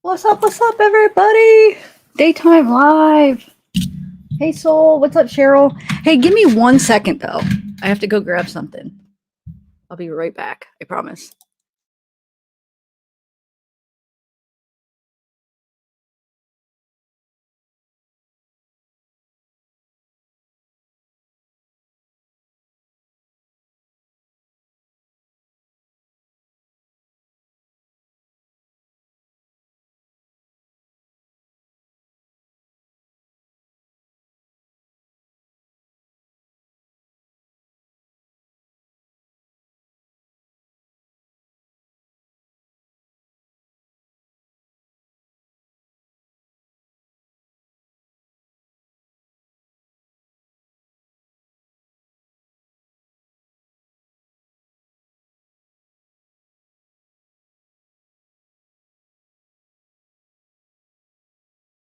What's up, everybody? Daytime Live. Hey, Soul. What's up, Cheryl? Hey, give me 1 second, though. I have to go grab something. I'll be right back. I promise.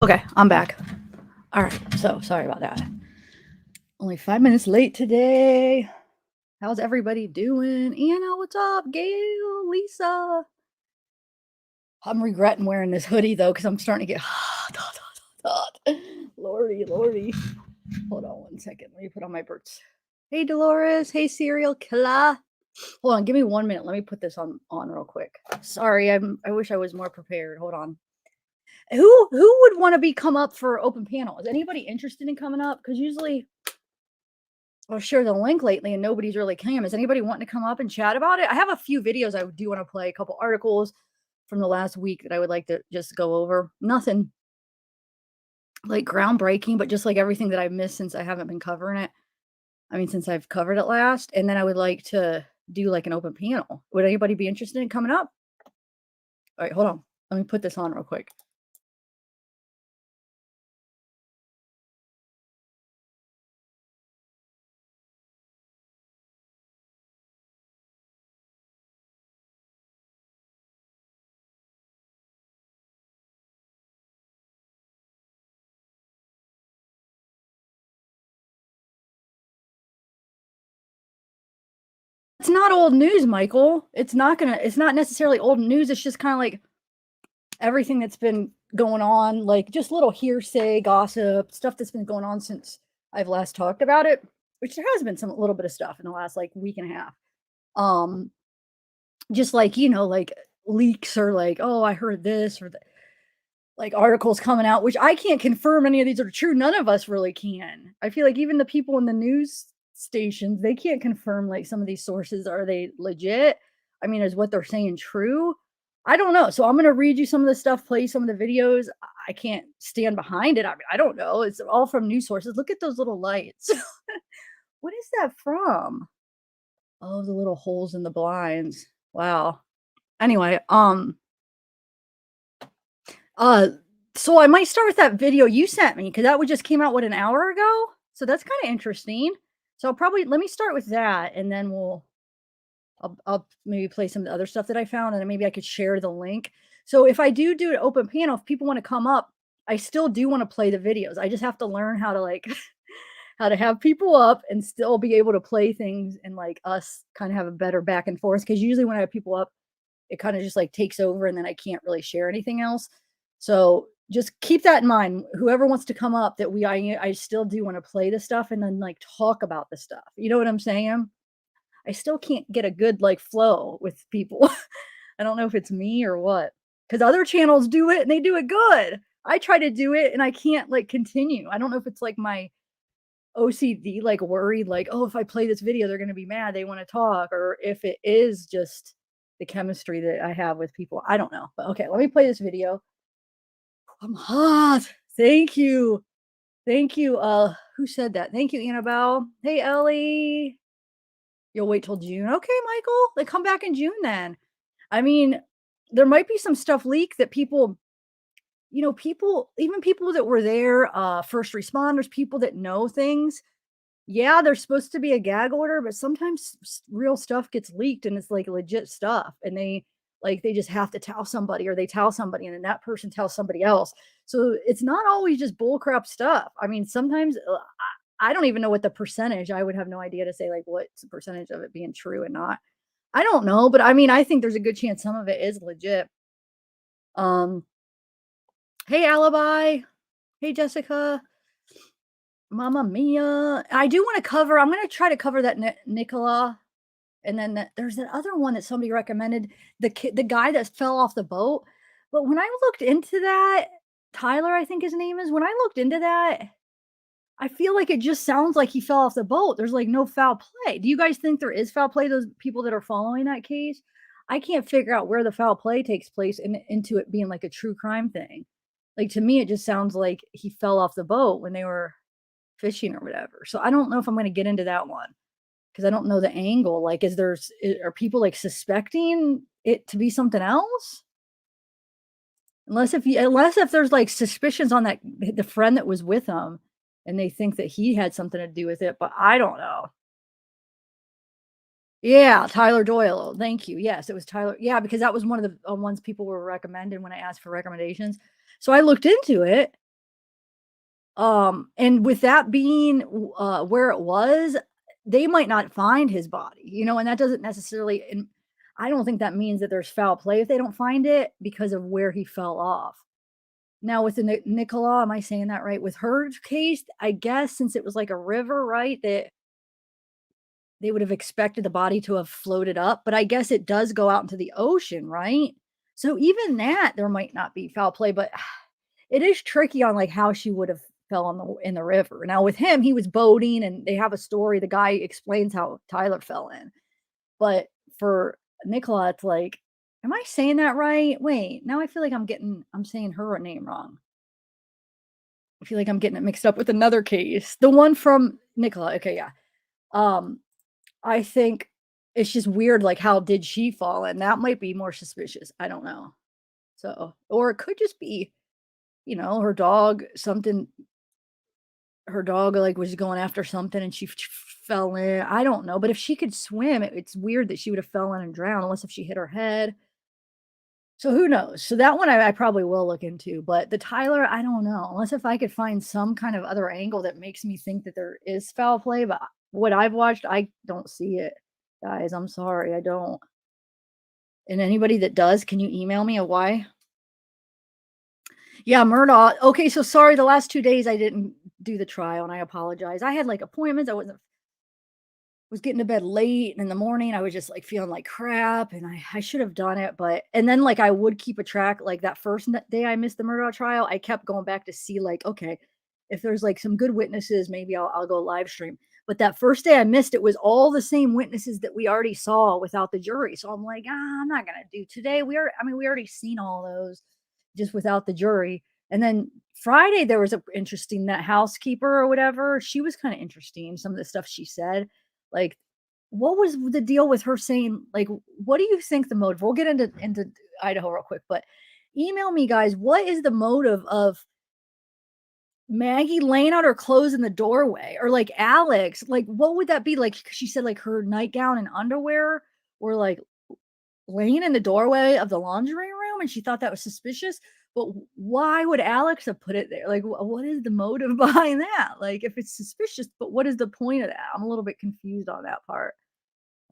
Okay, I'm back. All right, so sorry about that. Only 5 minutes late today. How's everybody doing? Anna, what's up? Gail, Lisa. I'm regretting wearing this hoodie, though, because I'm starting to get hot. Lordy. Hold on 1 second. Let me put on my birds. Hey, Dolores. Hey, Serial Killer. Hold on. Give me 1 minute. Let me put this on real quick. Sorry. I wish I was more prepared. Hold on. Who would want to come up for open panel? Is anybody interested in coming up? Because usually I'll share the link lately and nobody's really came. Is anybody wanting to come up and chat about it? I have a few videos I do want to play, a couple articles from the last week that I would like to just go over. Nothing like groundbreaking, but just like everything that I've missed since I haven't been covering it. I mean, since I've covered it last. And then I would like to do like an open panel. Would anybody be interested in coming up? All right, hold on. Let me put this on real quick. It's not old news, Michael. It's not necessarily old news. It's just kind of like everything that's been going on, like just little hearsay, gossip, stuff that's been going on since I've last talked about it, which there has been some little bit of stuff in the last like week and a half. Um, just like, like leaks or like, oh, I heard this or like articles coming out, which I can't confirm any of these are true. None of us really can. I feel like even the people in the news stations, they can't confirm like some of these sources. Are they legit? I mean, is what they're saying true? I don't know. So I'm going to read you some of the stuff, play some of the videos. I can't stand behind it. I mean, I don't know. It's all from news sources. Look at those little lights. What is that from? Oh, the little holes in the blinds. Wow. Anyway, Uh, so I might start with that video you sent me because that one just came out what an hour ago. So that's kind of interesting. So I'll probably let me start with that, and then I'll maybe play some of the other stuff that I found, and then maybe I could share the link. So if I do an open panel, if people want to come up, I still do want to play the videos. I just have to learn how to like how to have people up and still be able to play things and like us kind of have a better back and forth. Because usually when I have people up, it kind of just like takes over and then I can't really share anything else. So just keep that in mind. Whoever wants to come up, that I still do want to play the stuff and then like talk about the stuff. You know what I'm saying? I still can't get a good like flow with people. I don't know if it's me or what. Because other channels do it and they do it good. I try to do it and I can't like continue. I don't know if it's like my OCD, like worried, like, oh, if I play this video, they're gonna be mad, they want to talk, or if it is just the chemistry that I have with people. I don't know. But okay, let me play this video. I'm hot. Thank you. Thank you. Who said that? Thank you, Annabelle. Hey, Ellie. You'll wait till June. Okay, Michael. They come back in June then. I mean, there might be some stuff leaked that people, even people that were there, first responders, people that know things. Yeah, there's supposed to be a gag order, but sometimes real stuff gets leaked and it's like legit stuff. And they just have to tell somebody or they tell somebody and then that person tells somebody else. So it's not always just bullcrap stuff. I mean, sometimes I don't even know what the percentage, I would have no idea to say like what's the percentage of it being true and not. I don't know, but I mean, I think there's a good chance some of it is legit. Um, Hey, Alibi. Hey, Jessica. Mama Mia. I do want to cover. I'm going to try to cover that Nicola, and then there's that other one that somebody recommended. The guy that fell off the boat. But when I looked into that, Tyler, I think his name is. When I looked into that, I feel like it just sounds like he fell off the boat. There's like no foul play. Do you guys think there is foul play? Those people that are following that case, I can't figure out where the foul play takes place into it being like a true crime thing. Like to me, it just sounds like he fell off the boat when they were fishing or whatever. So I don't know if I'm going to get into that one because I don't know the angle. Like, are people like suspecting it to be something else? Unless if there's like suspicions on that the friend that was with him, and they think that he had something to do with it, but I don't know. Yeah, Tyler Doyle. Thank you. Yes, it was Tyler. Yeah, because that was one of the ones people were recommended when I asked for recommendations. So I looked into it. And with that being where it was, they might not find his body, and that doesn't necessarily, and I don't think that means that there's foul play if they don't find it because of where he fell off. Now with the Nicola, am I saying that right? With her case, I guess since it was like a river, right, that they would have expected the body to have floated up, but I guess it does go out into the ocean, right? So even that, there might not be foul play, but it is tricky on like how she would have fell in the river. Now with him, he was boating, and they have a story. The guy explains how Tyler fell in, but for Nicola, it's like, am I saying that right? Wait, now I feel like I'm saying her name wrong. I feel like I'm getting it mixed up with another case. The one from Nicola. Okay, yeah. Um, I think it's just weird, like, how did she fall in? That might be more suspicious. I don't know. So, or it could just be, her dog, something, her dog like was going after something and she fell in. I don't know. But if she could swim, it's weird that she would have fell in and drowned, unless if she hit her head. So who knows? So that one I probably will look into, but the Tyler, I don't know. Unless if I could find some kind of other angle that makes me think that there is foul play, but what I've watched, I don't see it. Guys, I'm sorry, I don't. And anybody that does, can you email me a why? Yeah, Murdaugh. Okay, so sorry, the last 2 days I didn't do the trial, and I apologize. I had like appointments. I was getting to bed late, and in the morning I was just like feeling like crap, and I should have done it, but and then like I would keep a track, like that first day I missed the Murdaugh trial, I kept going back to see like, okay, if there's like some good witnesses, maybe I'll go live stream. But that first day I missed, it was all the same witnesses that we already saw without the jury. So I'm like, I'm not gonna do today. We already seen all those just without the jury. And then Friday there was a interesting, that housekeeper or whatever. She was kind of interesting. Some of the stuff she said, like, what was the deal with her saying, like, what do you think the motive? We'll get into Idaho real quick, but email me, guys. What is the motive of Maggie laying out her clothes in the doorway, or like Alex? Like, what would that be? Like, she said, like her nightgown and underwear were like laying in the doorway of the laundry room, and she thought that was suspicious. But why would Alex have put it there? Like, what is the motive behind that? Like, if it's suspicious, but what is the point of that? I'm a little bit confused on that part.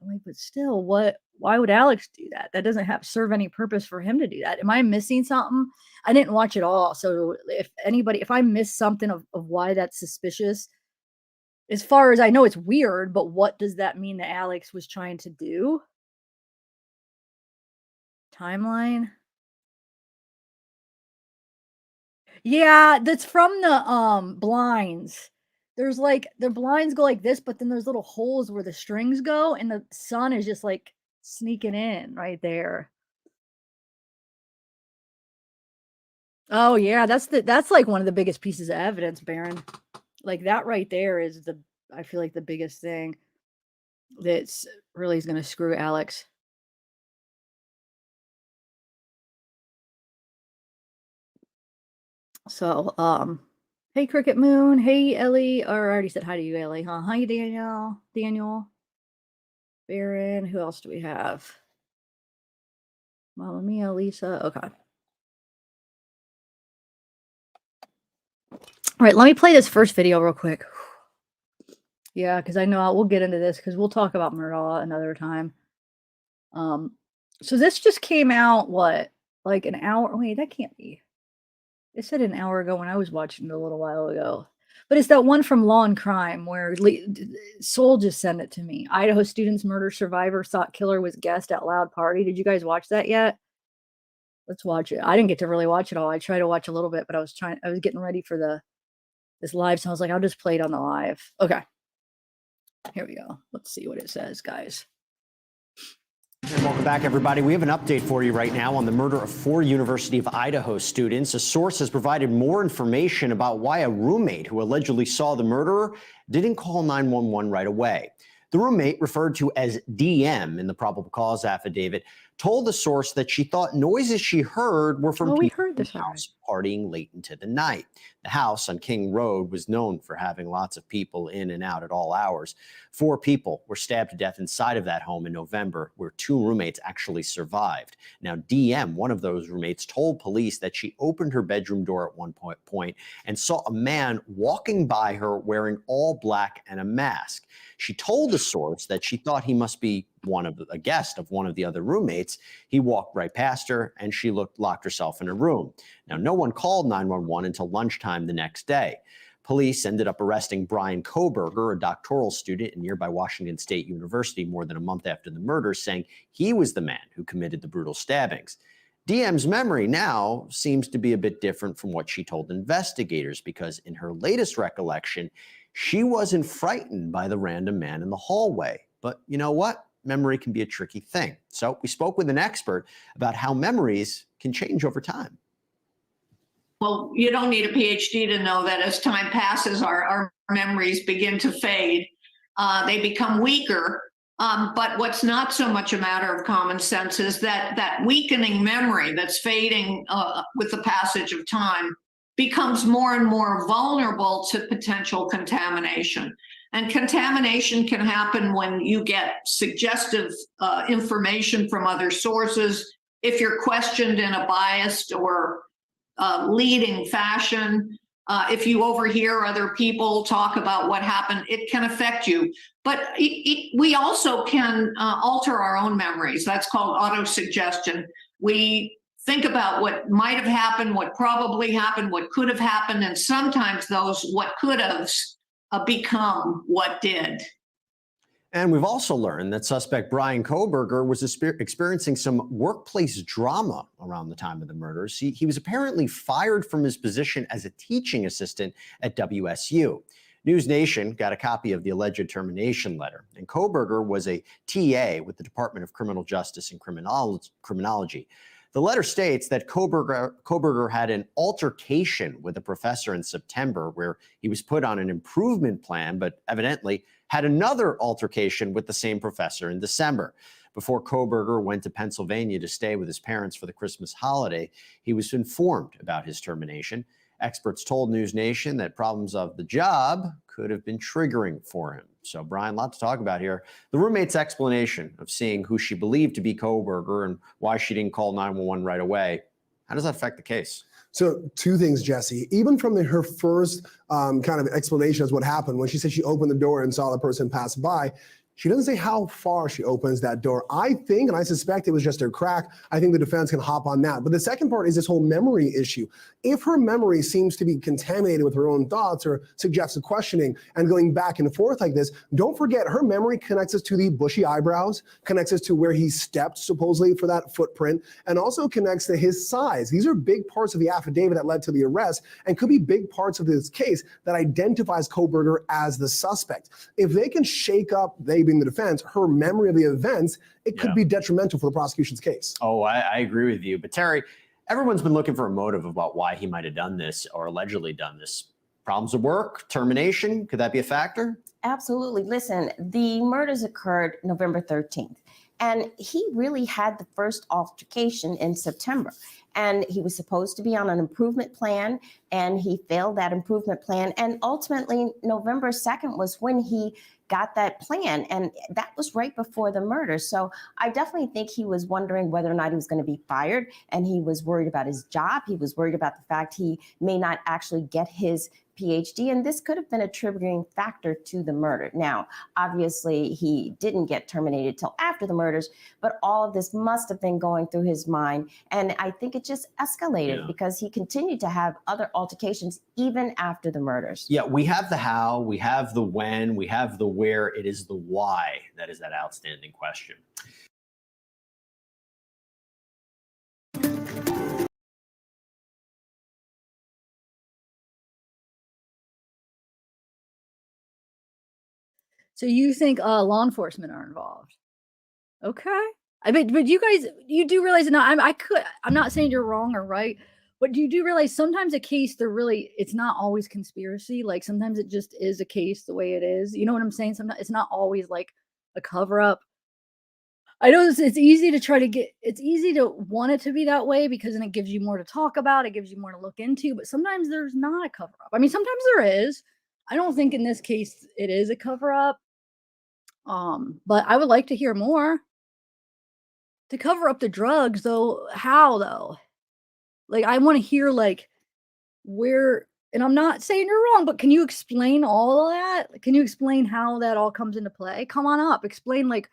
I'm like, but still, why would Alex do that? That doesn't have serve any purpose for him to do that. Am I missing something? I didn't watch it all. So if I miss something of why that's suspicious, as far as I know, it's weird, but what does that mean that Alex was trying to do? Timeline? Yeah, that's from the blinds. There's like the blinds go like this, but then there's little holes where the strings go, and the sun is just like sneaking in right there. Oh yeah, that's like one of the biggest pieces of evidence, Baron. Like that right there is I feel like the biggest thing that's really is gonna screw Alex. So, hey Cricket Moon, hey Ellie, or I already said hi to you, Ellie, huh? Hi Daniel, Baron, who else do we have? Mama Mia, Lisa, okay. All right, let me play this first video real quick. Yeah, because I know we'll get into this because we'll talk about Murdaugh another time. Um, so this just came out, what, like an hour? Wait, that can't be. It said an hour ago when I was watching it a little while ago. But it's that one from Law and Crime where Soul just sent it to me. Idaho students murder survivor thought killer was guest at loud party. Did you guys watch that yet? Let's watch it. I didn't get to really watch it all. I tried to watch a little bit, but I was getting ready for this live, so I was like, I'll just play it on the live. Okay. Here we go. Let's see what it says, guys. And welcome back, everybody. We have an update for you right now on the murder of 4 University of Idaho students. A source has provided more information about why a roommate who allegedly saw the murderer didn't call 911 right away. The roommate, referred to as DM in the probable cause affidavit, told the source that she thought noises she heard were from people in the house partying late into the night. The house on King Road was known for having lots of people in and out at all hours. 4 people were stabbed to death inside of that home in November, where 2 roommates actually survived. Now, DM, one of those roommates, told police that she opened her bedroom door at one point and saw a man walking by her wearing all black and a mask. She told the source that she thought he must be a guest of one of the other roommates. He walked right past her and she locked herself in a room. Now, no one called 911 until lunchtime the next day. Police ended up arresting Brian Koberger, a doctoral student at nearby Washington State University, more than a month after the murder, saying he was the man who committed the brutal stabbings. DM's memory now seems to be a bit different from what she told investigators, because in her latest recollection, she wasn't frightened by the random man in the hallway. But you know what? Memory can be a tricky thing. So we spoke with an expert about how memories can change over time. Well, you don't need a PhD to know that as time passes, our memories begin to fade. They become weaker. But what's not so much a matter of common sense is that weakening memory that's fading with the passage of time becomes more and more vulnerable to potential contamination. And contamination can happen when you get suggestive information from other sources, if you're questioned in a biased or leading fashion, if you overhear other people talk about what happened, it can affect you. But we also can alter our own memories. That's called autosuggestion. We think about what might have happened, what probably happened, what could have happened, and sometimes those what could have become what did. And we've also learned that suspect Brian Koberger was experiencing some workplace drama around the time of the murders. He was apparently fired from his position as a teaching assistant at WSU. News Nation got a copy of the alleged termination letter, and Koberger was a TA with the Department of Criminal Justice and Criminology. The letter states that Koberger had an altercation with a professor in September where he was put on an improvement plan, but evidently had another altercation with the same professor in December. Before Koberger went to Pennsylvania to stay with his parents for the Christmas holiday, he was informed about his termination. Experts told News Nation that problems of the job could have been triggering for him. So, Brian, a lot to talk about here. The roommate's explanation of seeing who she believed to be Koberger and why she didn't call 911 right away, how does that affect the case? So 2 things, Jesse. Even from her first kind of explanation as what happened, when she said she opened the door and saw the person pass by, she doesn't say how far she opens that door. I think, and I suspect it was just a crack. I think the defense can hop on that. But the second part is this whole memory issue. If her memory seems to be contaminated with her own thoughts or suggestive questioning and going back and forth like this, don't forget her memory connects us to the bushy eyebrows, connects us to where he stepped supposedly for that footprint, and also connects to his size. These are big parts of the affidavit that led to the arrest and could be big parts of this case that identifies Koberger as the suspect. If they can shake up, they being the defense, her memory of the events, it could be detrimental for the prosecution's case. Oh, I agree with you. But Terry, everyone's been looking for a motive about why he might have done this or allegedly done this. Problems at work, termination, could that be a factor? Absolutely. Listen, the murders occurred November 13th, and he really had the first altercation in September. And he was supposed to be on an improvement plan, and he failed that improvement plan. And ultimately, November 2nd was when he got that plan, and that was right before the murder. So I definitely think he was wondering whether or not he was going to be fired, and he was worried about his job. He was worried about the fact he may not actually get his PhD, and this could have been a triggering factor to the murder. Now, obviously, he didn't get terminated till after the murders, but all of this must have been going through his mind, and I think it just escalated because he continued to have other altercations even after the murders. Yeah, we have the how, we have the when, we have the where. It is the why that is that outstanding question. So you think law enforcement are involved? Okay. But you guys, you do realize that I'm not saying you're wrong or right, but you do realize sometimes a case it's not always conspiracy. Like sometimes it just is a case the way it is. You know what I'm saying? Sometimes it's not always like a cover up. I know it's easy to it's easy to want it to be that way because then it gives you more to talk about, it gives you more to look into, but sometimes there's not a cover up. I mean, sometimes there is. I don't think in this case it is a cover up. But I would like to hear more. To cover up the drugs though, how though? Like I want to hear like where, and I'm not saying you're wrong, but can you explain all of that? Can you explain how that all comes into play? Come on up. Explain like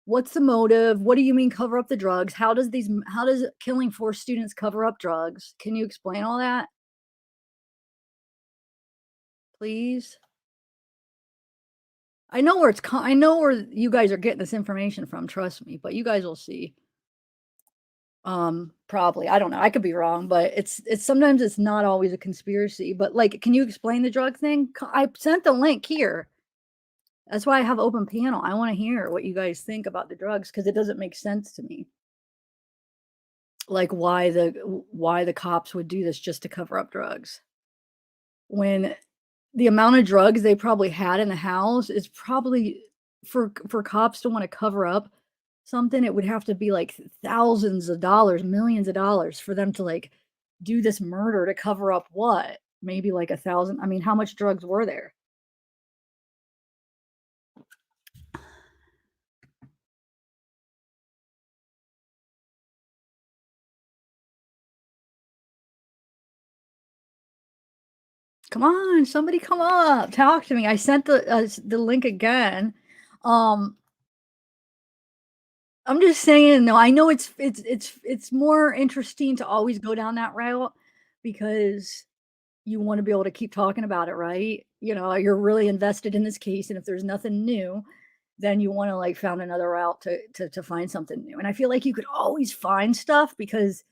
what's the motive? What do you mean cover up the drugs? How does killing 4 students cover up drugs? Can you explain all that? Please. I know where you guys are getting this information from, trust me, but you guys will see. Probably. I don't know. I could be wrong, but it's sometimes it's not always a conspiracy, but like can you explain the drug thing? I sent the link here. That's why I have open panel. I want to hear what you guys think about the drugs because it doesn't make sense to me. Like why the cops would do this just to cover up drugs. When the amount of drugs they probably had in the house is probably for cops to want to cover up something, it would have to be like thousands of dollars, millions of dollars for them to like do this murder to cover up what? Maybe like 1,000. I mean, how much drugs were there? Come on, somebody come up, talk to me. I sent the link again. I'm just saying, no, I know it's more interesting to always go down that route because you want to be able to keep talking about it, right? You know, you're really invested in this case, and if there's nothing new, then you want to like found another route to find something new. And I feel like you could always find stuff because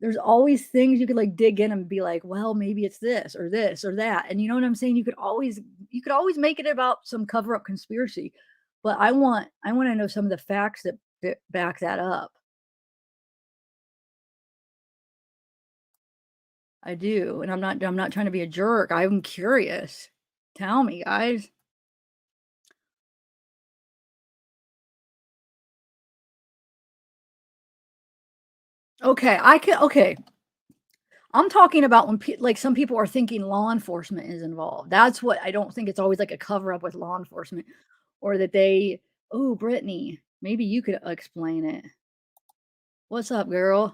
there's always things you could like dig in and be like, well, maybe it's this or that. And you know what I'm saying? You could always make it about some cover up conspiracy. But I want to know some of the facts that back that up. I do. And I'm not trying to be a jerk. I'm curious. Tell me, guys. Okay, okay. I'm talking about when like some people are thinking law enforcement is involved. That's what I don't think it's always like a cover up with law enforcement or that oh, Brittany, maybe you could explain it. What's up, girl?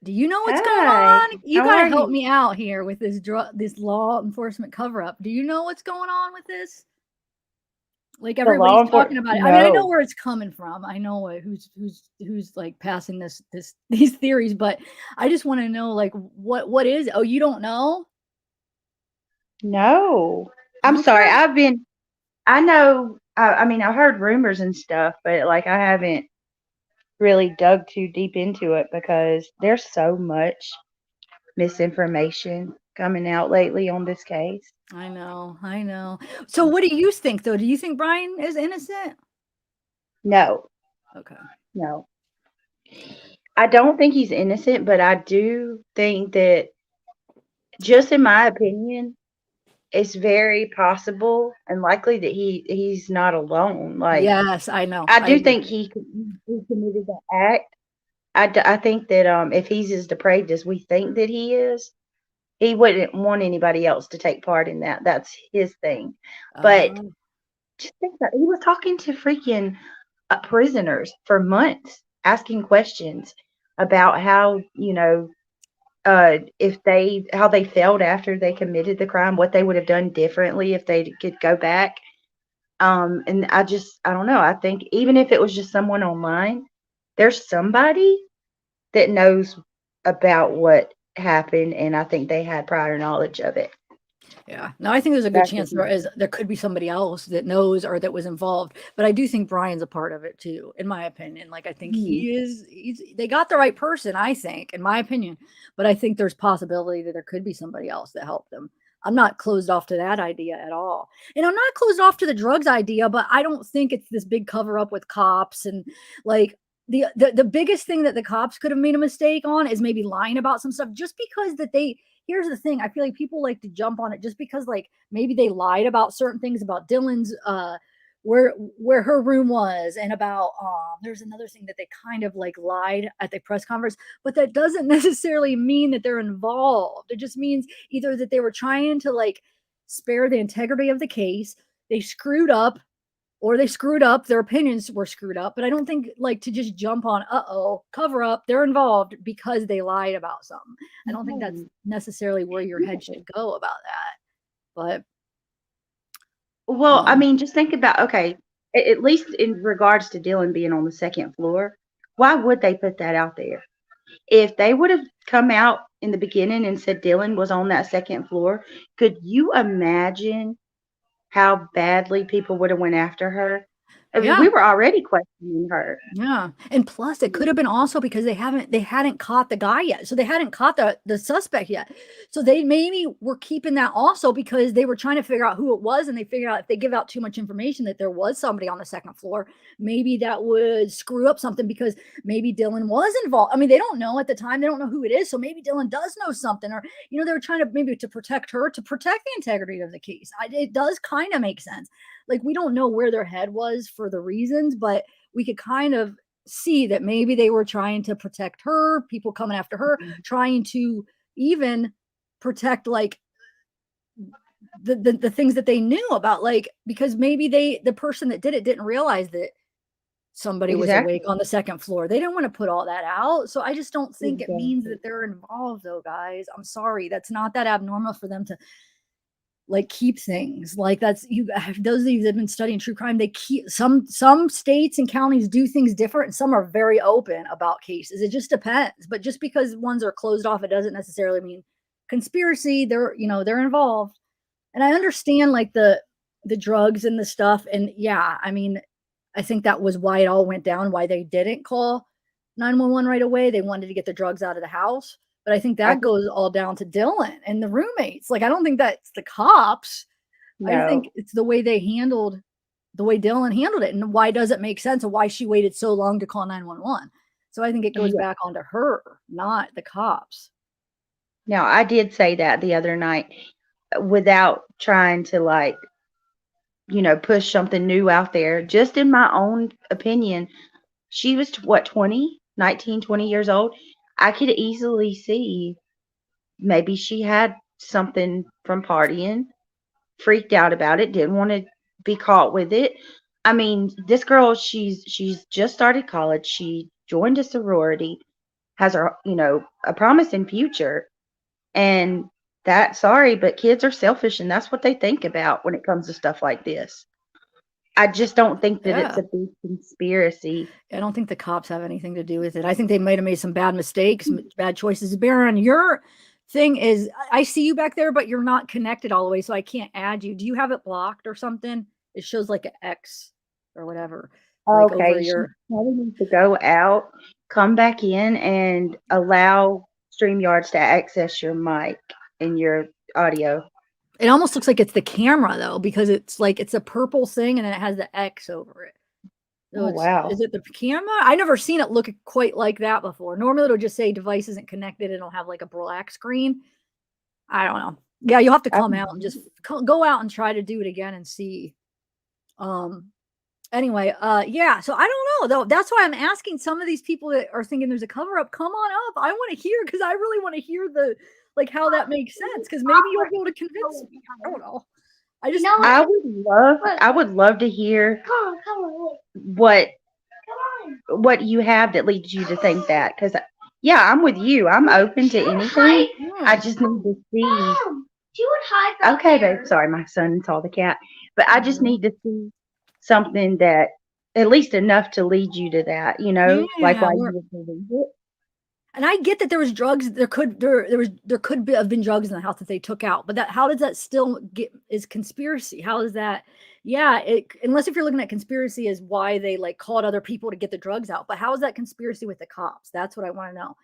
Do you know what's going on? You got to help me out here with this law enforcement cover up. Do you know what's going on with this? Like everybody's talking about it. I mean, I know where it's coming from. I know who's like passing these theories, but I just want to know like what is it? Oh, you don't know? No. I'm sorry. I know, I mean, I've heard rumors and stuff, but like I haven't really dug too deep into it because there's so much misinformation coming out lately on this case. I know. So what do you think though? Do you think Brian is innocent? No. Okay. No. I don't think he's innocent, but I do think that, just in my opinion, it's very possible and likely that he's not alone. Like, yes, I know. I do think he committed the act. I think that if he's as depraved as we think that he is, he wouldn't want anybody else to take part in that. That's his thing. But just think that he was talking to freaking prisoners for months, asking questions about how, how they felt after they committed the crime, what they would have done differently if they could go back. And I don't know. I think even if it was just someone online, there's somebody that knows about what happened, and I think they had prior knowledge of it. Yeah. No, I think there's a good That's chance just there could be somebody else that knows or that was involved. But I do think Brian's a part of it too, in my opinion. Like I think they got the right person, I think, in my opinion. But I think there's possibility that there could be somebody else that helped them. I'm not closed off to that idea at all. And I'm not closed off to the drugs idea, but I don't think it's this big cover up with cops and like the biggest thing that the cops could have made a mistake on is maybe lying about some stuff just because that they here's the thing. I feel like people like to jump on it just because like maybe they lied about certain things about Dylan's where her room was and about there's another thing that they kind of like lied at the press conference, but that doesn't necessarily mean that they're involved. It just means either that they were trying to like spare the integrity of the case, they screwed up, or they screwed up, their opinions were screwed up. But I don't think like to just jump on, cover up, they're involved because they lied about something. I don't think that's necessarily where your head should go about that. But Well, I mean, just think about, okay, at least in regards to Dylan being on the second floor, why would they put that out there? If they would have come out in the beginning and said Dylan was on that second floor, could you imagine how badly people would have went after her? I mean, yeah. we were already questioning her. Yeah. And plus it could have been also because they hadn't caught the guy yet. So they hadn't caught the suspect yet. So they maybe were keeping that also because they were trying to figure out who it was. And they figured out if they give out too much information that there was somebody on the second floor, maybe that would screw up something because maybe Dylan was involved. I mean, they don't know at the time. They don't know who it is. So maybe Dylan does know something, or, they were trying to maybe to protect her, to protect the integrity of the case. It does kind of make sense. Like, we don't know where their head was for the reasons, but we could kind of see that maybe they were trying to protect her, people coming after her, trying to even protect like the things that they knew about, like, because maybe the person that did it didn't realize that somebody was awake on the second floor. They didn't want to put all that out. So I just don't think it means that they're involved though, guys. I'm sorry. That's not that abnormal for them to like keep things like those of you that have been studying true crime, they keep some states and counties do things different, and some are very open about cases. It just depends. But just because ones are closed off, it doesn't necessarily mean conspiracy. They're involved. And I understand like the drugs and the stuff. And yeah, I mean, I think that was why it all went down, why they didn't call 911 right away. They wanted to get the drugs out of the house. But I think that goes all down to Dylan and the roommates. Like, I don't think that's the cops. No. I think it's the way Dylan handled it. And why does it make sense of why she waited so long to call 911? So I think it goes back onto her, not the cops. Now, I did say that the other night without trying to like, push something new out there. Just in my own opinion, she was what, 19, 20 years old. I could easily see maybe she had something from partying, freaked out about it, didn't want to be caught with it. I mean, this girl, she's just started college. She joined a sorority, has a promising future. And sorry, but kids are selfish, and that's what they think about when it comes to stuff like this. I just don't think that it's a big conspiracy. I don't think the cops have anything to do with it. I think they might have made some bad mistakes, bad choices. Baron, your thing is, I see you back there, but you're not connected all the way, so I can't add you. Do you have it blocked or something? It shows like an X or whatever. Like okay, you probably need to go out, come back in, and allow StreamYards to access your mic and your audio. It almost looks like it's the camera though, because it's like it's a purple thing and then it has the X over it. So wow. Is it the camera? I never seen it look quite like that before. Normally it'll just say device isn't connected and it'll have like a black screen. I don't know. Yeah, you'll have to come out and just go out and try to do it again and see. Anyway, yeah, so I don't know though. That's why I'm asking some of these people that are thinking there's a cover up, come on up. I want to hear, because I really want to hear like how that makes sense, because maybe you'll be able to convince me. I don't know. I would love to hear what you have that leads you to think that, because yeah, I'm with you. I'm open to anything. I just need to see. Okay, babe. Sorry, my son saw the cat, but I just need to see something that at least enough to lead you to that, like Yeah, why you would believe it. and I get that there was drugs. There could have been drugs in the house that they took out, but how does that still get is conspiracy? How is that? Yeah, unless if you're looking at conspiracy as why they like called other people to get the drugs out, but how is that conspiracy with the cops? That's what I want to know.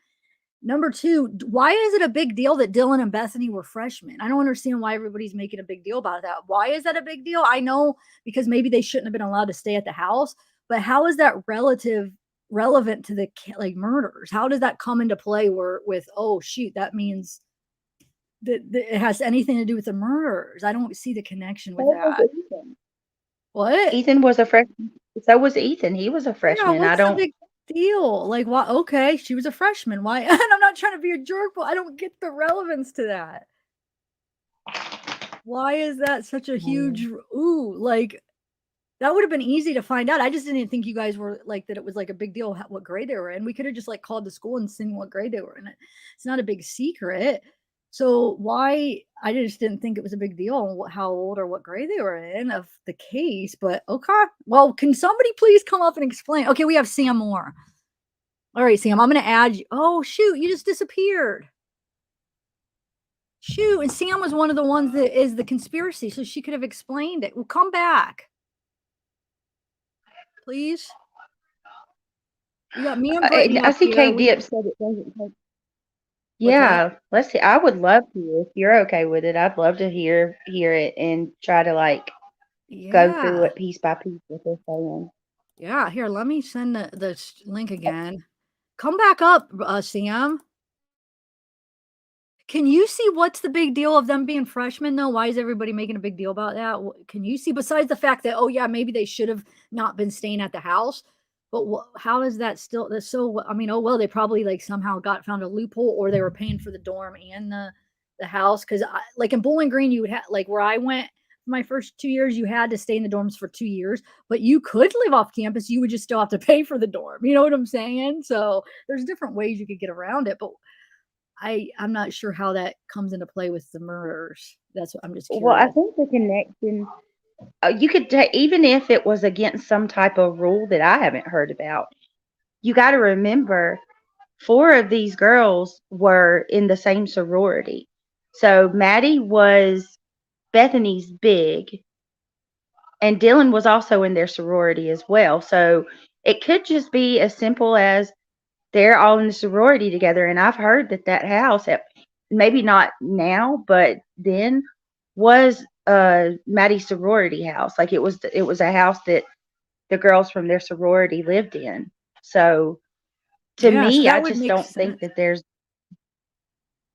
Number two, why is it a big deal that Dylan and Bethany were freshmen? I don't understand why everybody's making a big deal about that. Why is that a big deal? I know because maybe they shouldn't have been allowed to stay at the house, but how is that relevant to the like murders? How does that come into play with, oh shoot, that means that it has anything to do with the murders? I don't see the connection with So was that. Ethan. What? Ethan was a freshman. So was Ethan. He was a Yeah, freshman. I what's the don't. big deal? Like, why? Okay, she was a freshman. Why? And I'm not trying to be a jerk, but I don't get the relevance to that. Why is that such a huge like that would have been easy to find out. I just didn't think you guys were like that it was like a big deal what grade they were in. We could have just like called the school and seen what grade they were in. It's not a big secret. So why I just didn't think it was a big deal how old or what grade they were in of the case, but okay. Well, can somebody please come up and explain? Okay, we have Sam Moore. All right, Sam, I'm gonna add you. Oh shoot, you just disappeared. Shoot, and Sam was one of the ones that is the conspiracy, so she could have explained it. Well, come back. Please. We got me and Brittany I up see here. Kate Dip said it doesn't take. What's that? Yeah, let's see. I would love to if you're okay with it. I'd love to hear it and try to like go through Yeah. it piece by piece what they're saying. Yeah. Here, let me send the link again. Come back up, Sam. Can you see what's the big deal of them being freshmen, though? Why is everybody making a big deal about that? Can you see, besides the fact that, oh, yeah, maybe they should have not been staying at the house, but how is that still? That's so, I mean, oh, well, they probably like somehow found a loophole or they were paying for the dorm and the house. Cause like in Bowling Green, you would have, like where I went my first 2 years, you had to stay in the dorms for 2 years, but you could live off campus. You would just still have to pay for the dorm. You know what I'm saying? So there's different ways you could get around it, but I'm not sure how that comes into play with the murders. That's what I'm just Well, I curious. think the connection you could even if it was against some type of rule that I haven't heard about. You got to remember, 4 of these girls were in the same sorority. So Maddie was Bethany's big, and Dylan was also in their sorority as well. So it could just be as simple as they're all in the sorority together. And I've heard that house, maybe not now, but then was Maddie's sorority house. Like it was a house that the girls from their sorority lived in. So to Yeah, so me, I that would just make don't think sense. that there's,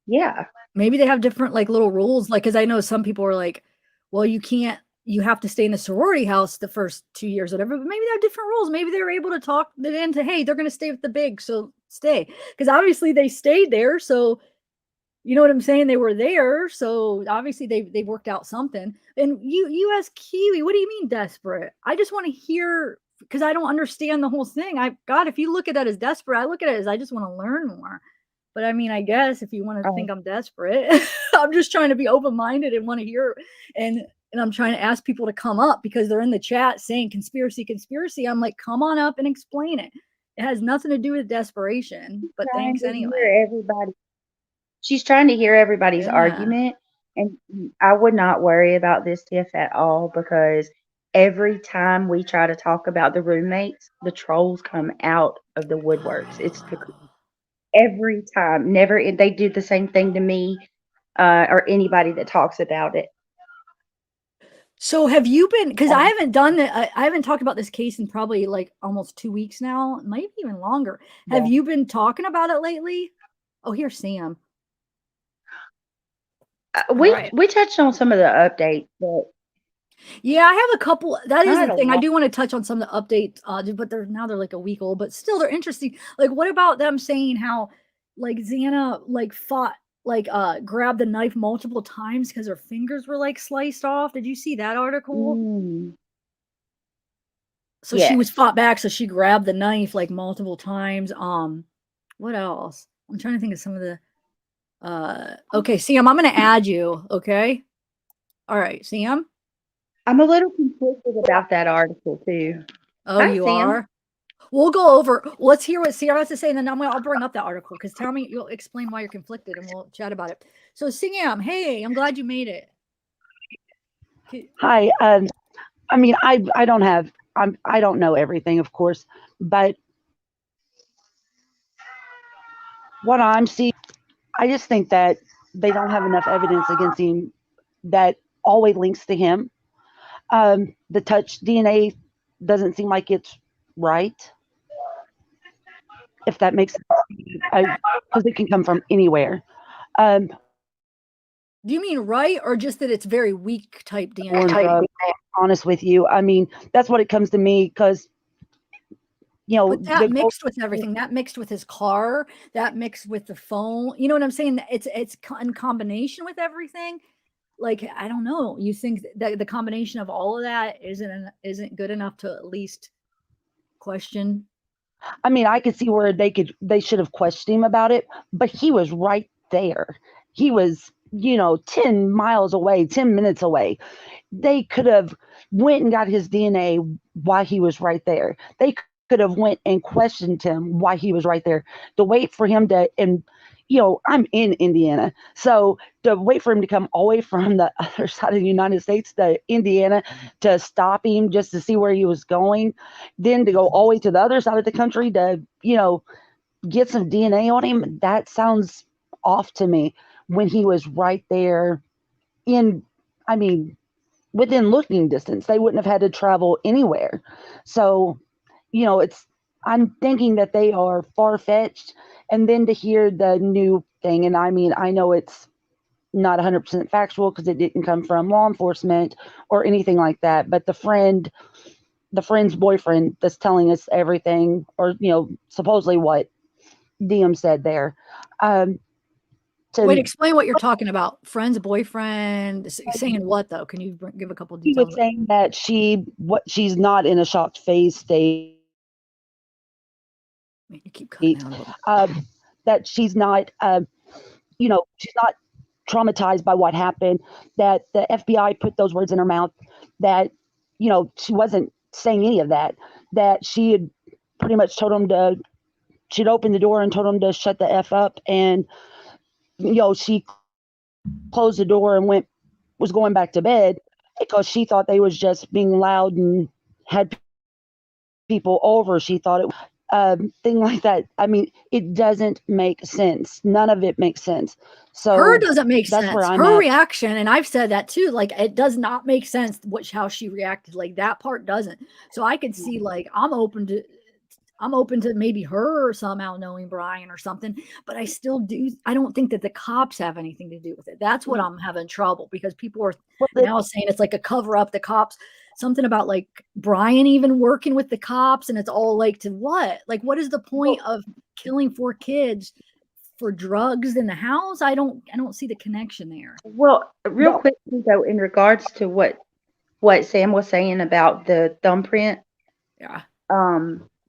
yeah. Maybe they have different like little rules, like because I know some people are like, well, you have to stay in the sorority house the first 2 years, whatever. But maybe they have different rules. Maybe they were able to talk it into, hey, they're going to stay with the big, so stay, because obviously they stayed there. So you know what I'm saying? They were there, so obviously they worked out something. And you ask Kiwi, what do you mean desperate? I just want to hear because I don't understand the whole thing. God, if you look at that as desperate, I look at it as I just want to learn more. But I mean, I guess if you want to think I'm desperate, I'm just trying to be open-minded and want to hear and I'm trying to ask people to come up because they're in the chat saying conspiracy, conspiracy. I'm like, come on up and explain it. It has nothing to do with desperation, but Trying thanks to anyway. hear everybody. She's trying to hear everybody's Yeah. argument, and I would not worry about this Tiff at all because every time we try to talk about the roommates, the trolls come out of the woodworks. Every time. Never they do the same thing to me or anybody that talks about it. So have you been, because I haven't done it, I haven't talked about this case in probably like almost 2 weeks now, maybe even longer. Have Yeah. you been talking about it lately? Oh, here's Sam. All right. We touched on some of the updates, but Yeah, I have a couple. That is not the a thing. I lot. do want to touch on some of the updates, but they're like a week old, but still they're interesting. Like, what about them saying how like Xana like fought grabbed the knife multiple times because her fingers were like sliced off? Did you see that article? So she was Yes. fought back, so she grabbed the knife like multiple times. What else? I'm trying to think of some of the okay, Sam, I'm gonna add you, okay? All right, Sam. I'm a little conflicted about that article too. Oh, Hi, you Sam. are? We'll go over. Let's hear what Sierra has to say, and then I'll bring up that article because tell me, you'll explain why you're conflicted, and we'll chat about it. So, Sam, hey, I'm glad you made it. Hi. I mean, I don't have, I don't know everything, of course, but what I'm seeing, I just think that they don't have enough evidence against him that always links to him. The touch DNA doesn't seem like it's right, if that makes sense, because it can come from anywhere. Do you mean right, or just that it's very weak type DNA? Honest with you, I mean, that's what it comes to me, because But that mixed with everything, that mixed with his car, that mixed with the phone. You know what I'm saying? It's in combination with everything. Like, I don't know. You think that the combination of all of that isn't good enough to at least question? I mean, I could see where they should have questioned him about it, but he was right there. He was, 10 miles away, 10 minutes away. They could have went and got his DNA while he was right there. They could have went and questioned him while he was right there. To wait for him to, and I'm in Indiana, so to wait for him to come all the way from the other side of the United States to Indiana to stop him just to see where he was going, then to go all the way to the other side of the country to, get some DNA on him, that sounds off to me when he was right there I mean, within looking distance. They wouldn't have had to travel anywhere. So, I'm thinking that they are far-fetched. And then to hear the new thing, and I mean, I know it's not 100% factual because it didn't come from law enforcement or anything like that, but the friend's boyfriend that's telling us everything, or, supposedly what Diem said there. Wait, explain what you're talking about. Friend's boyfriend saying what though? Can you give a couple He was details? saying that she's not in a shocked phase state. You keep cutting out a little. That she's not, she's not traumatized by what happened. That the FBI put those words in her mouth. That she wasn't saying any of that. That she had pretty much told him she'd opened the door and told him to shut the F up, and she closed the door and was going back to bed because she thought they was just being loud and had people over. She thought it thing like that. I mean, it doesn't make sense. None of it makes sense. So her doesn't make that's sense. where I'm Her at. reaction, and I've said that too, like it does not make sense how she reacted. Like that part doesn't. So I could see like I'm open to maybe her somehow knowing Brian or something, but I don't think that the cops have anything to do with it. That's what I'm having trouble, because people are now saying it's like a cover up. The cops, something about like Brian even working with the cops, and it's all like, to what? Like, what is the point of killing 4 kids for drugs in the house? I don't see the connection there. Well, real quickly though, in regards to what Sam was saying about the thumbprint. Yeah.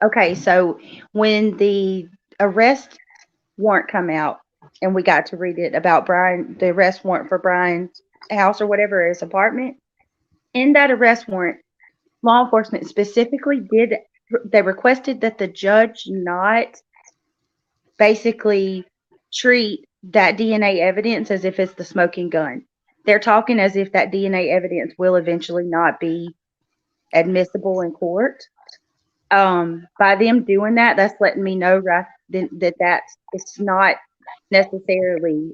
Okay, so when the arrest warrant come out and we got to read it about Brian, the arrest warrant for Brian's house or whatever, his apartment, in that arrest warrant, law enforcement specifically they requested that the judge not basically treat that DNA evidence as if it's the smoking gun. They're talking as if that DNA evidence will eventually not be admissible in court. By them doing that, that's letting me know it's not necessarily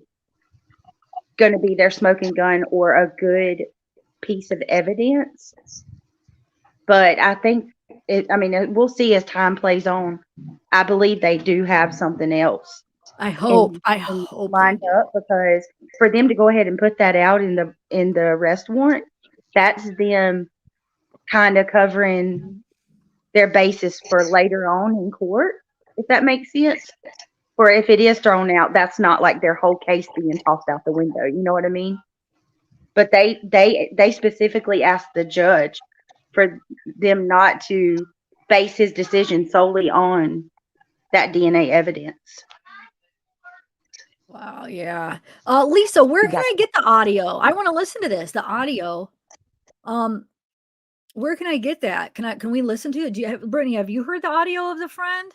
going to be their smoking gun or a good piece of evidence. But I think we'll see as time plays on. I believe they do have something else. I hope lined up, because for them to go ahead and put that out in the arrest warrant, that's them kind of covering their basis for later on in court, if that makes sense. Or if it is thrown out, that's not like their whole case being tossed out the window. You know what I mean? But they specifically asked the judge for them not to base his decision solely on that DNA evidence. Wow, yeah. Lisa, where can I get the audio? I want to listen to this, the audio. Where can I get that? Can we listen to it? Brittany, have you heard the audio of the friend?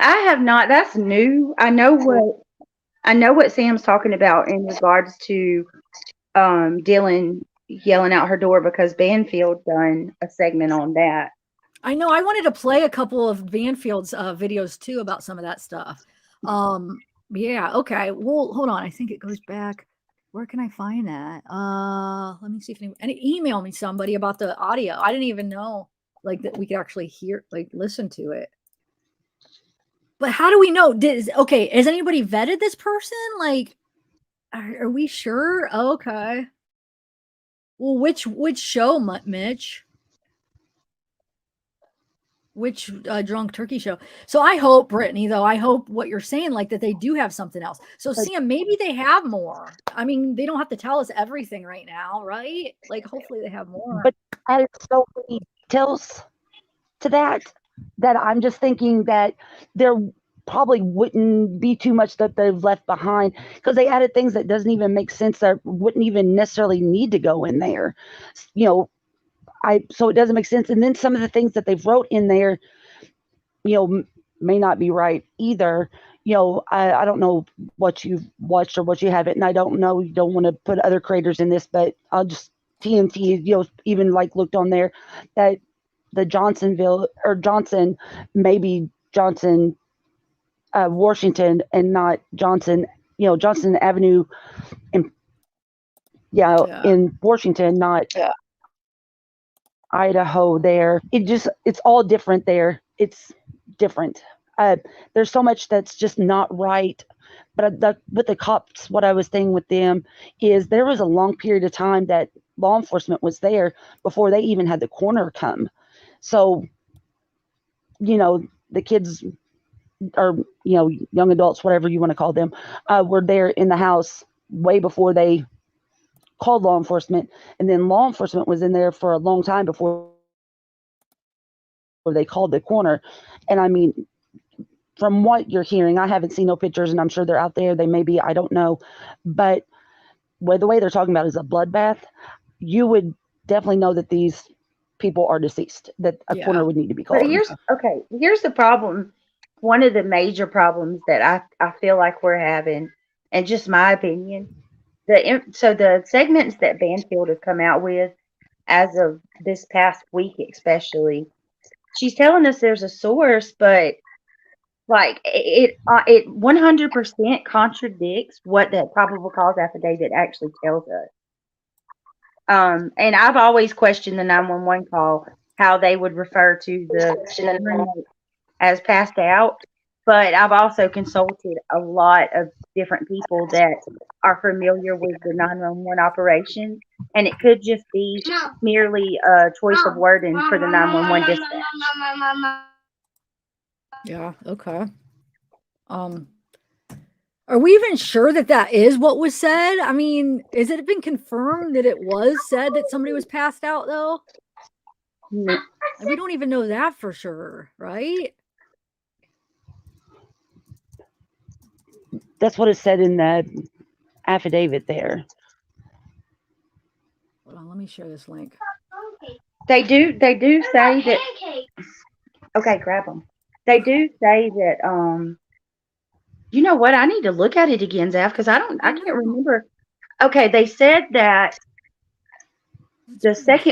I have not. That's new. I know what Sam's talking about in regards to Dylan yelling out her door because Banfield done a segment on that. I know. I wanted to play a couple of Banfield's videos too about some of that stuff. Yeah. Okay. Well, hold on. I think it goes back. Where can I find that? Let me see if any email me somebody about the audio. I didn't even know like that we could actually listen to it. But how do we know? Okay, has anybody vetted this person? Like, are we sure? Okay. Well, which show, Mitch? Which drunk turkey show? So I hope, Brittany, though, I hope what you're saying, like that they do have something else. So Sam, maybe they have more. I mean, they don't have to tell us everything right now, right? Like, hopefully they have more. But added so many details to that I'm just thinking that there probably wouldn't be too much that they've left behind, because they added things that doesn't even make sense, that wouldn't even necessarily need to go in there. So it doesn't make sense. And then some of the things that they've wrote in there, may not be right either. I don't know what you've watched or what you haven't, and I don't know, you don't want to put other creators in this, but I'll just TNT, even like looked on there that the Johnson, maybe Johnson, Washington, and not Johnson, Johnson Avenue in Washington, not Idaho there. It's all different there. It's different. There's so much that's just not right. But with the cops, what I was saying with them is there was a long period of time that law enforcement was there before they even had the coroner come. So, the kids, or, young adults, whatever you want to call them, were there in the house way before they called law enforcement. And then law enforcement was in there for a long time before they called the coroner. And I mean, from what you're hearing, I haven't seen no pictures, and I'm sure they're out there. They may be, I don't know. But the way they're talking about is a bloodbath, you would definitely know that these people are deceased, that a coroner would need to be called. But here's the problem. One of the major problems that I feel like we're having, and just my opinion, so the segments that Banfield have come out with as of this past week, especially, she's telling us there's a source, but like it 100% contradicts what that probable cause affidavit actually tells us. And I've always questioned the 911 call, how they would refer to the roommate as passed out. But I've also consulted a lot of different people that are familiar with the 911 operation, and it could just be merely a choice of wording for the 911 dispatch. Yeah. Okay. Are we even sure that is what was said? I mean, has it been confirmed that it was said that somebody was passed out, though? No. We don't even know that for sure, right? That's what it said in the affidavit there. Hold on, let me share this link. They do say that. Okay, grab them. They do say that. You know what? I need to look at it again, Zaf, because I can't remember. Okay, they said that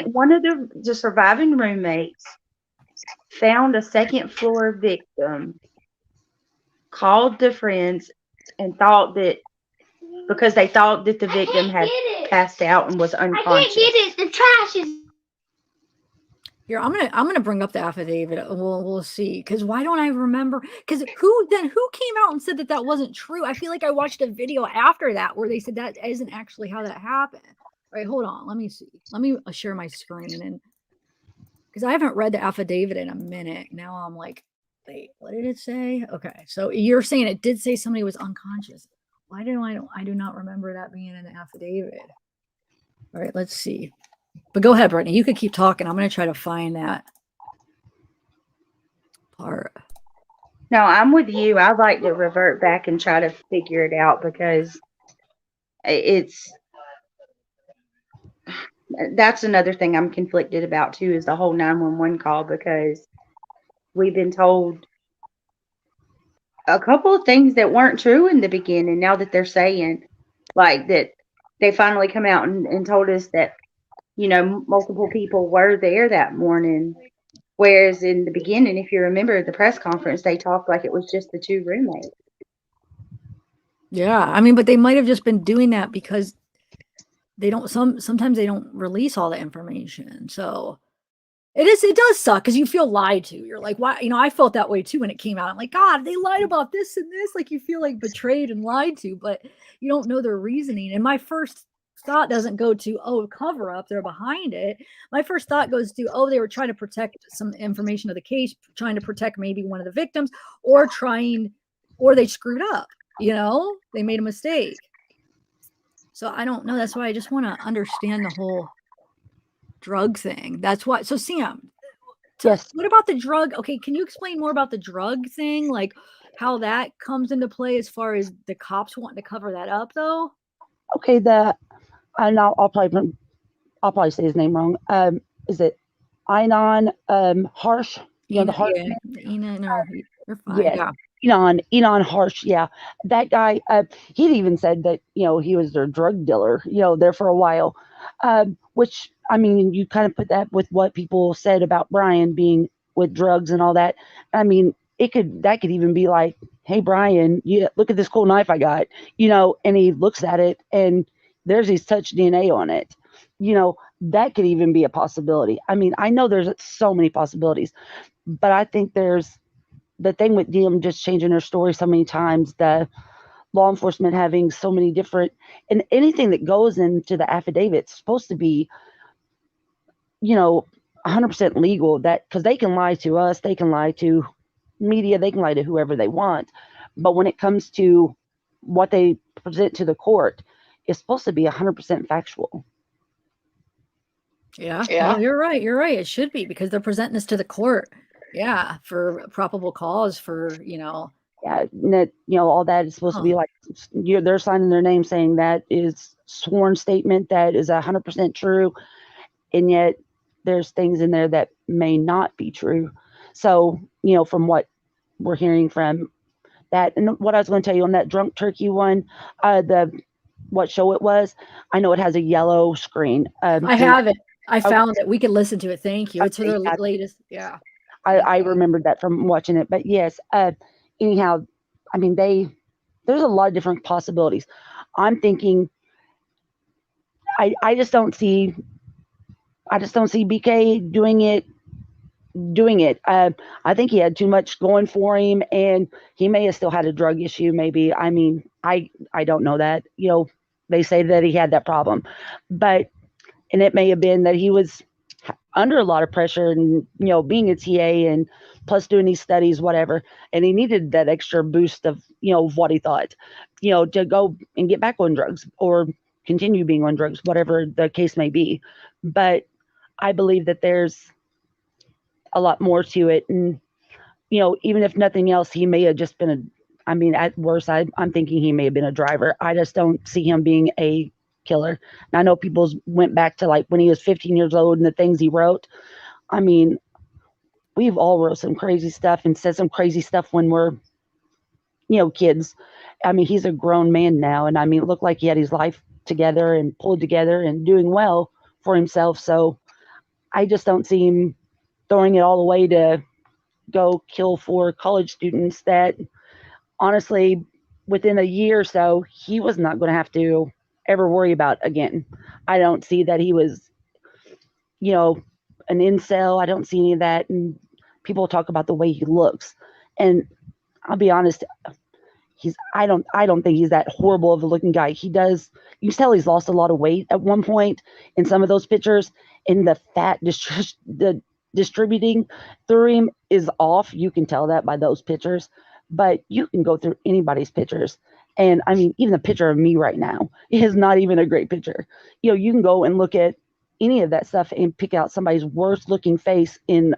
one of the surviving roommates found a second floor victim, called the friends, and thought that because they thought that the victim had passed out and was unconscious. I can't get it. The trash is. Here, I'm gonna bring up the affidavit. We'll see. Because why don't I remember? Because who came out and said that wasn't true? I feel like I watched a video after that where they said that isn't actually how that happened. All right, hold on. Let me see. Let me share my screen, and because I haven't read the affidavit in a minute. Now I'm like, wait, what did it say? Okay, so you're saying it did say somebody was unconscious. Why I do not remember that being in the affidavit. All right, let's see. But go ahead, Brittany. You could keep talking. I'm going to try to find that part. No, I'm with you. I'd like to revert back and try to figure it out because it's That's another thing I'm conflicted about too, is the whole 911 call, because we've been told a couple of things that weren't true in the beginning. Now that they're saying, like, that they finally come out and told us that, multiple people were there that morning. Whereas in the beginning, if you remember the press conference, they talked like it was just the two roommates. Yeah, I mean, but they might have just been doing that because they don't sometimes they don't release all the information. So it does suck because you feel lied to. You're like, why? I felt that way too when it came out. I'm like, God, they lied about this and this. Like, you feel like betrayed and lied to, but you don't know their reasoning. And my first thought doesn't go to, oh, cover up, they're behind it. My first thought goes to, oh, they were trying to protect some information of the case, trying to protect maybe one of the victims, or they screwed up. They made a mistake. So I don't know. That's why I just want to understand the whole drug thing. That's why. So Sam, Yes. what about the drug? Okay, can you explain more about the drug thing? Like how that comes into play as far as the cops wanting to cover that up, though? Okay, and I'll probably say his name wrong. Is it Einan Harsh? The Harsh man? No, you're fine. Yes. Yeah. Enon Harsh, yeah. That guy, he'd even said that, he was their drug dealer, there for a while. Which, I mean, you kind of put that with what people said about Brian being with drugs and all that. I mean, that could even be like, hey, Brian, look at this cool knife I got, and he looks at it and there's his touch DNA on it. That could even be a possibility. I mean, I know there's so many possibilities, but I think there's the thing with them just changing their story so many times, the law enforcement having so many different, and anything that goes into the affidavit is supposed to be, 100% legal, that because they can lie to us, they can lie to media, they can lie to whoever they want. But when it comes to what they present to the court, it's supposed to be 100% factual. Yeah. Well, you're right. You're right. It should be because they're presenting this to the court. Yeah. For probable cause for, Yeah. That, all that is supposed to be like, they're signing their name saying that is sworn statement that is 100% true. And yet there's things in there that may not be true. So, from what we're hearing from that, and what I was going to tell you on that drunk turkey one, what show it was, I know it has a yellow screen. I have it. I found it. We can listen to it. Thank you. It's their latest. Yeah. I remembered that from watching it. But yes, anyhow, I mean, there's a lot of different possibilities. I'm thinking, I just don't see BK doing it. I think he had too much going for him, and he may have still had a drug issue. Maybe. I mean, I don't know that. They say that he had that problem, and it may have been that he was under a lot of pressure and, being a TA and plus doing these studies, whatever. And he needed that extra boost of, what he thought, to go and get back on drugs or continue being on drugs, whatever the case may be. But I believe that there's a lot more to it. And, even if nothing else, he may have just been at worst, I'm thinking he may have been a driver. I just don't see him being a killer. And I know people went back to like when he was 15 years old and the things he wrote. I mean, we've all wrote some crazy stuff and said some crazy stuff when we're, kids. I mean, he's a grown man now. And I mean, it looked like he had his life together and pulled together and doing well for himself. So I just don't see him throwing it all away to go kill 4 college students that honestly, within a year or so, he was not going to have to ever worry about again. I don't see that he was, an incel. I don't see any of that. And people talk about the way he looks. And I'll be honest, I don't think he's that horrible of a looking guy. You can tell he's lost a lot of weight at one point in some of those pictures, and the fat distributing through him is off. You can tell that by those pictures, but you can go through anybody's pictures. And I mean, even the picture of me right now is not even a great picture. You can go and look at any of that stuff and pick out somebody's worst looking face in,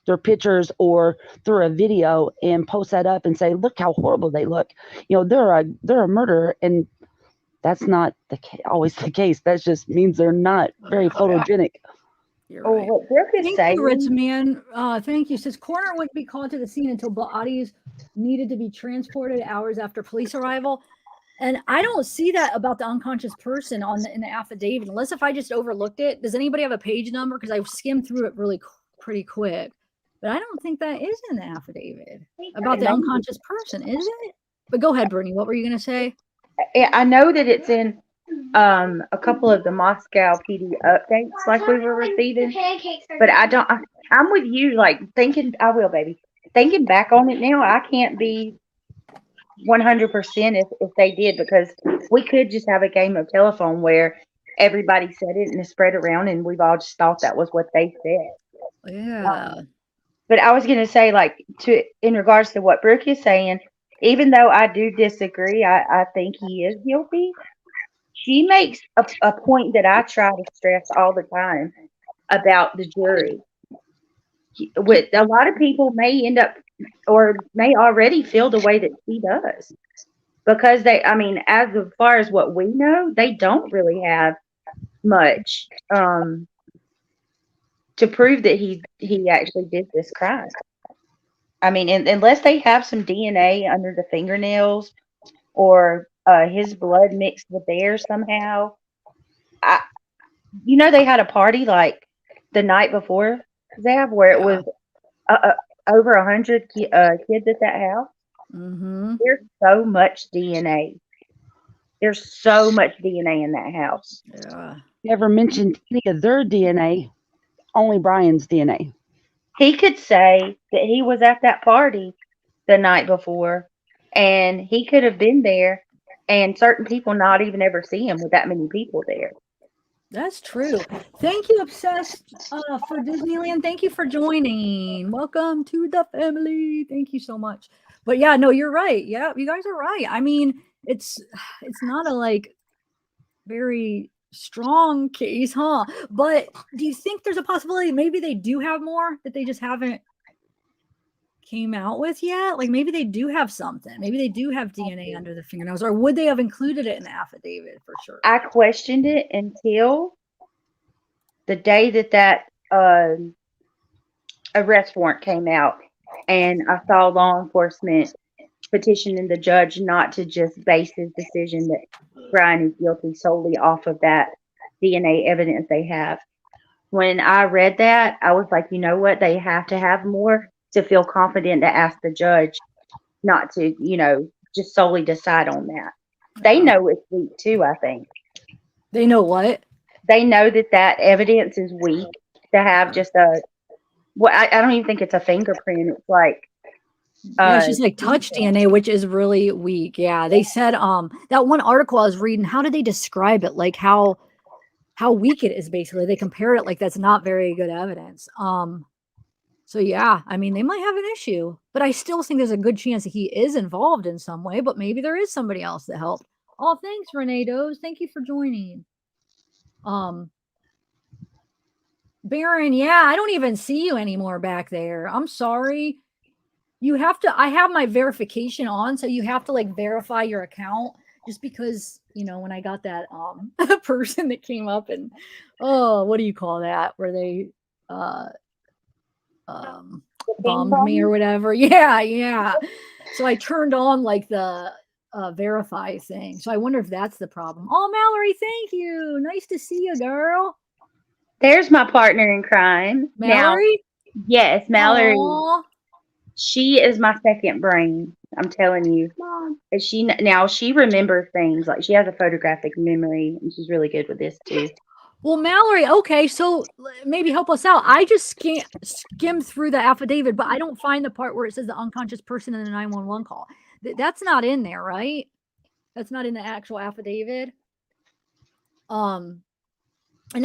their pictures or through a video and post that up and say, look how horrible they look. They're a murderer. And That's not always the case. That just means they're not very photogenic. You're Oh, right. what Brooke is Thank saying. you, Rich Man. Thank you. Says coroner wouldn't be called to the scene until bodies needed to be transported hours after police arrival. And I don't see that about the unconscious person in the affidavit, unless if I just overlooked it. Does anybody have a page number? Because I skimmed through it pretty quick. But I don't think that is in the affidavit about the unconscious person, is it? But go ahead, Brittany. What were you going to say? I know that it's in a couple of the Moscow PD updates like we were receiving, but I'm with you, like thinking, I will, baby. Thinking back on it now, I can't be 100% if they did, because we could just have a game of telephone where everybody said it and it spread around and we've all just thought that was what they said. Yeah. But I was going to say, like, in regards to what Brooke is saying, even though I do disagree, I think he is guilty. She makes a point that I try to stress all the time about the jury. With a lot of people may end up or may already feel the way that she does, because as far as what we know, they don't really have much to prove that he actually did this crime. I mean, unless they have some DNA under the fingernails or his blood mixed with theirs somehow. They had a party like the night before, Zav, where it was over 100 kids at that house. Mm-hmm. There's so much DNA. There's so much DNA in that house. Yeah. Never mentioned any of their DNA, only Brian's DNA. He could say that he was at that party the night before, and he could have been there, and certain people not even ever see him with that many people there. That's true. Thank you, Obsessed, for Disneyland. Thank you for joining. Welcome to the family. Thank you so much. But yeah, no, you're right. Yeah, you guys are right. I mean, it's not a very strong case, huh? But do you think there's a possibility maybe they do have more that they just haven't came out with yet? Like maybe they do have something. Maybe they do have DNA under the fingernails, or would they have included it in the affidavit for sure? I questioned it until the day that arrest warrant came out, and I saw law enforcement petitioning the judge not to just base his decision that Brian is guilty solely off of that DNA evidence they have. When I read that, I was like, you know what? They have to have more to feel confident to ask the judge not to, just solely decide on that. They know it's weak too, I think. They know what? They know that evidence is weak to have just I don't even think it's a fingerprint. It's like yeah, she's like touch DNA, which is really weak. Yeah, they said that one article I was reading. How did they describe it? Like how weak it is. Basically, they compare it like that's not very good evidence. So yeah, I mean they might have an issue, but I still think there's a good chance that he is involved in some way. But maybe there is somebody else that helped. Oh, thanks, Renee Does. Thank you for joining. Baron, yeah, I don't even see you anymore back there. I'm sorry. You have to, I have my verification on, so you have to verify your account, just because, when I got that person that came up and what do you call that? Where they bombed me or whatever. Yeah. So I turned on the verify thing. So I wonder if that's the problem. Oh, Mallory, thank you. Nice to see you, girl. There's my partner in crime. Mallory? Now, yes, Mallory. Aww. She is my second brain. I'm telling you. Mom. She remembers things. Like, she has a photographic memory, and she's really good with this too. Well, Mallory, okay, so maybe help us out. I just skimmed through the affidavit, but I don't find the part where it says the unconscious person in the 911 call. That's not in there, right? That's not in the actual affidavit. And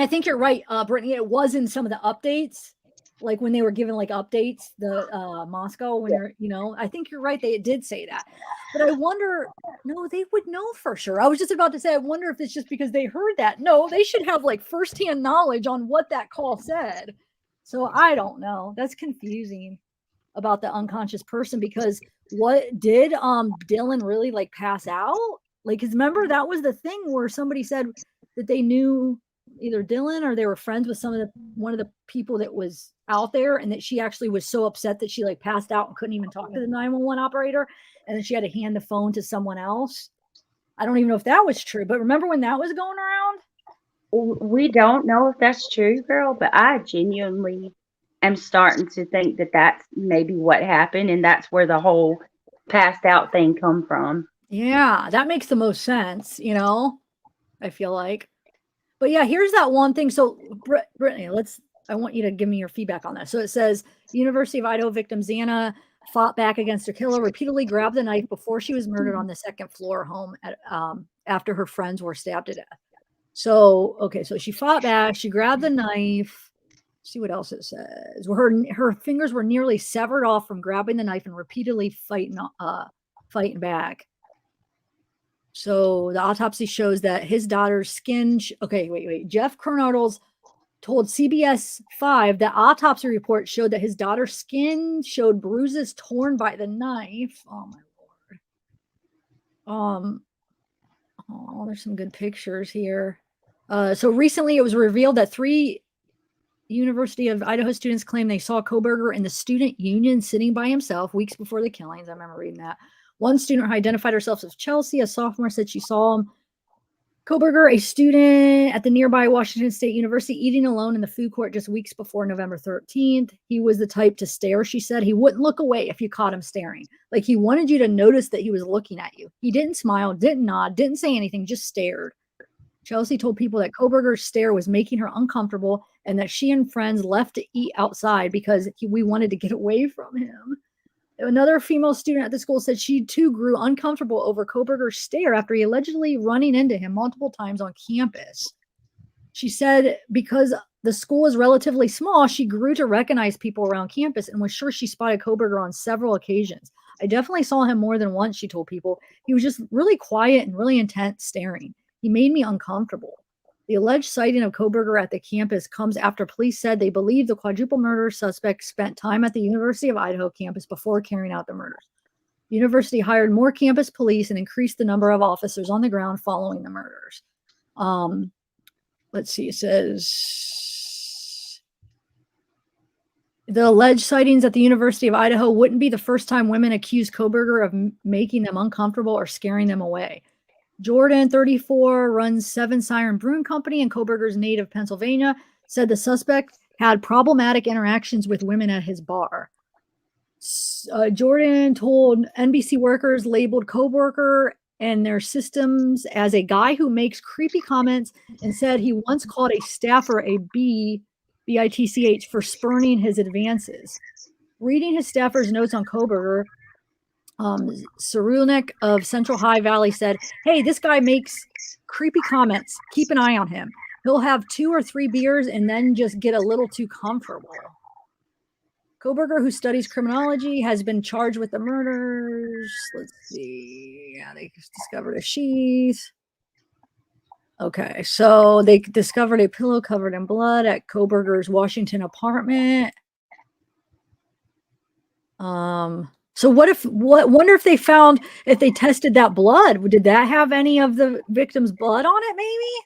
I think you're right, Brittany. It was in some of the updates, like when they were given updates, the Moscow, when I think you're right. They did say that, but I wonder, no, they would know for sure. I was just about to say, I wonder if it's just because they heard that. No, they should have firsthand knowledge on what that call said. So I don't know. That's confusing about the unconscious person, because what did Dylan really pass out? Like, cause remember that was the thing where somebody said that they knew either Dylan or they were friends with one of the people that was out there, and that she actually was so upset that she like passed out and couldn't even talk to the 911 operator, and then she had to hand the phone to someone else. I don't even know if that was true, but remember when that was going around? We don't know if that's true, girl, but I genuinely am starting to think that that's maybe what happened, and that's where the whole passed out thing come from. Yeah, that makes the most sense, you know, I feel like. But yeah, here's that one thing. So Brittany, I want you to give me your feedback on that. So it says University of Idaho victim Xana fought back against her killer, repeatedly grabbed the knife before she was murdered on the second floor home after her friends were stabbed to death. So, okay, so she fought back, she grabbed the knife. See what else it says. Her fingers were nearly severed off from grabbing the knife and repeatedly fighting back. So the autopsy shows that his daughter's skin. Okay, wait. Jeff Kernardles told CBS 5 that autopsy report showed that his daughter's skin showed bruises torn by the knife. Oh my lord. Oh, there's some good pictures here. So recently it was revealed that 3 University of Idaho students claim they saw Koberger in the student union sitting by himself weeks before the killings. I remember reading that. One student who identified herself as Chelsea, a sophomore, said she saw him, Koberger, a student at the nearby Washington State University, eating alone in the food court just weeks before November 13th. He was the type to stare, she said. He wouldn't look away if you caught him staring. Like, he wanted you to notice that he was looking at you. He didn't smile, didn't nod, didn't say anything, just stared. Chelsea told people that Koberger's stare was making her uncomfortable and that she and friends left to eat outside because we wanted to get away from him. Another female student at the school said she too grew uncomfortable over Koberger's stare after he allegedly running into him multiple times on campus. She said because the school is relatively small, she grew to recognize people around campus and was sure she spotted Koberger on several occasions. I definitely saw him more than once, she told people. He was just really quiet and really intense staring. He made me uncomfortable. The alleged sighting of Koberger at the campus comes after police said they believe the quadruple murder suspect spent time at the University of Idaho campus before carrying out the murders. The university hired more campus police and increased the number of officers on the ground following the murders. Let's see, it says the alleged sightings at the University of Idaho wouldn't be the first time women accused Koberger of making them uncomfortable or scaring them away. Jordan, 34, runs 7 Siren Brewing Company in Koberger's native Pennsylvania, said the suspect had problematic interactions with women at his bar. Jordan told NBC workers labeled Koberger and their systems as a guy who makes creepy comments and said he once called a staffer a bitch, for spurning his advances. Reading his staffer's notes on Koberger, Cerulnik of Central High Valley said, "Hey, this guy makes creepy comments. Keep an eye on him. He'll have 2 or 3 beers and then just get a little too comfortable." Koberger, who studies criminology, has been charged with the murders. Let's see. Yeah, they discovered a sheath. Okay, so they discovered a pillow covered in blood at Koberger's Washington apartment. So wonder if they found, if they tested that blood, did that have any of the victim's blood on it? Maybe,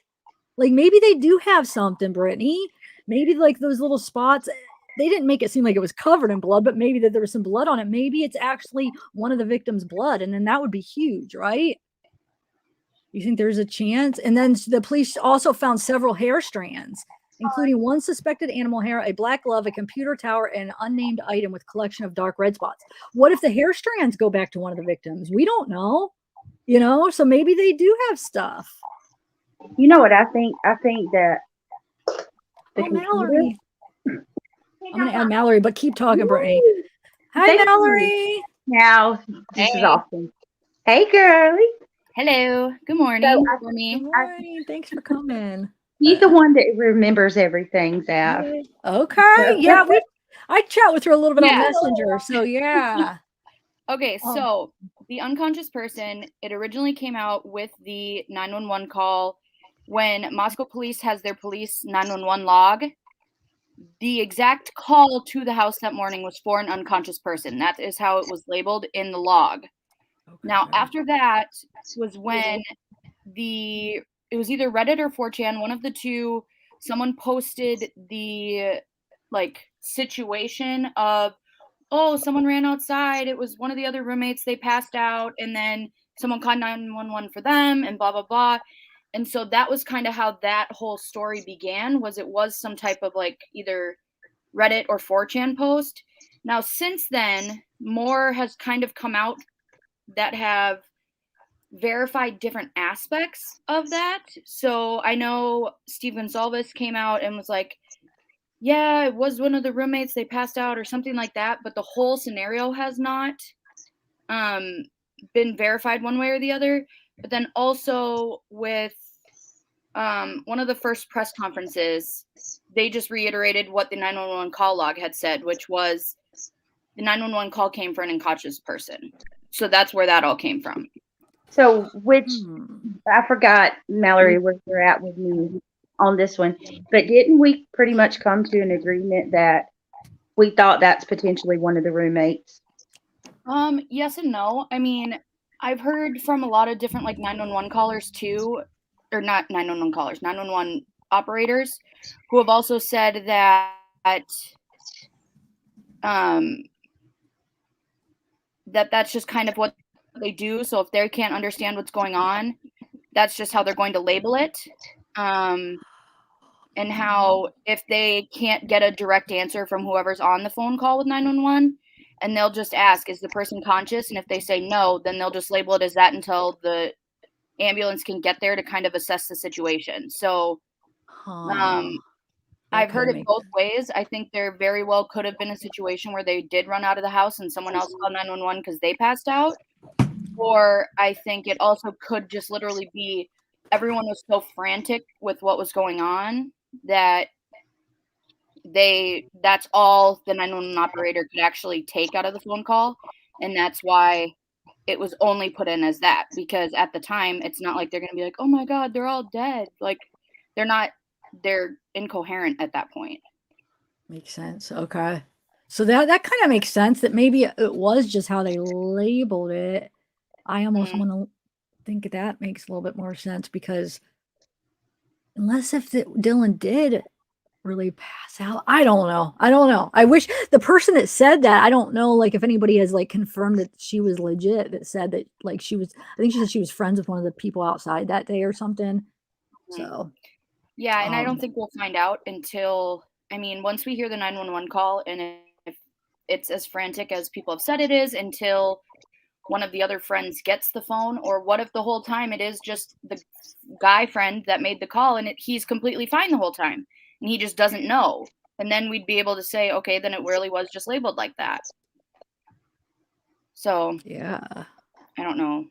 like, maybe they do have something, Brittany. Maybe like those little spots, they didn't make it seem like it was covered in blood, but maybe that there was some blood on it. Maybe it's actually one of the victim's blood, and then that would be huge, right? You think there's a chance? And then the police also found several hair strands, including one suspected animal hair, a black glove, a computer tower, and an unnamed item with collection of dark red spots. What if the hair strands go back to one of the victims? We don't know, so maybe they do have stuff. You know what I think? I think that Mallory. I'm going to add Mallory, but keep talking, Brittany. Hi, Mallory. Now, this is awesome. Hey, girlie. Hello. Good morning. Good morning. Thanks for coming. He's the one that remembers everything, Zav. Okay. Yeah, I chat with her a little bit on Messenger. So yeah. Okay, so the unconscious person, it originally came out with the 911 call when Moscow police has their police 911 log. The exact call to the house that morning was for an unconscious person. That is how it was labeled in the log. Now, Okay. after that was when it was either Reddit or 4chan, one of the two, someone posted the like situation of, oh, someone ran outside. It was one of the other roommates. They passed out, and then someone called 911 for them, and blah, blah, blah. And so that was kind of how that whole story began, was it was some type of like either Reddit or 4chan post. Now, since then, more has kind of come out that have verified different aspects of that. So I know Steve Gonsalves came out and was like, yeah, it was one of the roommates, they passed out or something like that, but the whole scenario has not been verified one way or the other. But then also with one of the first press conferences, they just reiterated what the 911 call log had said, which was the 911 call came for an unconscious person. So that's where that all came from. So which Hmm. I forgot, Mallory, where you're at with me on this one, but didn't we pretty much come to an agreement that we thought that's potentially one of the roommates? Yes and no. I mean, I've heard from a lot of different like 911 callers too, or not 911 callers, 911 operators, who have also said that that's just kind of what they do. So if they can't understand what's going on, that's just how they're going to label it. And how if they can't get a direct answer from whoever's on the phone call with 911, and they'll just ask, is the person conscious? And if they say no, then they'll just label it as that until the ambulance can get there to kind of assess the situation. So Huh. I've That heard kinda it makes both ways. I think there very well could have been a situation where they did run out of the house and someone else called 911 because they passed out. Or I think it also could just literally be everyone was so frantic with what was going on that that's all the 911 operator could actually take out of the phone call, and that's why it was only put in as that, because at the time it's not like they're going to be like, oh my god, they're all dead. Like they're incoherent at that point. makes sense. Okay. So that kind of makes sense that maybe it was just how they labeled it. I almost want to think that makes a little bit more sense because unless if Dylan did really pass out, I don't know. I don't know. I wish the person that said that, I don't know, like if anybody has like confirmed that she was legit, that said that like she was, I think she said she was friends with one of the people outside that day or something. So, Yeah, and I don't think we'll find out until, I mean, once we hear the 911 call, and if it's as frantic as people have said it is, until one of the other friends gets the phone, or what if the whole time it is just the guy friend that made the call and he's completely fine the whole time and he just doesn't know, and then we'd be able to say, okay, then it really was just labeled like that. So yeah. I don't know.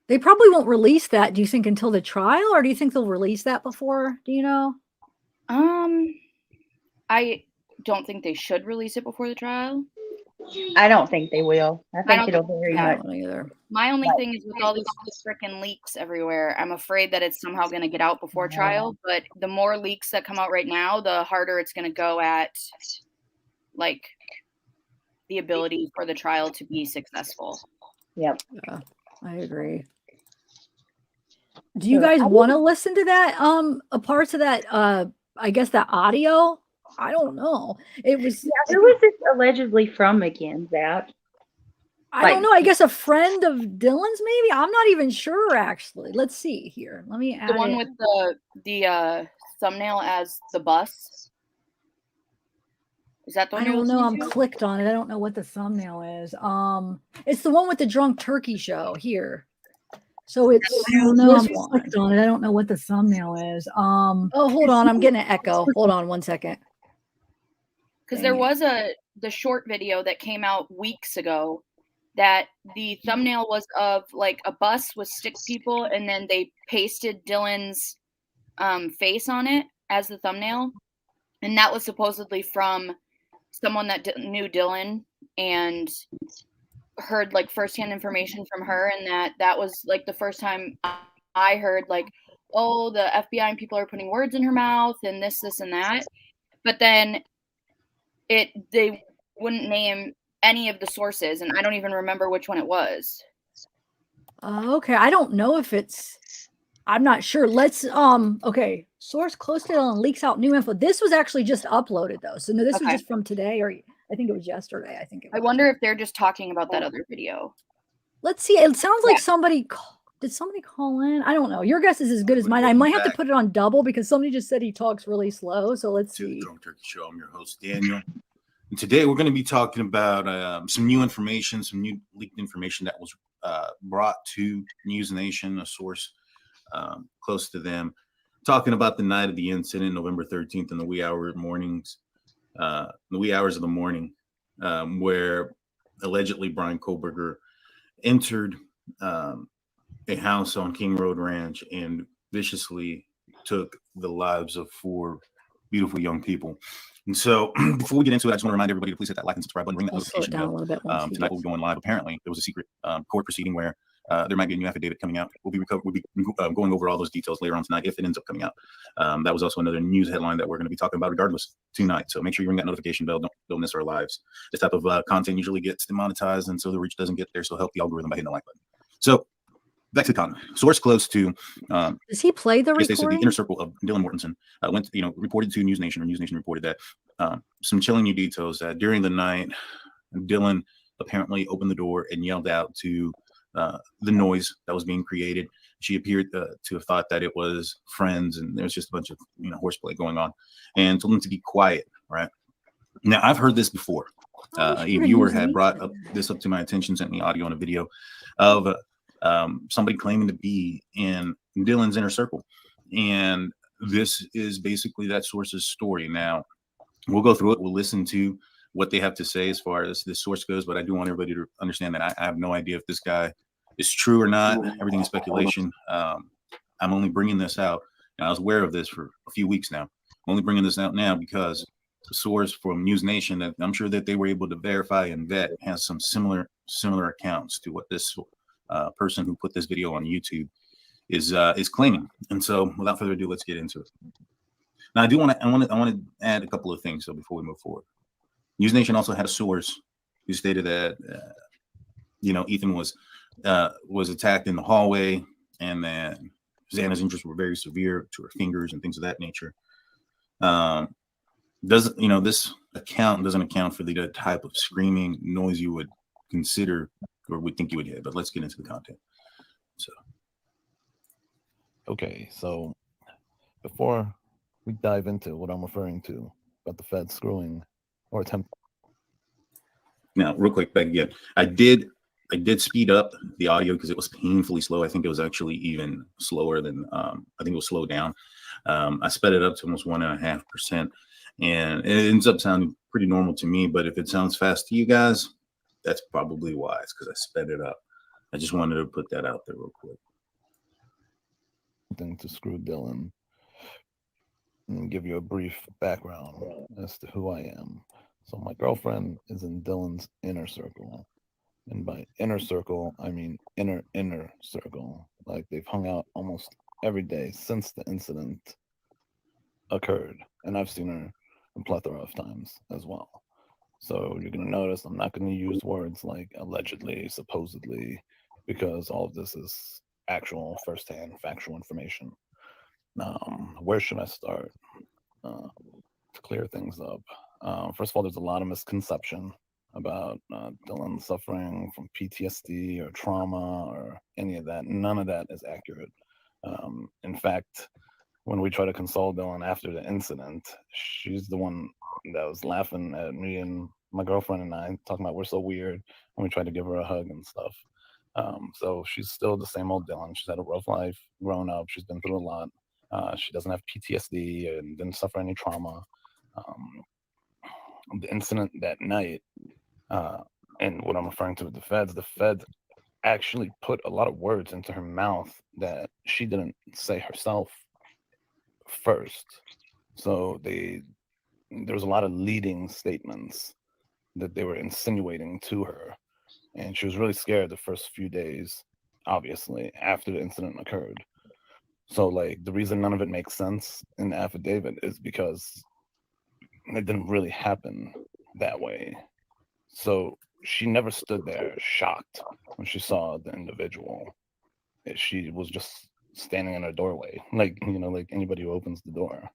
They probably won't release that, do you think, until the trial, or do you think they'll release that before? Do you know? I don't think they should release it before the trial. I don't think they will. I think don't it'll think- very yeah. I much. don't either. My only thing is with all these freaking leaks everywhere, I'm afraid that it's somehow going to get out before trial. But the more leaks that come out right now, the harder it's going to go at like the ability for the trial to be successful. Yep. Yeah, I agree. Do you guys want to listen to that? A parts of that, I guess that audio? I don't know. It was, Yeah, who is this allegedly from again, Zach? I don't know. I guess a friend of Dylan's, maybe. I'm not even sure, actually. Let's see here. Let me add The one with the thumbnail as the bus. Is that the one I you're don't know. I'm listening to? clicked on it. I don't know what the thumbnail is. It's the one with the drunk turkey show here. So it's no, I'm clicked on it. I don't know what the thumbnail is. Oh, hold on. I'm getting an echo. Hold on 1 second. Because there was the short video that came out weeks ago that the thumbnail was of like a bus with stick people, and then they pasted Dylan's face on it as the thumbnail, and that was supposedly from someone that knew Dylan and heard like firsthand information from her, and that was like the first time I heard like, oh, the FBI and people are putting words in her mouth and this and that. But then they wouldn't name any of the sources, and I don't even remember which one it was. Okay, I don't know if I'm not sure. Let's okay. Source close to Dylan leaks out new info. This was actually just uploaded though. So no, this was Okay. just from today, or I think it was yesterday. I think it I was. wonder if they're just talking about that other video. Let's see. It sounds like Yeah. somebody did somebody call in? I don't know. Your guess is as good as mine. I might have to put it on double because somebody just said he talks really slow. So let's To the see. Drunk Turkey Show. I'm your host, Daniel. And today we're going to be talking about some new information, some new leaked information that was brought to News Nation, a source close to them, talking about the night of the incident, November 13th, in the wee hours of the morning, where allegedly Brian Koberger entered a house on King Road Ranch and viciously took the lives of 4 beautiful young people. And so before we get into it, I just want to remind everybody to please hit that like and subscribe button, ring that I'll slow it notification down a bell. little bit. Once he Tonight we'll gets- be going live. Apparently, there was a secret court proceeding where there might be a new affidavit coming out. We'll be going over all those details later on tonight if it ends up coming out. That was also another news headline that we're going to be talking about regardless tonight. So make sure you ring that notification bell. Don't miss our lives. This type of content usually gets demonetized, and so the reach doesn't get there. So help the algorithm by hitting the like button. So back to the content. Source close to Does he play the they said the recording? inner circle of Dylan Mortensen reported to News Nation, or News Nation reported that some chilling new details that during the night, Dylan apparently opened the door and yelled out to the noise that was being created. She appeared to have thought that it was friends, and there was just a bunch of horseplay going on, and told them to be quiet. Right now, I've heard this before. A viewer had brought this up to my attention, sent me audio and a video of somebody claiming to be in Dylan's inner circle, and this is basically that source's story. Now we'll go through it, we'll listen to what they have to say as far as this source goes, but I do want everybody to understand that I have no idea if this guy is true or not. Everything is speculation. I'm only bringing this out, and I was aware of this for a few weeks now. I'm only bringing this out now because the source from News Nation that I'm sure that they were able to verify and vet has some similar accounts to what this person who put this video on YouTube is claiming. And so, without further ado, let's get into it. Now, I want to add a couple of things. So before we move forward, News Nation also had a source who stated that Ethan was attacked in the hallway, and that Xana's injuries were very severe to her fingers and things of that nature. This account doesn't account for the type of screaming noise you would consider or would think you would hear. But let's get into the content. So, okay, so before we dive into what I'm referring to about the Fed screwing or attempt. Now, real quick, back again. I did speed up the audio because it was painfully slow. I think it was actually even slower than I think it was slowed down. I sped it up to almost 1.5%, and it ends up sounding pretty normal to me. But if it sounds fast to you guys, that's probably why. It's because I sped it up. I just wanted to put that out there real quick. To screw Dylan and give you a brief background as to who I am. So my girlfriend is in Dylan's inner circle. And by inner circle, I mean inner circle. Like they've hung out almost every day since the incident occurred. And I've seen her a plethora of times as well. So you're going to notice I'm not going to use words like allegedly, supposedly, because all of this is actual firsthand factual information. Where should I start to clear things up? First of all, there's a lot of misconception about Dylan suffering from PTSD or trauma or any of that. None of that is accurate. In fact, when we try to console Dylan after the incident, she's the one that was laughing at me and my girlfriend and I, talking about we're so weird when we tried to give her a hug and stuff. So she's still the same old Dylan. She's had a rough life growing up. She's been through a lot. She doesn't have PTSD and didn't suffer any trauma. The incident that night, and what I'm referring to with the feds actually put a lot of words into her mouth that she didn't say herself first. So there was a lot of leading statements that they were insinuating to her. And she was really scared the first few days, obviously, after the incident occurred. So, like, the reason none of it makes sense in the affidavit is because it didn't really happen that way. So she never stood there shocked when she saw the individual. she was just standing in her doorway, like, like anybody who opens the door.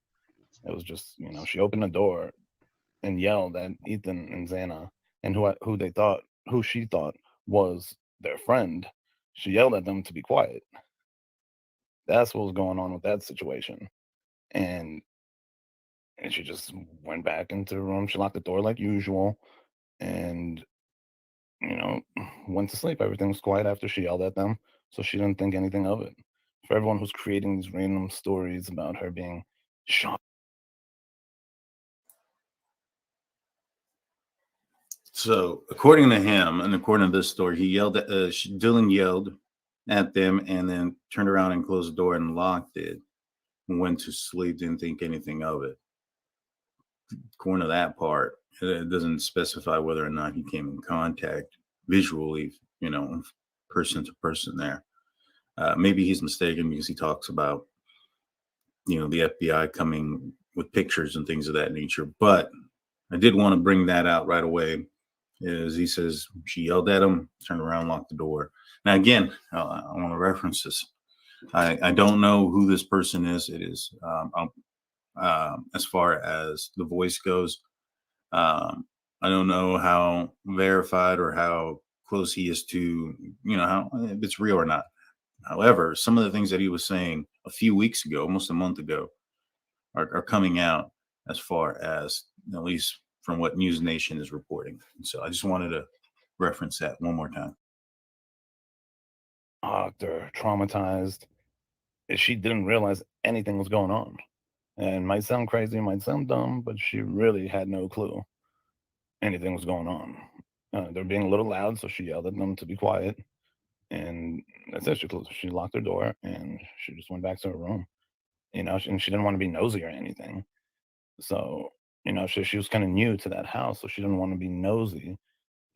It was just, she opened the door and yelled at Ethan and Xana, and who she thought was their friend. She yelled at them to be quiet. That's what was going on with that situation. And she just went back into the room. She locked the door like usual, and went to sleep. Everything was quiet after she yelled at them, so she didn't think anything of it. For everyone who's creating these random stories about her being shot. So, according to him, and according to this story, he yelled at Dylan yelled at them, and then turned around and closed the door and locked it. And went to sleep, didn't think anything of it. According to that part, it doesn't specify whether or not he came in contact visually, person to person there. Maybe he's mistaken because he talks about, the FBI coming with pictures and things of that nature. But I did want to bring that out right away. Is he says she yelled at him, turned around, locked the door. Now, again, I want to reference this. I don't know who this person is. It is, as far as the voice goes, I don't know how verified or how close he is to, how if it's real or not. However, some of the things that he was saying a few weeks ago, almost a month ago, are coming out as far as, at least from what News Nation is reporting. So I just wanted to reference that one more time. They're traumatized. She didn't realize anything was going on. And might sound crazy, might sound dumb, but she really had no clue anything was going on. They're being a little loud, so she yelled at them to be quiet. And that's it. She locked her door and she just went back to her room. And she didn't want to be nosy or anything. So, she was kind of new to that house, so she didn't want to be nosy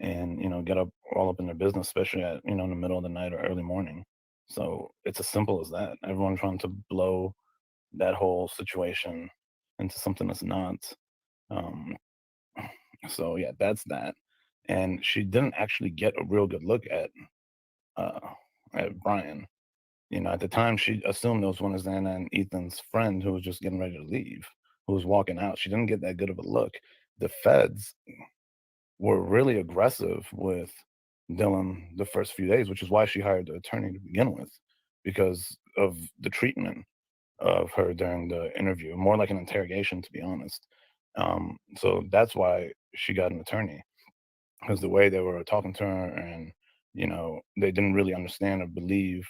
and, get up all up in their business, especially at, in the middle of the night or early morning. So it's as simple as that. Everyone trying to blow that whole situation into something that's not. So yeah, that's that. And she didn't actually get a real good look at Brian. At the time, she assumed it was one of Xana and Ethan's friend who was just getting ready to leave, who was walking out. She didn't get that good of a look. The feds were really aggressive with Dylan the first few days, which is why she hired the attorney to begin with, because of the treatment of her during the interview, more like an interrogation, to be honest. So that's why she got an attorney, because the way they were talking to her, and they didn't really understand or believe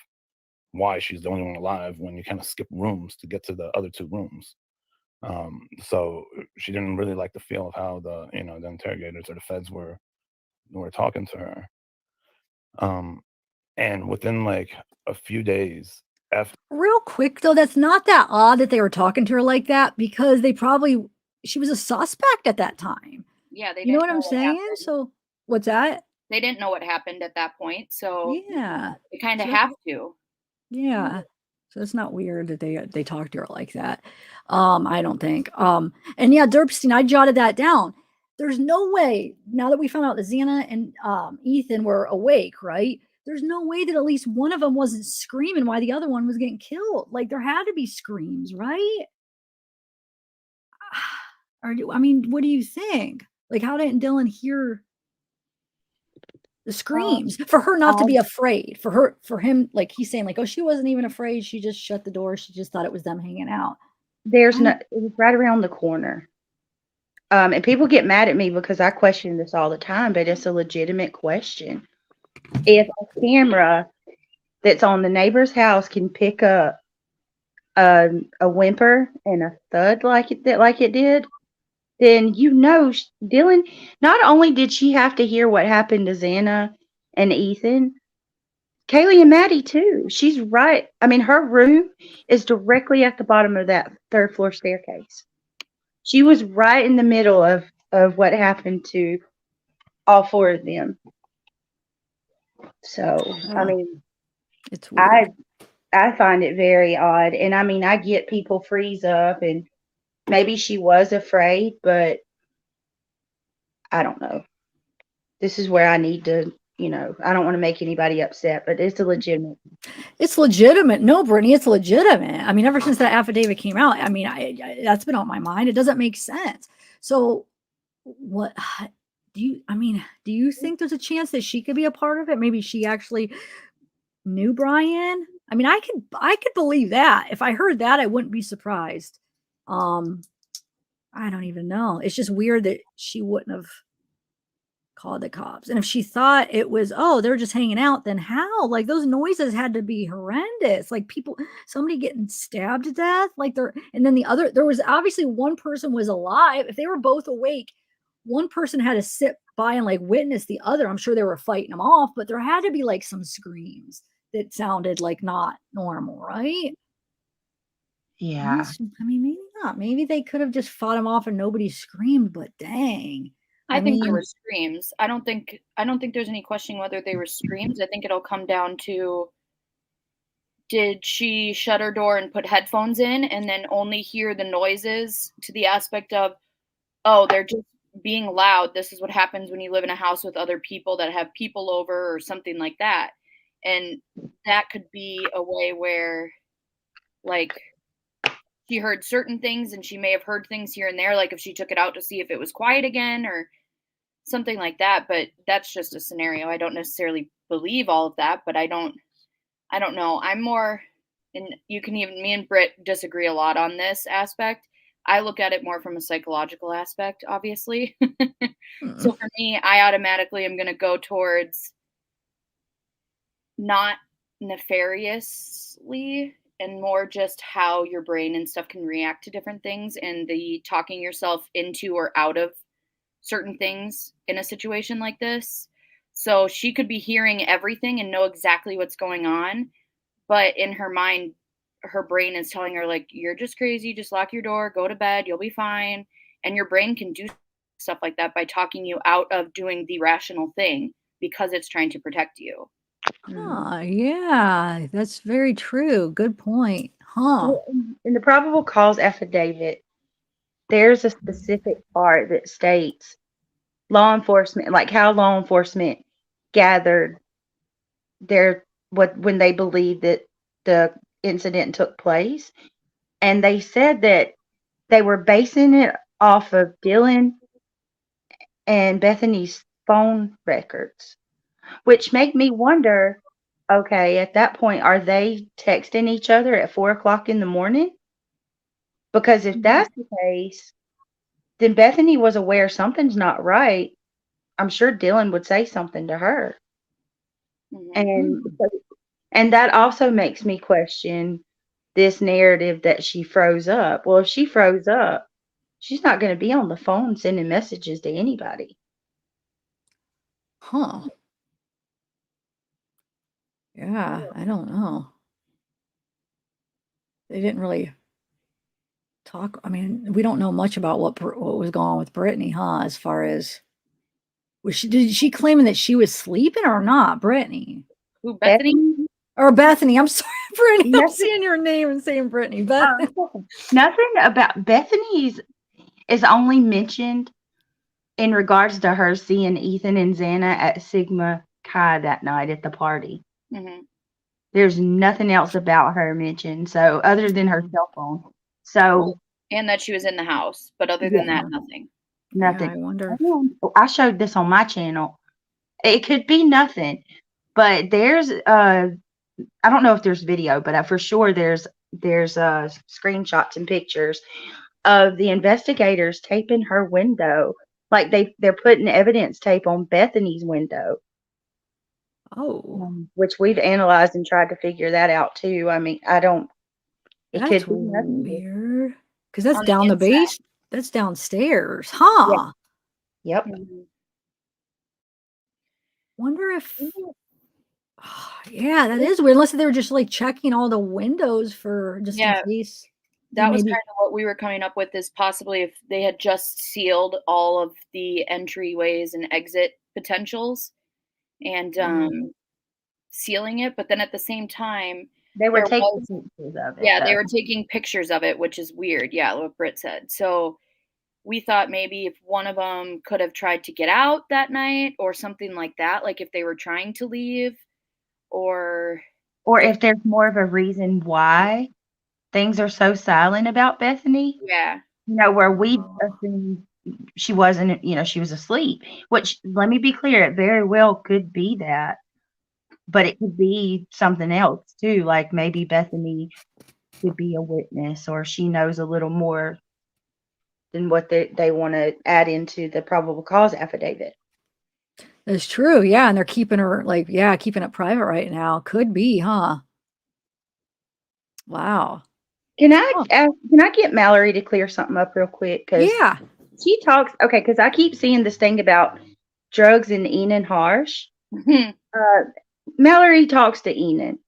why she's the only one alive when you kind of skip rooms to get to the other two rooms. So she didn't really like the feel of how the interrogators or the feds were talking to her. And within like a few days after. Real quick though, that's not that odd that they were talking to her like that, because she was a suspect at that time. Yeah, they You know didn't what I'm saying? happened. So what's that? They didn't know what happened at that point, so Yeah. they kind of So have to. Yeah. So it's not weird that they talk to her like that. I don't think. And yeah, Derpstein, I jotted that down. There's no way, now that we found out that Xana and Ethan were awake, right? There's no way that at least one of them wasn't screaming while the other one was getting killed. Like, there had to be screams, right? What do you think? Like, how didn't Dylan hear the screams? For her not to be afraid, for him, like he's saying, like, oh, she wasn't even afraid. She just shut the door. She just thought it was them hanging out. It was right around the corner. And people get mad at me because I question this all the time, but it's a legitimate question. If a camera that's on the neighbor's house can pick up a whimper and a thud like it did, then Dylan, not only did she have to hear what happened to Xana and Ethan, Kaylee and Maddie too. She's right. Her room is directly at the bottom of that third floor staircase. She was right in the middle of what happened to all four of them. So, it's weird. I find it very odd. And I get people freeze up and maybe she was afraid, but I don't know. This is where I need to you know, I don't want to make anybody upset, but it's a legitimate. It's legitimate. No, Brittany, it's legitimate. I mean, ever since that affidavit came out, I mean, that's been on my mind. It doesn't make sense. So what do you think there's a chance that she could be a part of it? Maybe she actually knew Brian? I mean, I could believe that. If I heard that, I wouldn't be surprised. I don't even know. It's just weird that she wouldn't have called the cops. And if she thought it was, oh, they're just hanging out, then how? Like those noises had to be horrendous. Like somebody getting stabbed to death. Like and then there was obviously one person was alive. If they were both awake, one person had to sit by and like witness the other. I'm sure they were fighting them off, but there had to be like some screams that sounded like not normal, right? Yeah. I mean, maybe not. Maybe they could have just fought him off and nobody screamed, but dang. I think there were screams. I don't think there's any questioning whether they were screams. I think it'll come down to, did she shut her door and put headphones in and then only hear the noises, to the aspect of, oh, they're just being loud. This is what happens when you live in a house with other people that have people over or something like that. And that could be a way where, like, she heard certain things and she may have heard things here and there, like if she took it out to see if it was quiet again or something like that. But that's just a scenario. I don't necessarily believe all of that, but I don't know. I'm more, and me and Britt disagree a lot on this aspect. I look at it more from a psychological aspect, obviously. So for me, I automatically am going to go towards not nefariously, and more just how your brain and stuff can react to different things, and the talking yourself into or out of certain things in a situation like this. So she could be hearing everything and know exactly what's going on, but in her mind, her brain is telling her, like, you're just crazy, just lock your door, go to bed, you'll be fine. And your brain can do stuff like that by talking you out of doing the rational thing because it's trying to protect you. Yeah, that's very true. Good point. Huh. In the probable cause affidavit, there's a specific part that states law enforcement, like how law enforcement gathered when they believed that the incident took place. And they said that they were basing it off of Dylan and Bethany's phone records, which make me wonder, okay, at that point, are they texting each other at 4:00 in the morning? Because if that's the case, then Bethany was aware something's not right. I'm sure Dylan would say something to her. And that also makes me question this narrative that she froze up. Well, if she froze up, she's not going to be on the phone sending messages to anybody. Huh. Yeah, I don't know. They didn't really talk. I mean, we don't know much about what was going on with Brittany, huh? As far as did she claiming that she was sleeping or not, Brittany? Who, Bethany? Or Bethany? I'm sorry, Brittany. I'm seeing your name and saying Brittany. Bethany. Nothing about Bethany's is only mentioned in regards to her seeing Ethan and Xana at Sigma Chi that night at the party. There's nothing else about her mentioned, so other than her cell phone. So, and that she was in the house, but other than that, nothing. Nothing. Yeah, I wonder. I showed this on my channel. It could be nothing, but there's I don't know if there's video, but for sure there's screenshots and pictures of the investigators taping her window. Like they're putting evidence tape on Bethany's window. Oh, which we've analyzed and tried to figure that out too. I mean, I don't. It that's could be nothing. weird. Because that's down the base. That's downstairs, huh? Yep. Wonder if. Yeah, that is weird. Unless they were just like checking all the windows for just in case. That was kind of what we were coming up with, is possibly if they had just sealed all of the entryways and exit potentials and sealing it, but then at the same time they were taking pictures of it. Yeah, they were taking pictures of it, which is weird. Yeah, what Britt said. So we thought maybe if one of them could have tried to get out that night or something like that, like if they were trying to leave or if there's more of a reason why things are so silent about Bethany, yeah. where we assumed she wasn't, she was asleep, which, let me be clear, it very well could be that, but it could be something else too. Like maybe Bethany could be a witness, or she knows a little more than what they want to add into the probable cause affidavit. That's true. Yeah. And they're keeping her keeping it private right now. Could be, huh? Wow. Can I Huh. can I get Mallory to clear something up real quick? Because Yeah. she talks, okay, because I keep seeing this thing about drugs and Enan Harsh. Mallory talks to Enan.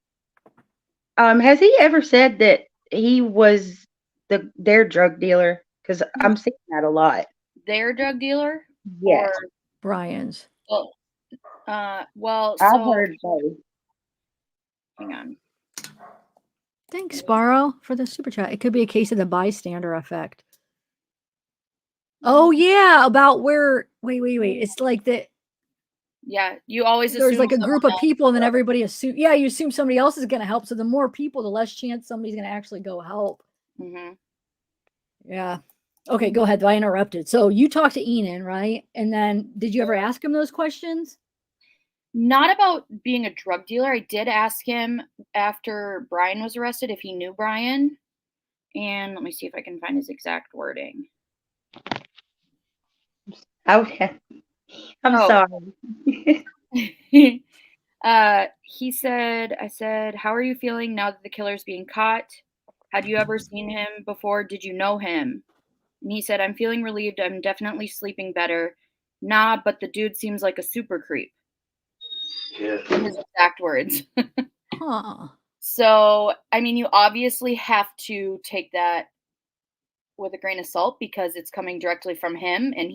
Has he ever said that he was their drug dealer? Because I'm seeing that a lot. Their drug dealer? Yes. Or Brian's. well, I've so heard both. hang on. Thanks, Sparrow, for the super chat. It could be a case of the bystander effect. Oh yeah, about where wait. It's like that Yeah, you always there's assume like a someone group of else people and then will. everybody you assume somebody else is gonna help. So the more people, the less chance somebody's gonna actually go help. Mhm. Yeah. Okay, go ahead. I interrupted. So you talked to Enan, right? And then did you ever ask him those questions? Not about being a drug dealer. I did ask him after Brian was arrested if he knew Brian. And let me see if I can find his exact wording. Okay. I'm Oh. sorry. He said, I said, how are you feeling now that the killer's being caught? Had you ever seen him before? Did you know him? And he said, I'm feeling relieved. I'm definitely sleeping better. Nah, but the dude seems like a super creep. Yeah. In his exact words. Huh. So, I mean, you obviously have to take that with a grain of salt because it's coming directly from him and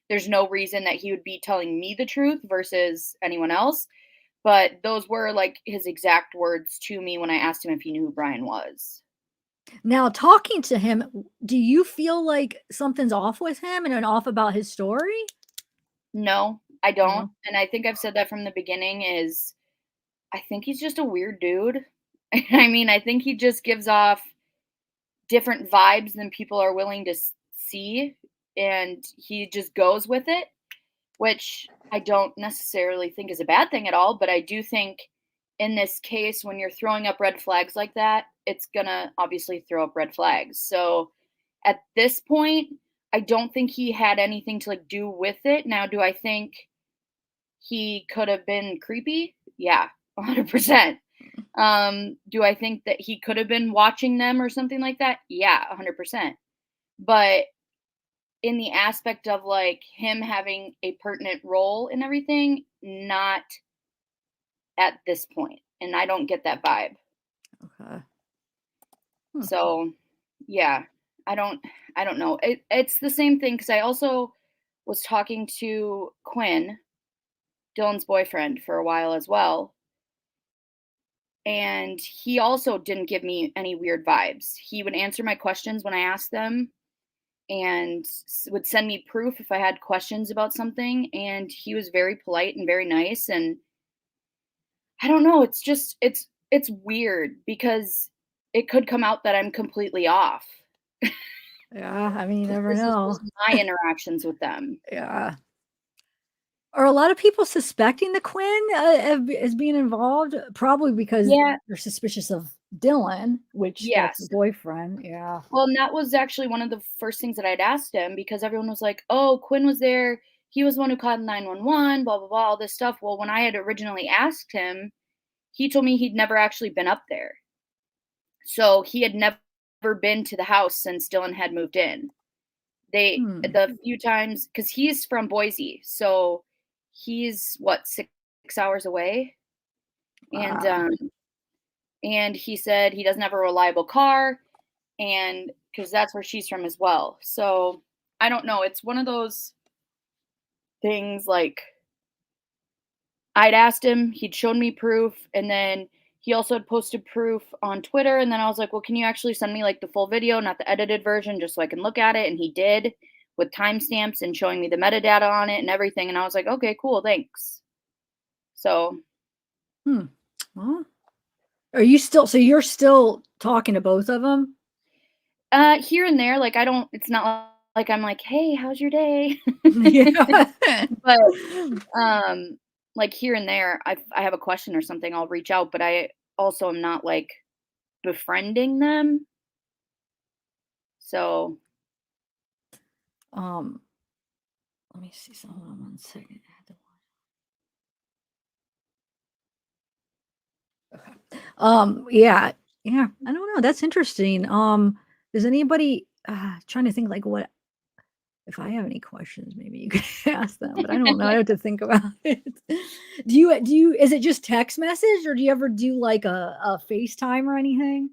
there's no reason that he would be telling me the truth versus anyone else. But those were like his exact words to me when I asked him if he knew who Brian was. Now, talking to him, do you feel like something's off with him and off about his story? No, I don't. No. And I think I've said that from the beginning I think he's just a weird dude. I mean, I think he just gives off different vibes than people are willing to see. And he just goes with it, which I don't necessarily think is a bad thing at all. But I do think in this case, when you're throwing up red flags like that, it's going to obviously throw up red flags. So at this point, I don't think he had anything to like do with it. Now, do I think he could have been creepy? Yeah, 100%. Do I think that he could have been watching them or something like that? Yeah, 100%. But in the aspect of like him having a pertinent role in everything, not at this point. And I don't get that vibe. Okay. So yeah, I don't know. It's the same thing because I also was talking to Quinn, Dylan's boyfriend, for a while as well. And he also didn't give me any weird vibes. He would answer my questions when I asked them and would send me proof if I had questions about something. And he was very polite and very nice. And I don't know. It's just, it's weird because it could come out that I'm completely off. Yeah, I mean, you never This is know. just my interactions with them. Yeah. Are a lot of people suspecting the Quinn as being involved? Probably because Yeah. they're suspicious of Dylan, which that's the Yes. boyfriend. Yeah. Well, and that was actually one of the first things that I'd asked him because everyone was like, oh, Quinn was there. He was the one who called 911, blah, blah, blah, all this stuff. Well, when I had originally asked him, he told me he'd never actually been up there. So he had never been to the house since Dylan had moved in. The few times, because he's from Boise, so he's what, 6 hours away? Wow. And he said he doesn't have a reliable car, and because that's where she's from as well. So I don't know. It's one of those things like I'd asked him, he'd shown me proof, and then he also had posted proof on Twitter. And then I was like, well, can you actually send me like the full video, not the edited version, just so I can look at it? And he did, with timestamps and showing me the metadata on it and everything. And I was like, okay, cool, thanks. So Well, are you still? So you're still talking to both of them? here and there, like it's not like I'm like, hey, how's your day? Yeah. But like here and there, I have a question or something, I'll reach out, but I also am not like befriending them. So Let me see. So hold on one second. I had to Okay. Yeah. Yeah. I don't know. That's interesting. Does anybody trying to think like what if I have any questions, maybe you could ask them, but I don't know. I have to think about it. Do you is it just text message or do you ever do like a FaceTime or anything?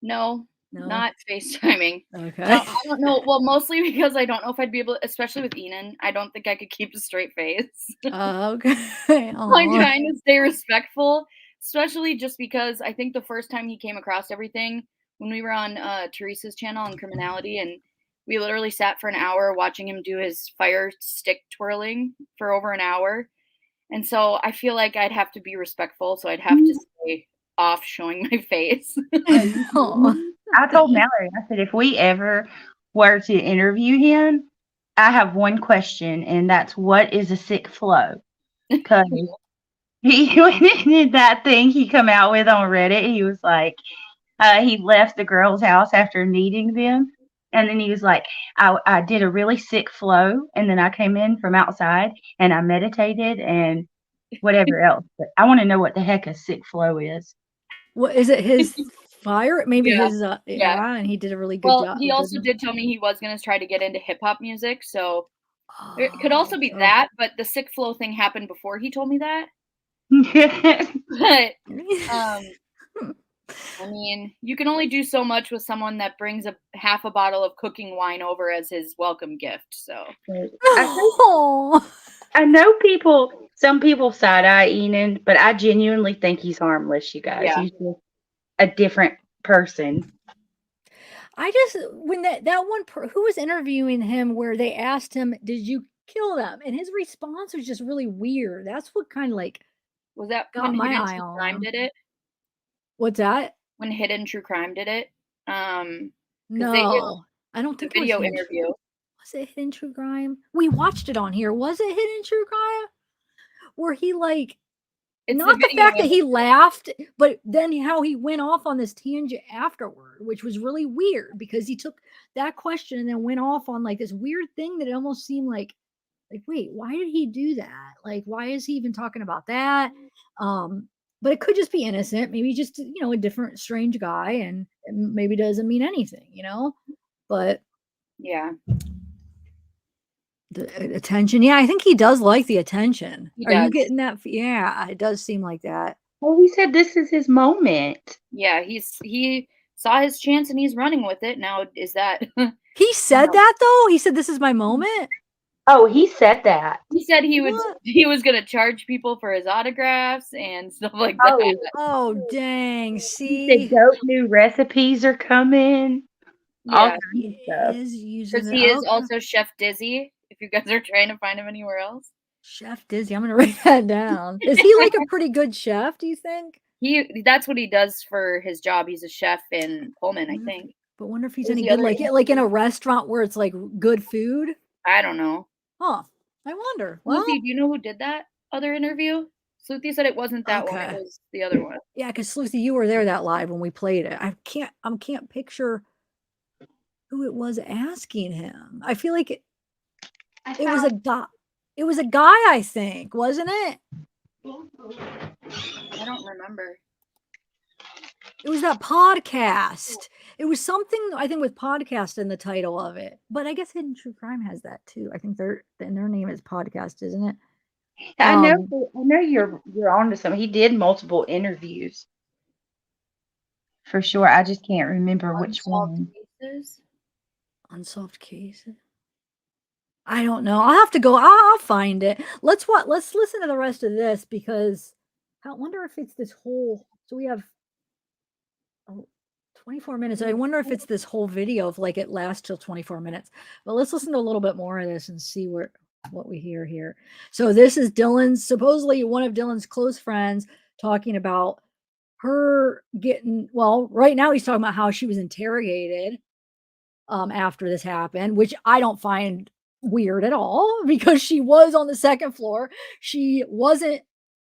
no, No. not FaceTiming. Okay. I don't know. Well, mostly because I don't know if I'd be able, especially with Enon, I don't think I could keep a straight face. Okay. I'm Aw. trying to stay respectful, especially just because I think the first time he came across everything when we were on Teresa's channel on criminality, and we literally sat for an hour watching him do his fire stick twirling for over an hour. And so I feel like I'd have to be respectful, so I'd have to stay off showing my face. Aw. I told Mallory, I said, if we ever were to interview him, I have one question, and that's what is a sick flow? Because when he did that thing he come out with on Reddit, he was like, he left the girl's house after meeting them. And then he was like, I did a really sick flow. And then I came in from outside and I meditated and whatever else. But I want to know what the heck a sick flow is. What is it? His fire? Maybe Yeah. his Yeah. yeah, and he did a really good Well, job. he also did tell me he was gonna try to get into hip hop music, so it could also be that, but the sick flow thing happened before he told me that. But I mean, you can only do so much with someone that brings a half a bottle of cooking wine over as his welcome gift. So I know some people side eye Enon, but I genuinely think he's harmless, you guys. Yeah. He's just a different person. I just when that one who was interviewing him where they asked him, "Did you kill them?" and his response was just really weird. That's what kind of like was that got when my Hidden eye True on Crime him. did it? What's that? When Hidden True Crime did it? No, I don't The think it was video Hidden interview. Was it Hidden True Crime? We watched it on here. Was it Hidden True Crime? Where he like It's not the video fact that he interview. laughed, but then how he went off on this tangent afterward, which was really weird because he took that question and then went off on like this weird thing that it almost seemed like wait, why did he do that? Like, why is he even talking about that? But it could just be innocent, maybe just a different strange guy, and maybe doesn't mean anything, But Yeah. the attention, yeah, I think he does like the attention. He Are you does. getting that? Yeah, it does seem like that. Well, he said this is his moment. Yeah, he saw his chance and he's running with it. Now is that He said that though? He said this is my moment? Oh, he said that. He said he What? was gonna charge people for his autographs and stuff like that. Oh dang. He See? said dope new recipes are coming. All Yeah, kinds of He stuff. is using because it. he is Okay. also Chef Dizzy. If you guys are trying to find him anywhere else, Chef Dizzy. I'm gonna write that down. Is he like a pretty good chef, do you think? that's what he does for his job. He's a chef in Pullman, I think. But wonder if he's Who's any the good, other like in a restaurant where it's like good food. I don't know. Huh. I wonder. Well, Lucy, do you know who did that other interview? Sleuthie said it wasn't that one. It okay. was the other one. Yeah, because Sleuthie, you were there that live when we played it. I can't picture who it was asking him. I feel like it was a guy. It was a guy, I think, wasn't it? I don't remember. It was that podcast. It was something I think with podcast in the title of it. But I guess Hidden True Crime has that too. I think their name is podcast, isn't it? I know you're onto something. He did multiple interviews. For sure. I just can't remember which one. Cases? Unsolved cases. I don't know. I'll have to go. I'll find it. Let's listen to the rest of this because I wonder if it's this whole. So we have 24 minutes. I wonder if it's this whole video, if like it lasts till 24 minutes. But let's listen to a little bit more of this and see what we hear here. So this is Dylan's, supposedly one of Dylan's close friends, talking about her getting, well, right now he's talking about how she was interrogated after this happened, which I don't find weird at all because she was on the second floor. She wasn't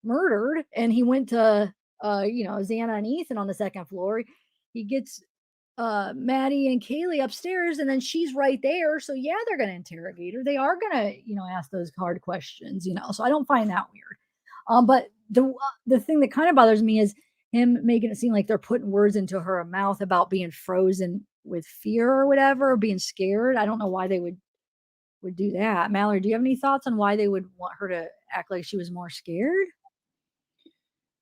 murdered, and he went to Xana and Ethan on the second floor. He gets Maddie and Kaylee upstairs, and then she's right there. So yeah, they're gonna interrogate her. They are gonna, ask those hard questions, So I don't find that weird. But the thing that kind of bothers me is him making it seem like they're putting words into her mouth about being frozen with fear or whatever, or being scared. I don't know why they would do that. Mallory, do you have any thoughts on why they would want her to act like she was more scared?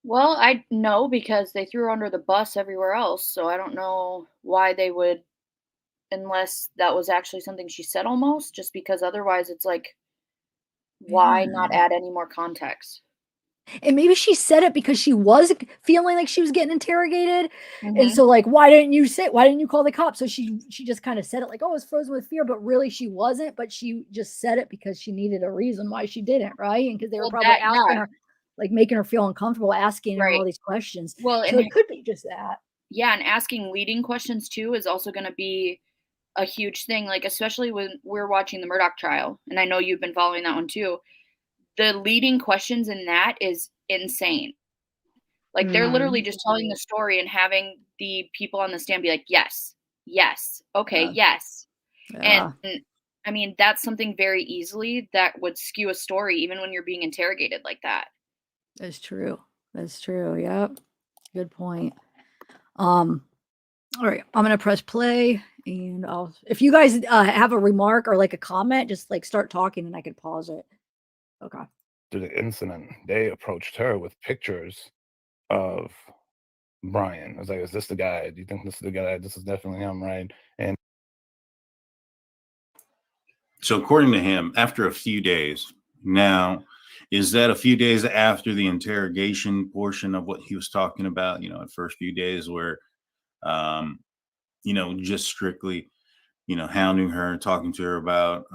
Well, I know because they threw her under the bus everywhere else, so I don't know why they would, unless that was actually something she said almost, just because otherwise it's like, why not Yeah. add any more context? And maybe she said it because she was feeling like she was getting interrogated. And Mhm. so like, why didn't you call the cops? So she just kind of said it like, oh, it's frozen with fear, but really she wasn't, but she just said it because she needed a reason why she didn't, right? And because they were Well, probably that asking yeah, her, like making her feel uncomfortable, asking her right. all these questions. Well, So and it could be just that. yeah, and asking leading questions too is also gonna be a huge thing, like, especially when we're watching the Murdaugh trial, and I know you've been following that one too. The leading questions in that is insane. Like, they're literally just telling the story and having the people on the stand be like, "Yes, yes, okay, Yeah. yes." And, Yeah. I mean, that's something very easily that would skew a story even when you're being interrogated like that. That's true. That's true. Yep. Good point. Um, all right, I'm gonna press play, and if you guys have a remark or like a comment, just like start talking, and I could pause it. Okay. After the incident, they approached her with pictures of Brian. I was like, "Is this the guy? Do you think this is the guy? This is definitely him, right?" And So according to him, after a few days, now, is that a few days after the interrogation portion of what he was talking about? At first few days where, um, just strictly, hounding her, talking to her about,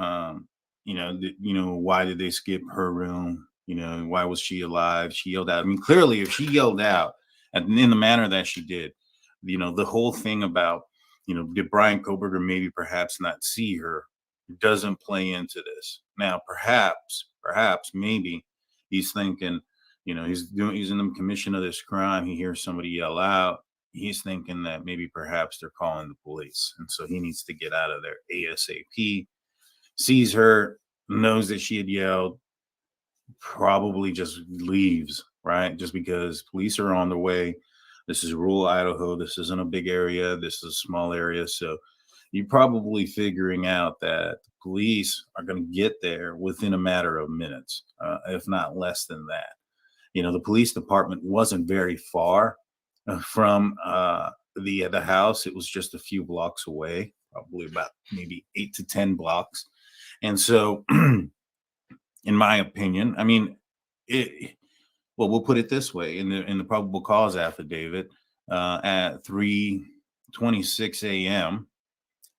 why did they skip her room? Why was she alive? She yelled out. I mean, clearly, if she yelled out and in the manner that she did, the whole thing about, did Brian Koberger maybe perhaps not see her doesn't play into this. Now, perhaps, maybe he's thinking, he's in the commission of this crime. He hears somebody yell out. He's thinking that maybe perhaps they're calling the police. And so he needs to get out of there ASAP. Sees her, knows that she had yelled, probably just leaves, right? Just because police are on their way. This is rural Idaho. This isn't a big area. This is a small area. So you're probably figuring out that the police are going to get there within a matter of minutes, if not less than that. The police department wasn't very far from the house. It was just a few blocks away, probably about maybe 8 to 10 blocks. And so, in my opinion, I mean, well, we'll put it this way: in the probable cause affidavit, at 3:26 a.m.,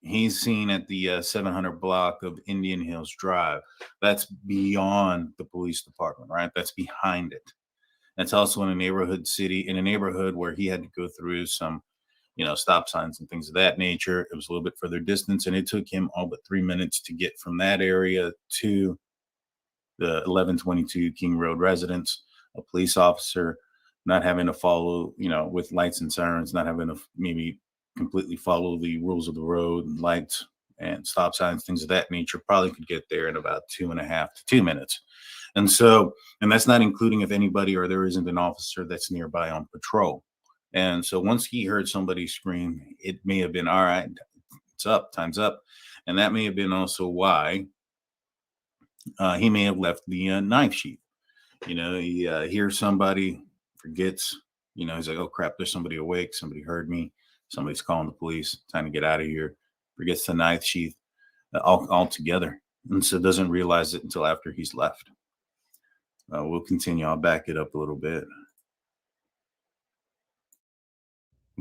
he's seen at the 700 block of Indian Hills Drive. That's beyond the police department, right? That's behind it. That's also in a neighborhood where he had to go through some, stop signs and things of that nature. It was a little bit further distance, and it took him all but 3 minutes to get from that area to the 1122 King Road residence. A police officer not having to follow, with lights and sirens, not having to maybe completely follow the rules of the road and lights and stop signs, things of that nature, probably could get there in about 2.5 to 2 minutes. And so, and that's not including if anybody or there isn't an officer that's nearby on patrol. And so once he heard somebody scream, it may have been, all right, it's up, time's up. And that may have been also why he may have left the knife sheath. He hears somebody, forgets, he's like, oh crap, there's somebody awake. Somebody heard me. Somebody's calling the police. Time to get out of here. Forgets the knife sheath all together. And so doesn't realize it until after he's left. We'll continue. I'll back it up a little bit.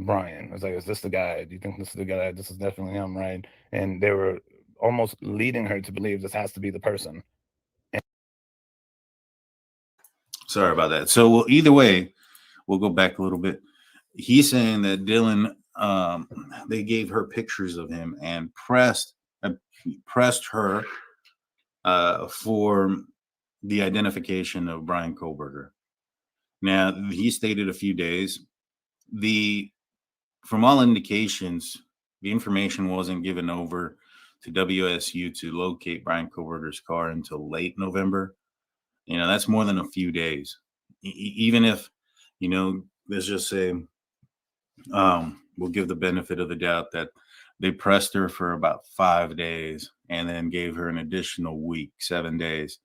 Brian. I was like, is this the guy? Do you think this is the guy? This is definitely him, right? And they were almost leading her to believe this has to be the person. Sorry about that. So either way, we'll go back a little bit. He's saying that Dylan, they gave her pictures of him and pressed her for the identification of Brian Kohlberger. Now, he stated a few days. From all indications, the information wasn't given over to WSU to locate Brian Kohlberger's car until late November. That's more than a few days. Even if, let's just say, we'll give the benefit of the doubt that they pressed her for about 5 days and then gave her an additional week, 7 days.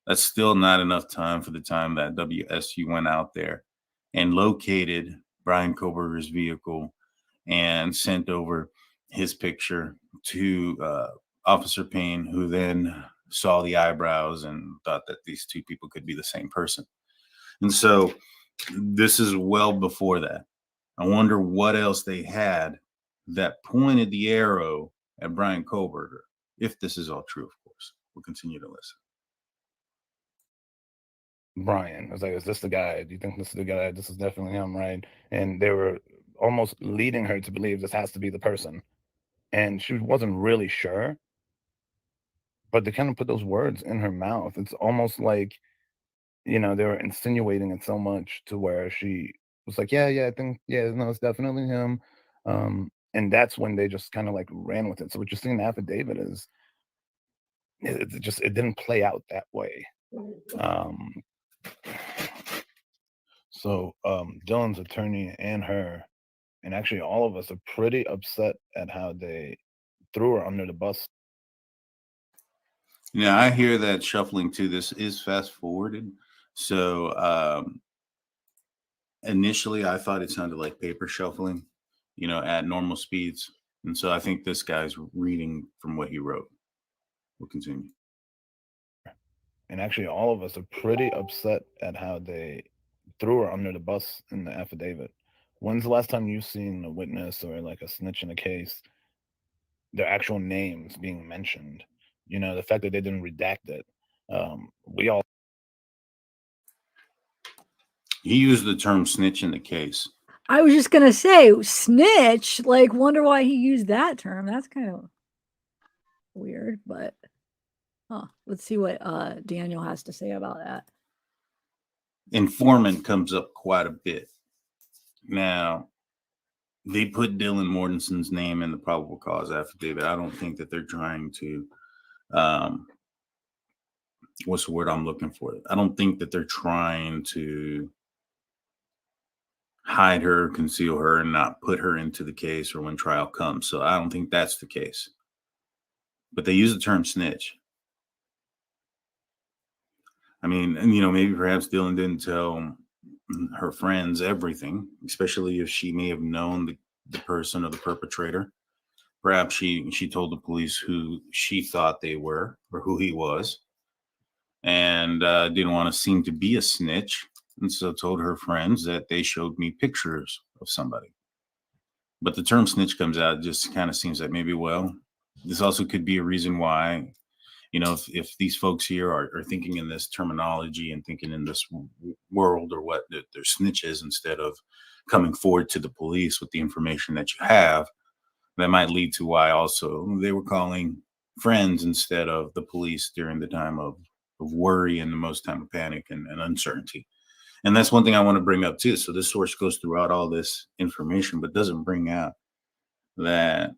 That's still not enough time for the time that WSU went out there and located Brian Kohlberger's vehicle and sent over his picture to Officer Payne, who then saw the eyebrows and thought that these two people could be the same person. And so this is well before that. I wonder what else they had that pointed the arrow at Brian Kohlberger. If this is all true, of course. We'll continue to listen. Brian. I was like, is this the guy? Do you think this is the guy? This is definitely him, right? And they were almost leading her to believe this has to be the person. And she wasn't really sure, but they kind of put those words in her mouth. It's almost like, they were insinuating it so much to where she was like, yeah, I think, yeah, no, it's definitely him. And that's when they just kind of like ran with it. So what you see in the affidavit is it didn't play out that way. So Dylan's attorney and her, and actually all of us, are pretty upset at how they threw her under the bus. Yeah, I hear that shuffling too. This is fast forwarded. So initially I thought it sounded like paper shuffling, at normal speeds. And so I think this guy's reading from what he wrote. We'll continue. And actually all of us are pretty upset at how they threw her under the bus in the affidavit. When's the last time you've seen a witness or like a snitch in a case, their actual names being mentioned? The fact that they didn't redact it. He used the term snitch in the case. I was just gonna say snitch. Like, wonder why he used that term. That's kind of weird, but let's see what Daniel has to say about that. Informant comes up quite a bit. Now, they put Dylan Mortensen's name in the probable cause affidavit. I don't think that they're trying to, what's the word I'm looking for? I don't think that they're trying to hide her, conceal her, and not put her into the case or when trial comes. So I don't think that's the case. But they use the term snitch. I mean, maybe perhaps Dylan didn't tell her friends everything, especially if she may have known the person or the perpetrator. Perhaps she told the police who she thought they were or who he was, and didn't want to seem to be a snitch, and so told her friends that they showed me pictures of somebody. But the term snitch comes out, just kind of seems like maybe, well, this also could be a reason why, if these folks here are thinking in this terminology and thinking in this world or what they're snitches instead of coming forward to the police with the information that you have, that might lead to why also they were calling friends instead of the police during the time of worry and the most time of panic and uncertainty. And that's one thing I want to bring up too. So this source goes throughout all this information, but doesn't bring out that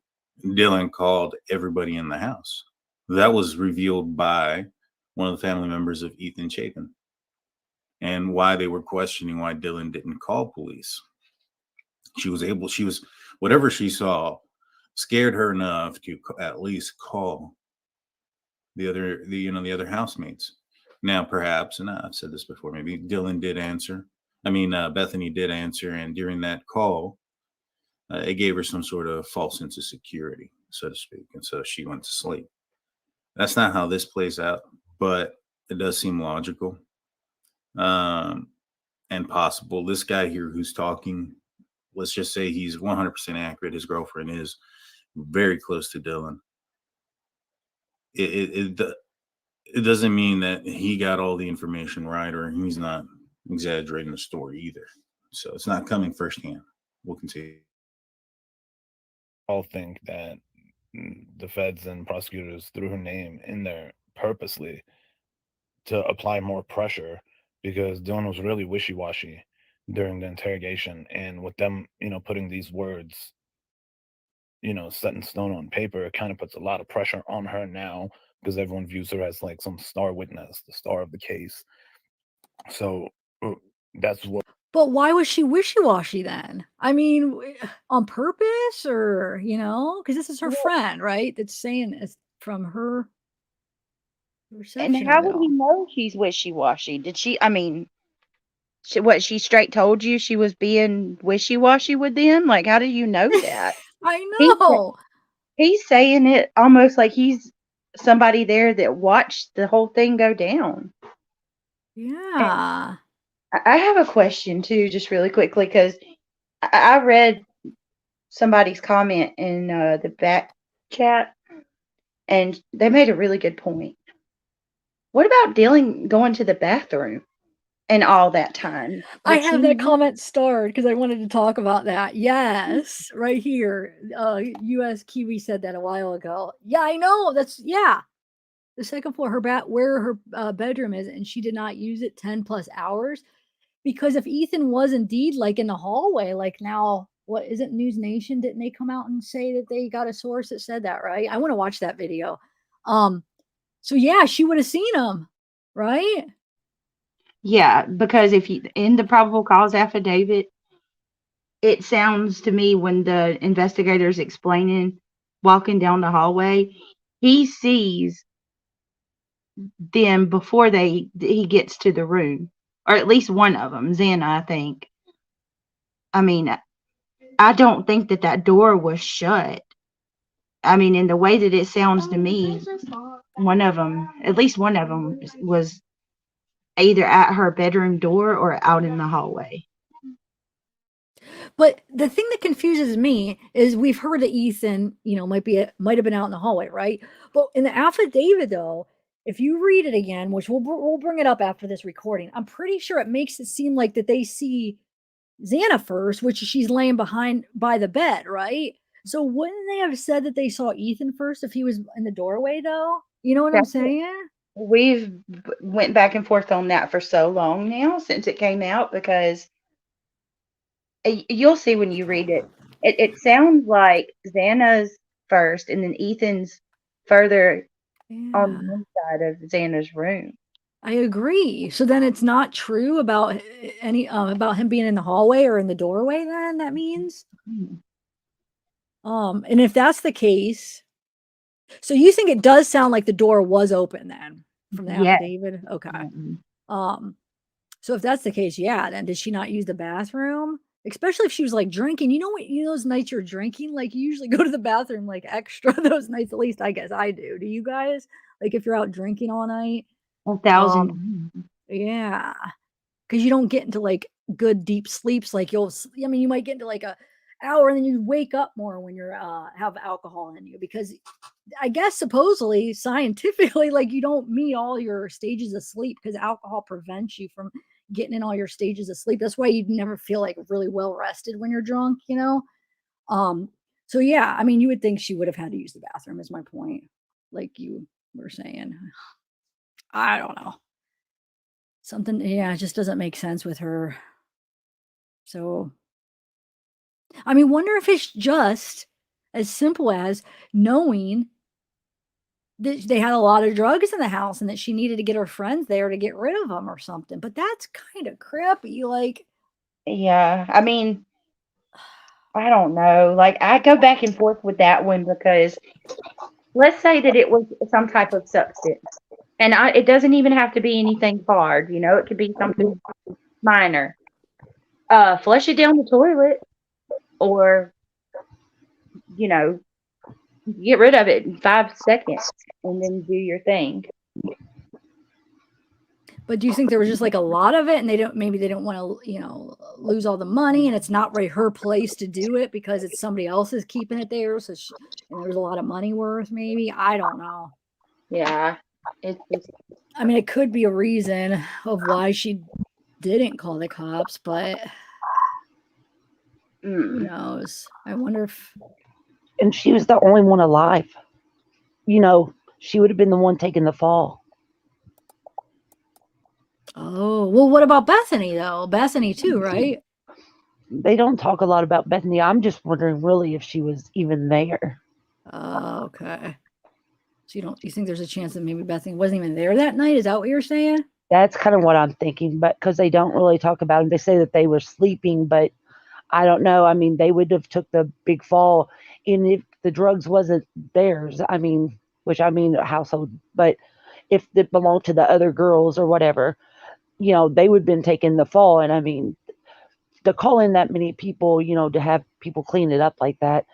Dylan called everybody in the house. That was revealed by one of the family members of Ethan Chapin, and why they were questioning why Dylan didn't call police. Whatever she saw scared her enough to at least call the other housemates. Now, perhaps, and I've said this before, maybe Dylan did answer. Bethany did answer, and during that call, it gave her some sort of false sense of security, so to speak, and so she went to sleep. That's not how this plays out, but it does seem logical and possible. This guy here who's talking let's just say he's 100% accurate. His girlfriend is very close to Dylan. It doesn't mean that he got all the information right, or he's not exaggerating the story either. So it's not coming firsthand. We'll continue. All think that the feds and prosecutors threw her name in there purposely to apply more pressure, because Dylan was really wishy-washy during the interrogation, and with them, putting these words, set in stone on paper, it kind of puts a lot of pressure on her now, because everyone views her as like some star witness, the star of the case. So that's what. But why was she wishy-washy then? I mean, on purpose, or because this is her friend, right? That's saying it's from her perception. And how would he know she's wishy-washy? Did she? I mean, she straight told you she was being wishy-washy with them? Like, how do you know that? I know. He's saying it almost like he's somebody there that watched the whole thing go down. Yeah. And I have a question too, just really quickly, because I read somebody's comment in the back chat, and they made a really good point. What about Dylan going to the bathroom and all that time? I have that comment starred because I wanted to talk about that. Yes, right here. US Kiwi said that a while ago. Yeah, I know. The second floor, where her bedroom is, and she did not use it 10 plus hours. Because if Ethan was indeed like in the hallway, like now, what is it? News Nation, didn't they come out and say that they got a source that said that, right? I want to watch that video. So yeah, she would have seen him, right? Yeah, because if you in the probable cause affidavit, it sounds to me when the investigator's explaining walking down the hallway, he sees them before he gets to the room, or at least one of them, Xana, I think. I mean, I don't think that door was shut. I mean, in the way that it sounds to me, at least one of them was either at her bedroom door or out in the hallway. But the thing that confuses me is we've heard that Ethan, might have been out in the hallway, right? But in the affidavit, though, if you read it again, which we'll bring it up after this recording, I'm pretty sure it makes it seem like that they see Xana first, which she's laying by the bed, right? So wouldn't they have said that they saw Ethan first if he was in the doorway, though? You know what I'm saying? We've went back and forth on that for so long now since it came out, because you'll see when you read it. It sounds like Xana's first and then Ethan's further on the inside of Xana's room. I agree. So then it's not true about about him being in the hallway or in the doorway, then that means? And if that's the case, so you think it does sound like the door was open then from the affidavit? Okay. So if that's the case, yeah, then did she not use the bathroom? Especially if she was like drinking. You know what? Those nights you're drinking, like you usually go to the bathroom like extra those nights. At least I guess I do. Do you guys? Like if you're out drinking all night? 1,000. Yeah. Because you don't get into like good deep sleeps. Like you might get into like a hour and then you wake up more when you're have alcohol in you, because I guess supposedly scientifically, like you don't meet all your stages of sleep because alcohol prevents you from getting in all your stages of sleep. That's why you never feel like really well rested when you're drunk, so yeah, I mean, you would think she would have had to use the bathroom, is my point, like you were saying. I don't know, something, it just doesn't make sense with her. So I mean, wonder if it's just as simple as knowing that they had a lot of drugs in the house and that she needed to get her friends there to get rid of them or something. But that's kind of creepy. Like, yeah, I mean, I don't know. Like, I go back and forth with that one, because let's say that it was some type of substance, and it doesn't even have to be anything hard. It could be something minor. Flush it down the toilet, or get rid of it in 5 seconds and then do your thing. But do you think there was just like a lot of it and maybe they don't want to, lose all the money and it's not really her place to do it because it's somebody else is keeping it there. So and there's a lot of money worth maybe. I don't know. Yeah. It's I mean, it could be a reason of why she didn't call the cops, but who knows? I wonder if. And she was the only one alive. She would have been the one taking the fall. Oh, well, what about Bethany, though? Bethany, too, right? They don't talk a lot about Bethany. I'm just wondering, really, if she was even there. Okay. So you think there's a chance that maybe Bethany wasn't even there that night? Is that what you're saying? That's kind of what I'm thinking, but because they don't really talk about it. They say that they were sleeping, but I don't know. I mean, they would have took the big fall, and if the drugs wasn't theirs, household, but if it belonged to the other girls or whatever, they would have been taking the fall. And I mean, to call in that many people, to have people clean it up like that,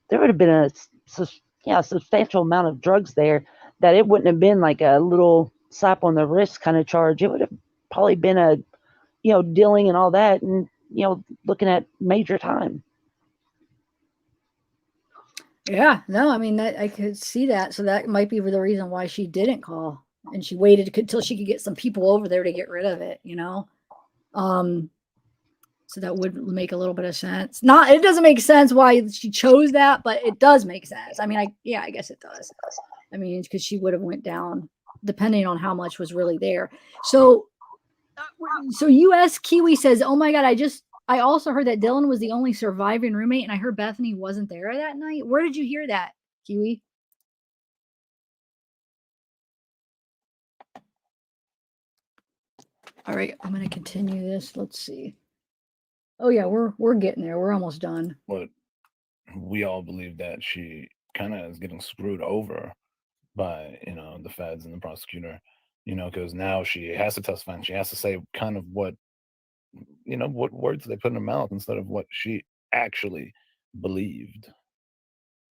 there would have been a substantial amount of drugs there that it wouldn't have been like a little slap on the wrist kind of charge. It would have probably been a, dealing and all that, and, looking at major time. Yeah, no, I mean, I could see that. So that might be the reason why she didn't call and she waited until she could get some people over there to get rid of it, So that would make a little bit of sense. It doesn't make sense why she chose that, but it does make sense. I mean, I guess it does. I mean, because she would have went down depending on how much was really there. So US Kiwi says, "Oh my God, I also heard that Dylan was the only surviving roommate, and I heard Bethany wasn't there that night." Where did you hear that, Kiwi? All right, I'm going to continue this. Let's see. Oh yeah, we're getting there. We're almost done. But we all believe that she kind of is getting screwed over by the feds and the prosecutor, because now she has to testify and she has to say kind of what words they put in her mouth instead of what she actually believed,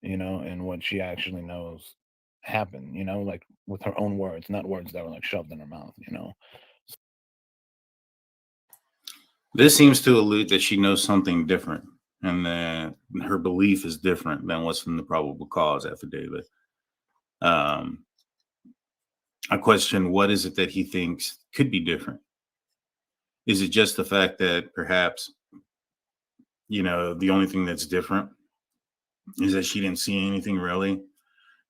and what she actually knows happened, like with her own words, not words that were like shoved in her mouth. This seems to allude that she knows something different and that her belief is different than what's in the probable cause affidavit. I question, what is it that he thinks could be different? Is it just the fact that perhaps, the only thing that's different is that she didn't see anything really,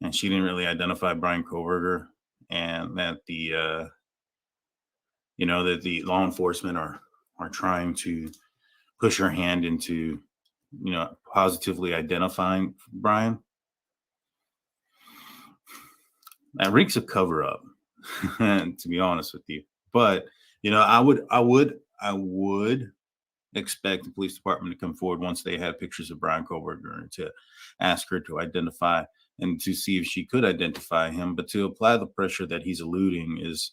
and she didn't really identify Brian Koberger, and that the that the law enforcement are trying to push her hand into positively identifying Brian? That reeks of cover up, to be honest with you. But I would expect the police department to come forward once they had pictures of Brian Koberger to ask her to identify and to see if she could identify him. But to apply the pressure that he's alluding is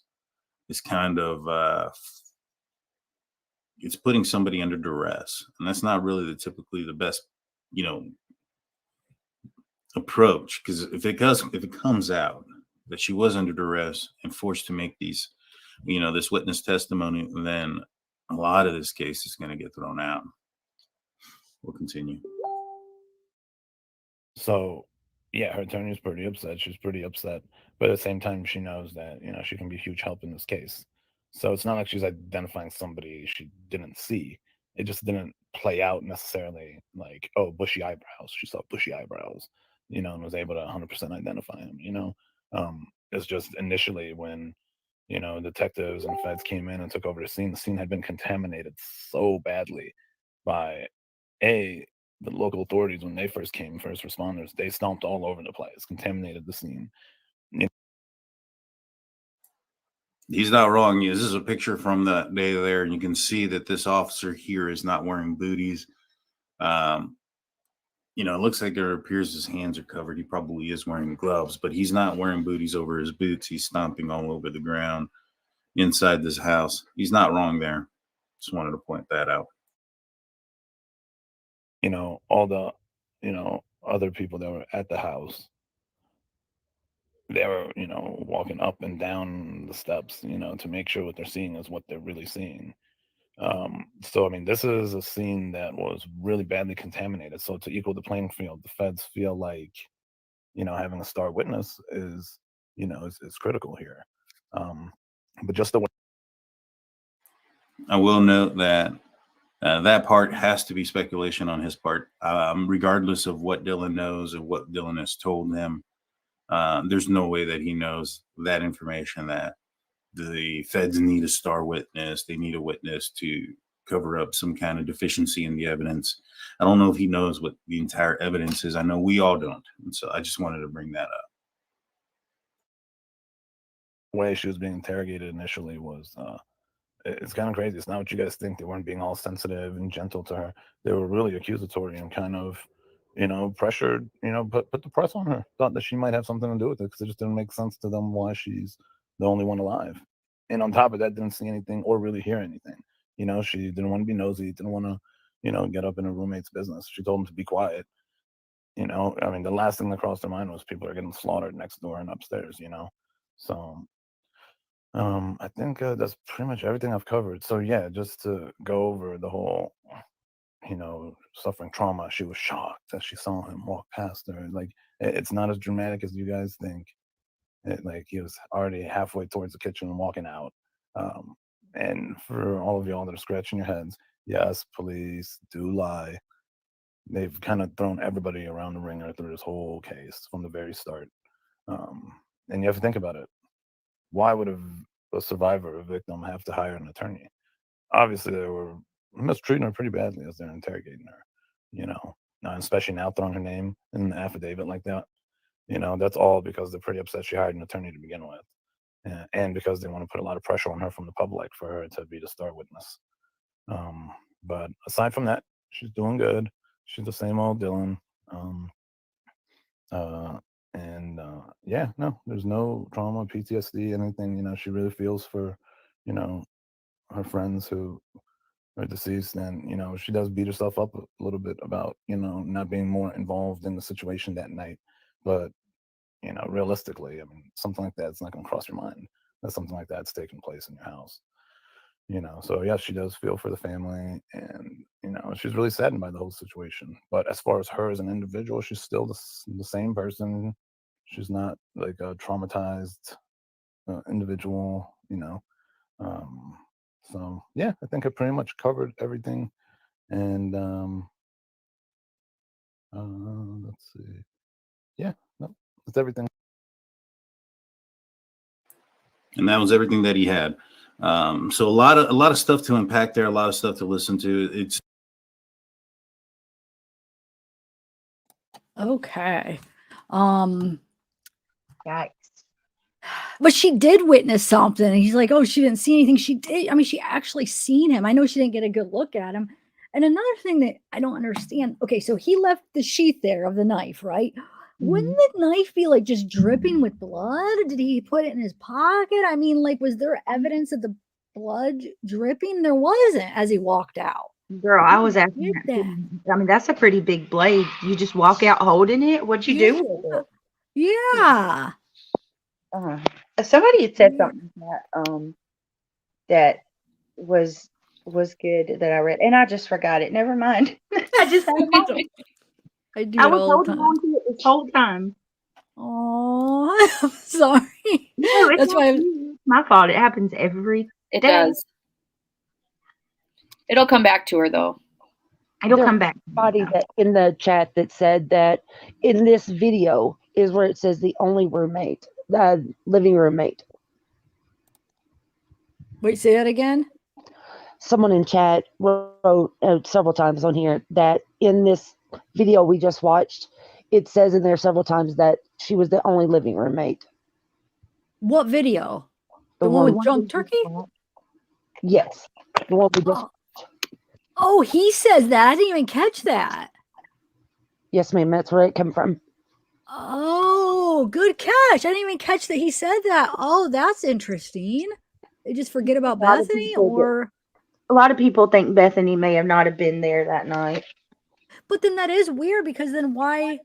kind of it's putting somebody under duress, and that's not really typically the best approach, because if it comes out that she was under duress and forced to make these this witness testimony, then a lot of this case is going to get thrown out. We'll continue. So yeah, her attorney is pretty upset. She's pretty upset, but at the same time she knows that she can be a huge help in this case. So it's not like she's identifying somebody she didn't see. It just didn't play out necessarily like, oh, bushy eyebrows. She saw bushy eyebrows, and was able to 100% identify him. It's just initially when detectives and feds came in and took over the scene had been contaminated so badly by the local authorities. When they first came, first responders, they stomped all over the place, contaminated the scene. He's not wrong. This is a picture from that day there, and you can see that this officer here is not wearing booties. It looks like it appears his hands are covered. He probably is wearing gloves, but he's not wearing booties over his boots. He's stomping all over the ground inside this house. He's not wrong there. Just wanted to point that out. All the other people that were at the house they were, walking up and down the steps, to make sure what they're seeing is what they're really seeing. So I mean, this is a scene that was really badly contaminated. So to equal the playing field, the feds feel like, having a star witness is, is critical here. But just the way I will note that that part has to be speculation on his part, regardless of what Dylan knows and what Dylan has told him. There's no way that he knows that information, that the feds need a star witness. They need a witness to cover up some kind of deficiency in the evidence. I don't know if he knows what the entire evidence is. I know we all don't. And so I just wanted to bring that up. way she was being interrogated initially was it's kind of crazy. It's not what you guys think. They weren't being all sensitive and gentle to her. They were really accusatory and kind of, pressured, put the press on her. Thought that she might have something to do with it because it just didn't make sense to them why she's the only one alive. And on top of that, didn't see anything or really hear anything. She didn't want to be nosy, didn't want to, get up in her roommate's business. She told him to be quiet. I mean, the last thing that crossed her mind was people are getting slaughtered next door and upstairs, So I think that's pretty much everything I've covered. So yeah, just to go over the whole, suffering trauma. She was shocked that she saw him walk past her. Like it's not as dramatic as you guys think. Like he was already halfway towards the kitchen and walking out. And for all of y'all that are scratching your heads, yes, police do lie. They've kind of thrown everybody around the ringer through this whole case from the very start. And you have to think about it. Why would a survivor, a victim, have to hire an attorney? Obviously, they were mistreating her pretty badly as they're interrogating her, and especially now throwing her name in an affidavit like that. That's all because they're pretty upset she hired an attorney to begin with. And because they want to put a lot of pressure on her from the public for her to be the star witness. But aside from that, she's doing good. She's the same old Dylan. Yeah, no, there's no trauma, PTSD, anything. She really feels for, her friends who are deceased, and she does beat herself up a little bit about not being more involved in the situation that night. But realistically, I mean, something like that's not going to cross your mind that something like that's taking place in your house. So yes, she does feel for the family, and she's really saddened by the whole situation. But as far as her as an individual, she's still the same person. She's not like a traumatized individual, So yeah, I think I pretty much covered everything. And let's see. Yeah, no, that's everything. And that was everything that he had. So a lot of stuff to unpack there, a lot of stuff to listen to. It's Okay. Yikes. But she did witness something. And he's like, oh, she didn't see anything. She did. I mean, she actually seen him. I know she didn't get a good look at him. And another thing that I don't understand. Okay, so he left the sheath there of the knife, right? Wouldn't the knife be like just dripping with blood? Did he put it in his pocket? I mean, like, was there evidence of the blood dripping? There wasn't as he walked out. Girl, I was asking that Did too. I mean, that's a pretty big blade. You just walk out holding it? What'd you do with it? Yeah. Somebody had said something that was good that I read, and I just forgot it. Never mind. I just had a moment. I do I it was all the holding time. on to it this whole time. Oh, I'm sorry. No, it's That's why it's my fault. It happens every It day. does. It'll come back to her though. It'll come back. Somebody that in the chat that said that in this video is where it says the only roommate, the living roommate. Wait, say that again. Someone in chat wrote several times on here that in this video we just watched, it says in there several times that she was the only living roommate. What video? The The one one- with drunk turkey? Yes. The one we just, Oh, he says that. I didn't even catch that. yes, ma'am, that's where it came from. Oh, good catch. I didn't even catch that he said that. Oh, that's interesting. They just forget about A lot of Bethany, people do. or A lot of people think Bethany may not have been there that night. but then that is weird because then why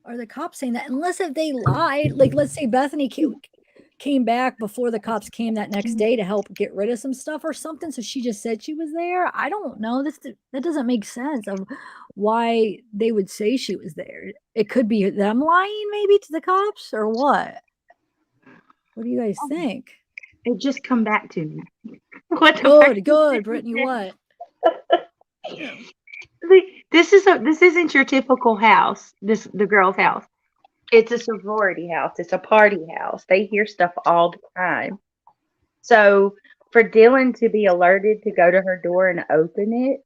are the cops saying that? Unless if they lied, like let's say Bethany came back before the cops came that next day to help get rid of some stuff or something. So she just said she was there. I don't know. That doesn't make sense of why they would say she was there. It could be them lying maybe to the cops or what? What do you guys think? It just come back to me. What the Good, fuck? good, Brittany. What? This isn't your typical house. The girl's house. It's a sorority house. It's a party house. They hear stuff all the time. So for Dylan to be alerted to go to her door and open it,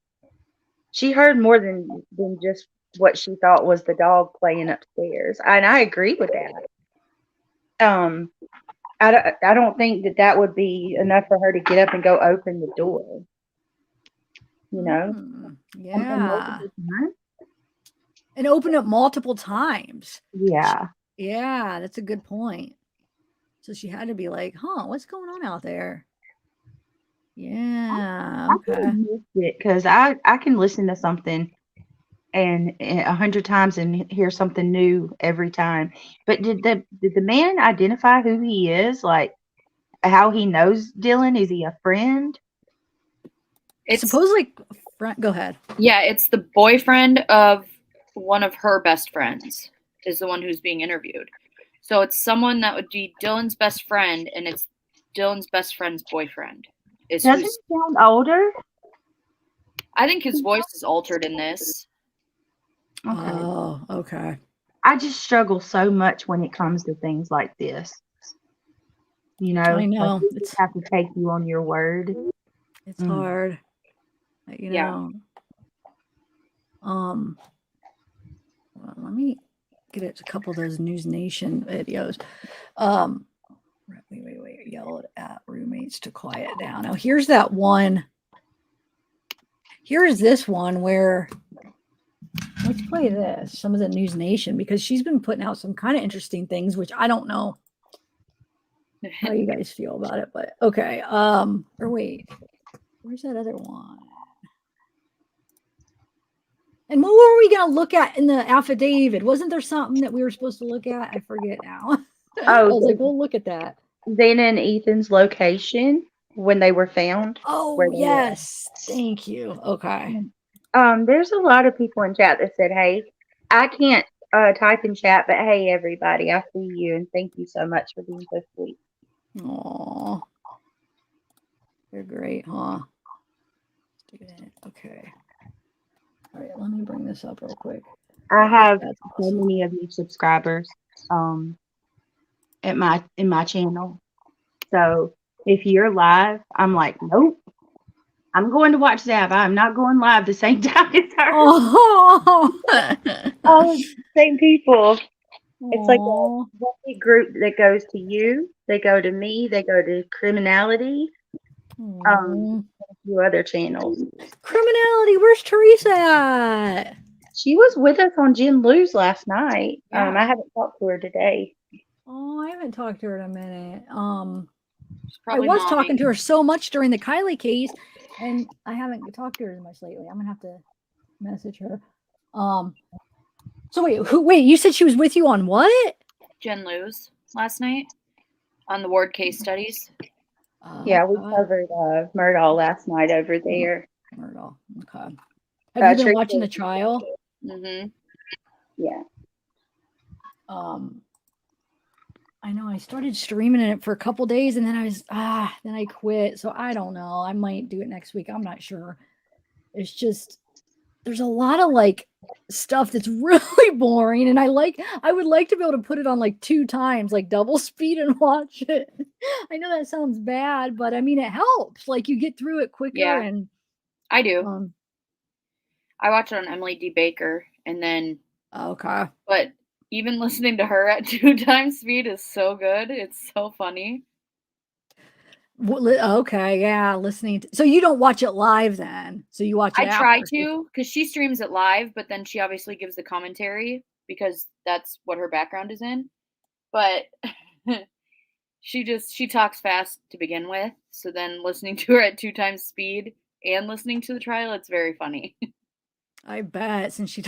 she heard more than just what she thought was the dog playing upstairs. And I agree with that. I don't think that would be enough for her to get up and go open the door. You know? Yeah. And open it multiple times. Yeah. Yeah, that's a good point. So she had to be like, huh, what's going on out there? Yeah, okay. Because I can listen to something and 100 times and hear something new every time. But did the man identify who he is? Like how he knows Dylan? Is he a friend? It's supposedly go ahead. Yeah, it's the boyfriend of one of her best friends is the one who's being interviewed. So it's someone that would be Dylan's best friend, and it's Dylan's best friend's boyfriend. Doesn't he sound older? I think his voice is altered in this. Okay. Oh, okay. I just struggle so much when it comes to things like this. You know, I know. like you just have to take you on your word. It's hard. You know. Well, let me get a couple of those News Nation videos. Wait, yelled at roommates to quiet down. Now here's that one. Here's this one where let's play this. Some of the News Nation, because she's been putting out some kind of interesting things, which I don't know how you guys feel about it, but okay. Or wait, where's that other one? And what were we going to look at in the affidavit? Wasn't there something that we were supposed to look at? I forget now. I was like, we'll look at that. Then in Ethan's location when they were found. Oh, yes. Thank you. Okay. There's a lot of people in chat that said, hey, I can't type in chat, but hey, everybody, I see you. And thank you so much for being so sweet. Aw. You're great, huh? Okay. All right, let me bring this up real quick. I have so many of you subscribers in my channel. So if you're live, I'm like, nope. I'm going to watch Zav. I'm not going live the same time as her. Oh, all the same people. It's like a big group that goes to you. They go to me. They go to criminality. A few other channels. Criminality. Where's Teresa at? She was with us on Jen Lou's last night. I haven't talked to her today. Oh, I haven't talked to her in a minute. I Probably was mommy. talking to her so much during the Kylie case, and I haven't talked to her as much lately. I'm gonna have to message her. So wait, you said she was with you on what? Jen Lou's last night on the ward case studies. Yeah, we covered Murdaugh last night over there. Murdaugh. Okay. Have you been watching the trial? Mm-hmm. Yeah. I know I started streaming it for a couple days and then then I quit. So I don't know. I might do it next week. I'm not sure. It's just there's a lot of like stuff that's really boring, and I would like to be able to put it on like 2 times, like double speed, and watch it. I know that sounds bad, but I mean it helps. Like you get through it quicker. Yeah, and I do. I watch it on Emily D. Baker, and then okay. But even listening to her at 2 times speed is so good. It's so funny. Okay, yeah, listening so you don't watch it live then? So you watch it I try to, because she streams it live, but then she obviously gives the commentary because that's what her background is in. But she talks fast to begin with, so then listening to her at 2 times speed and listening to the trial, it's very funny. I bet, since she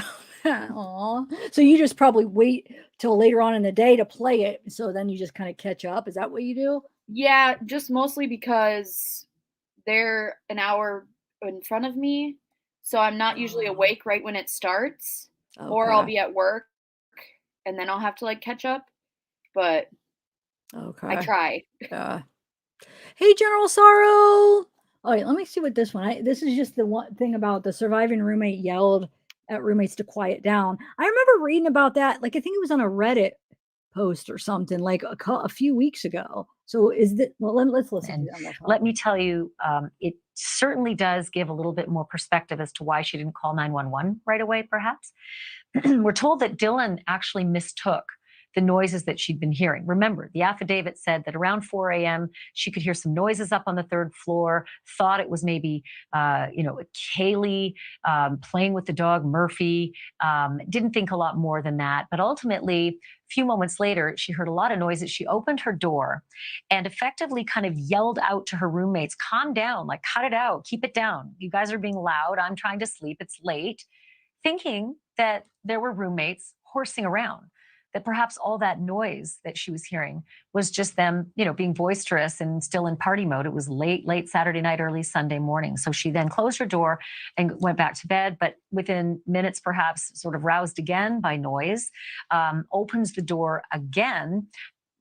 Aw. So you just probably wait till later on in the day to play it, so then you just kinda catch up. Is that what you do? Yeah, just mostly because they're an hour in front of me, so I'm not usually Oh, awake right when it starts, or I'll okay, be at work and then I'll have to like catch up, but I okay, try. yeah. Hey, General Sorrow. All right, let me see what this one. This is just the one thing about the surviving roommate yelled at roommates to quiet down. I remember reading about that. Like I think it was on a Reddit post or something like a few weeks ago. So is that? Well, let's listen to And them. That's let me probably. tell you, it certainly does give a little bit more perspective as to why she didn't call 911 right away, perhaps. We're told that Dylan actually mistook the noises that she'd been hearing. Remember, the affidavit said that around 4 a.m., she could hear some noises up on the third floor, thought it was maybe, Kaylee playing with the dog, Murphy, didn't think a lot more than that. But ultimately, a few moments later, she heard a lot of noises. She opened her door and effectively kind of yelled out to her roommates, calm down, like cut it out, keep it down. You guys are being loud. I'm trying to sleep. It's late, thinking that there were roommates horsing around, that perhaps all that noise that she was hearing was just them, being boisterous and still in party mode. It was late Saturday night, early Sunday morning. So she then closed her door and went back to bed, but within minutes, perhaps sort of roused again by noise, opens the door again,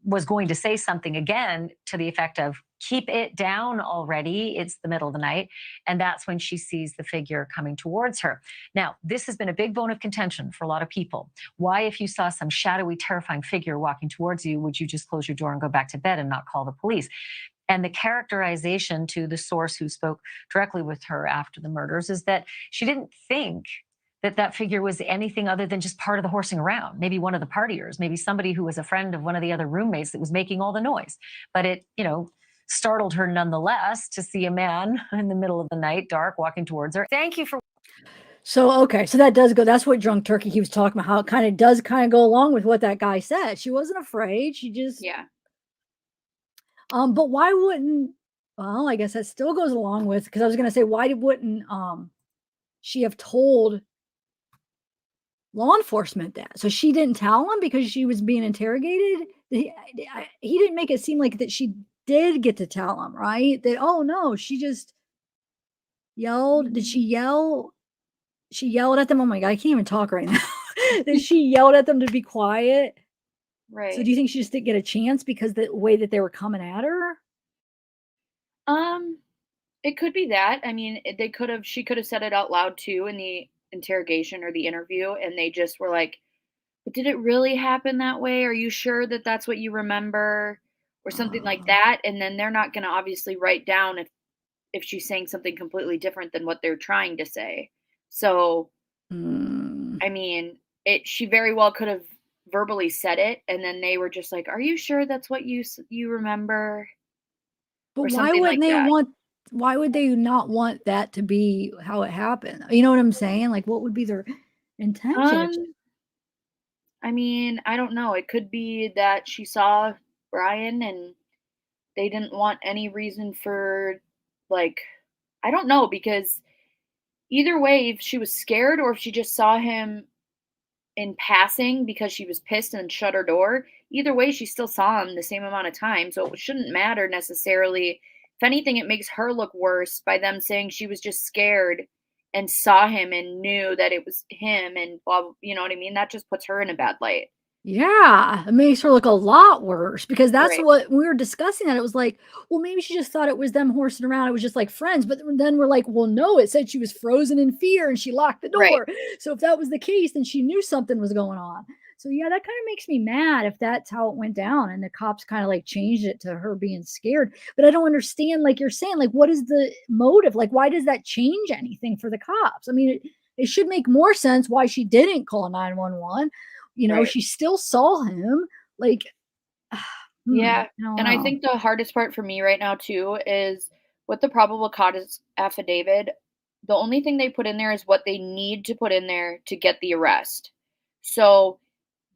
was going to say something again to the effect of, keep it down already. It's the middle of the night. And that's when she sees the figure coming towards her. Now, this has been a big bone of contention for a lot of people. Why, if you saw some shadowy, terrifying figure walking towards you, would you just close your door and go back to bed and not call the police? And the characterization to the source who spoke directly with her after the murders is that she didn't think that figure was anything other than just part of the horsing around, maybe one of the partiers, maybe somebody who was a friend of one of the other roommates that was making all the noise. But it, startled her nonetheless to see a man in the middle of the night, dark, walking towards her. Thank you for. So okay, so that does go. That's what Drunk Turkey he was talking about. How it kind of does kind of go along with what that guy said. She wasn't afraid. She just Yeah. But why wouldn't well, I guess that still goes along with because I was gonna say why wouldn't she have told law enforcement that? So she didn't tell him because she was being interrogated? He didn't make it seem like that she did get to tell him, right? That oh no, she just yelled. Did she yell? She yelled at them. Oh my god, I can't even talk right now. That she yelled at them to be quiet. So Right. do you think she just didn't get a chance because the way that they were coming at her? Um, it could be that. I mean, she could have said it out loud too in the interrogation or the interview, and they just were like, "But did it really happen that way? Are you sure that that's what you remember?" Or something like Uh, that. And then they're not going to obviously write down if she's saying something completely different than what they're trying to say. So, mm. I mean, she very well could have verbally said it, and then they were just like, "Are you sure that's what you remember?" But Or something like that. why would they not want that to be how it happened? You know what I'm saying? Like, what would be their intention? It's Um, I mean, I don't know. It could be that she saw Brian and they didn't want any reason for, like, I don't know, because either way, if she was scared or if she just saw him in passing because she was pissed and shut her door, either way, she still saw him the same amount of time. So it shouldn't matter necessarily. If anything, it makes her look worse by them saying she was just scared and saw him and knew that it was him and blah, you know what I mean? That just puts her in a bad light. yeah, it makes her look a lot worse because that's Right. what we were discussing that it was like, well, maybe she just thought it was them horsing around. It was just like friends. But then we're like, well, no, it said she was frozen in fear and she locked the Right. door. So if that was the case, then she knew something was going on. So yeah, that kind of makes me mad if that's how it went down and the cops kind of like changed it to her being scared. But I don't understand, like you're saying, like what is the motive? Like, why does that change anything for the cops? I mean, it should make more sense why she didn't call 911. Right. She still saw him, like, Yeah. I don't And I know. think the hardest part for me right now too is with the probable cause affidavit, the only thing they put in there is what they need to put in there to get the arrest. So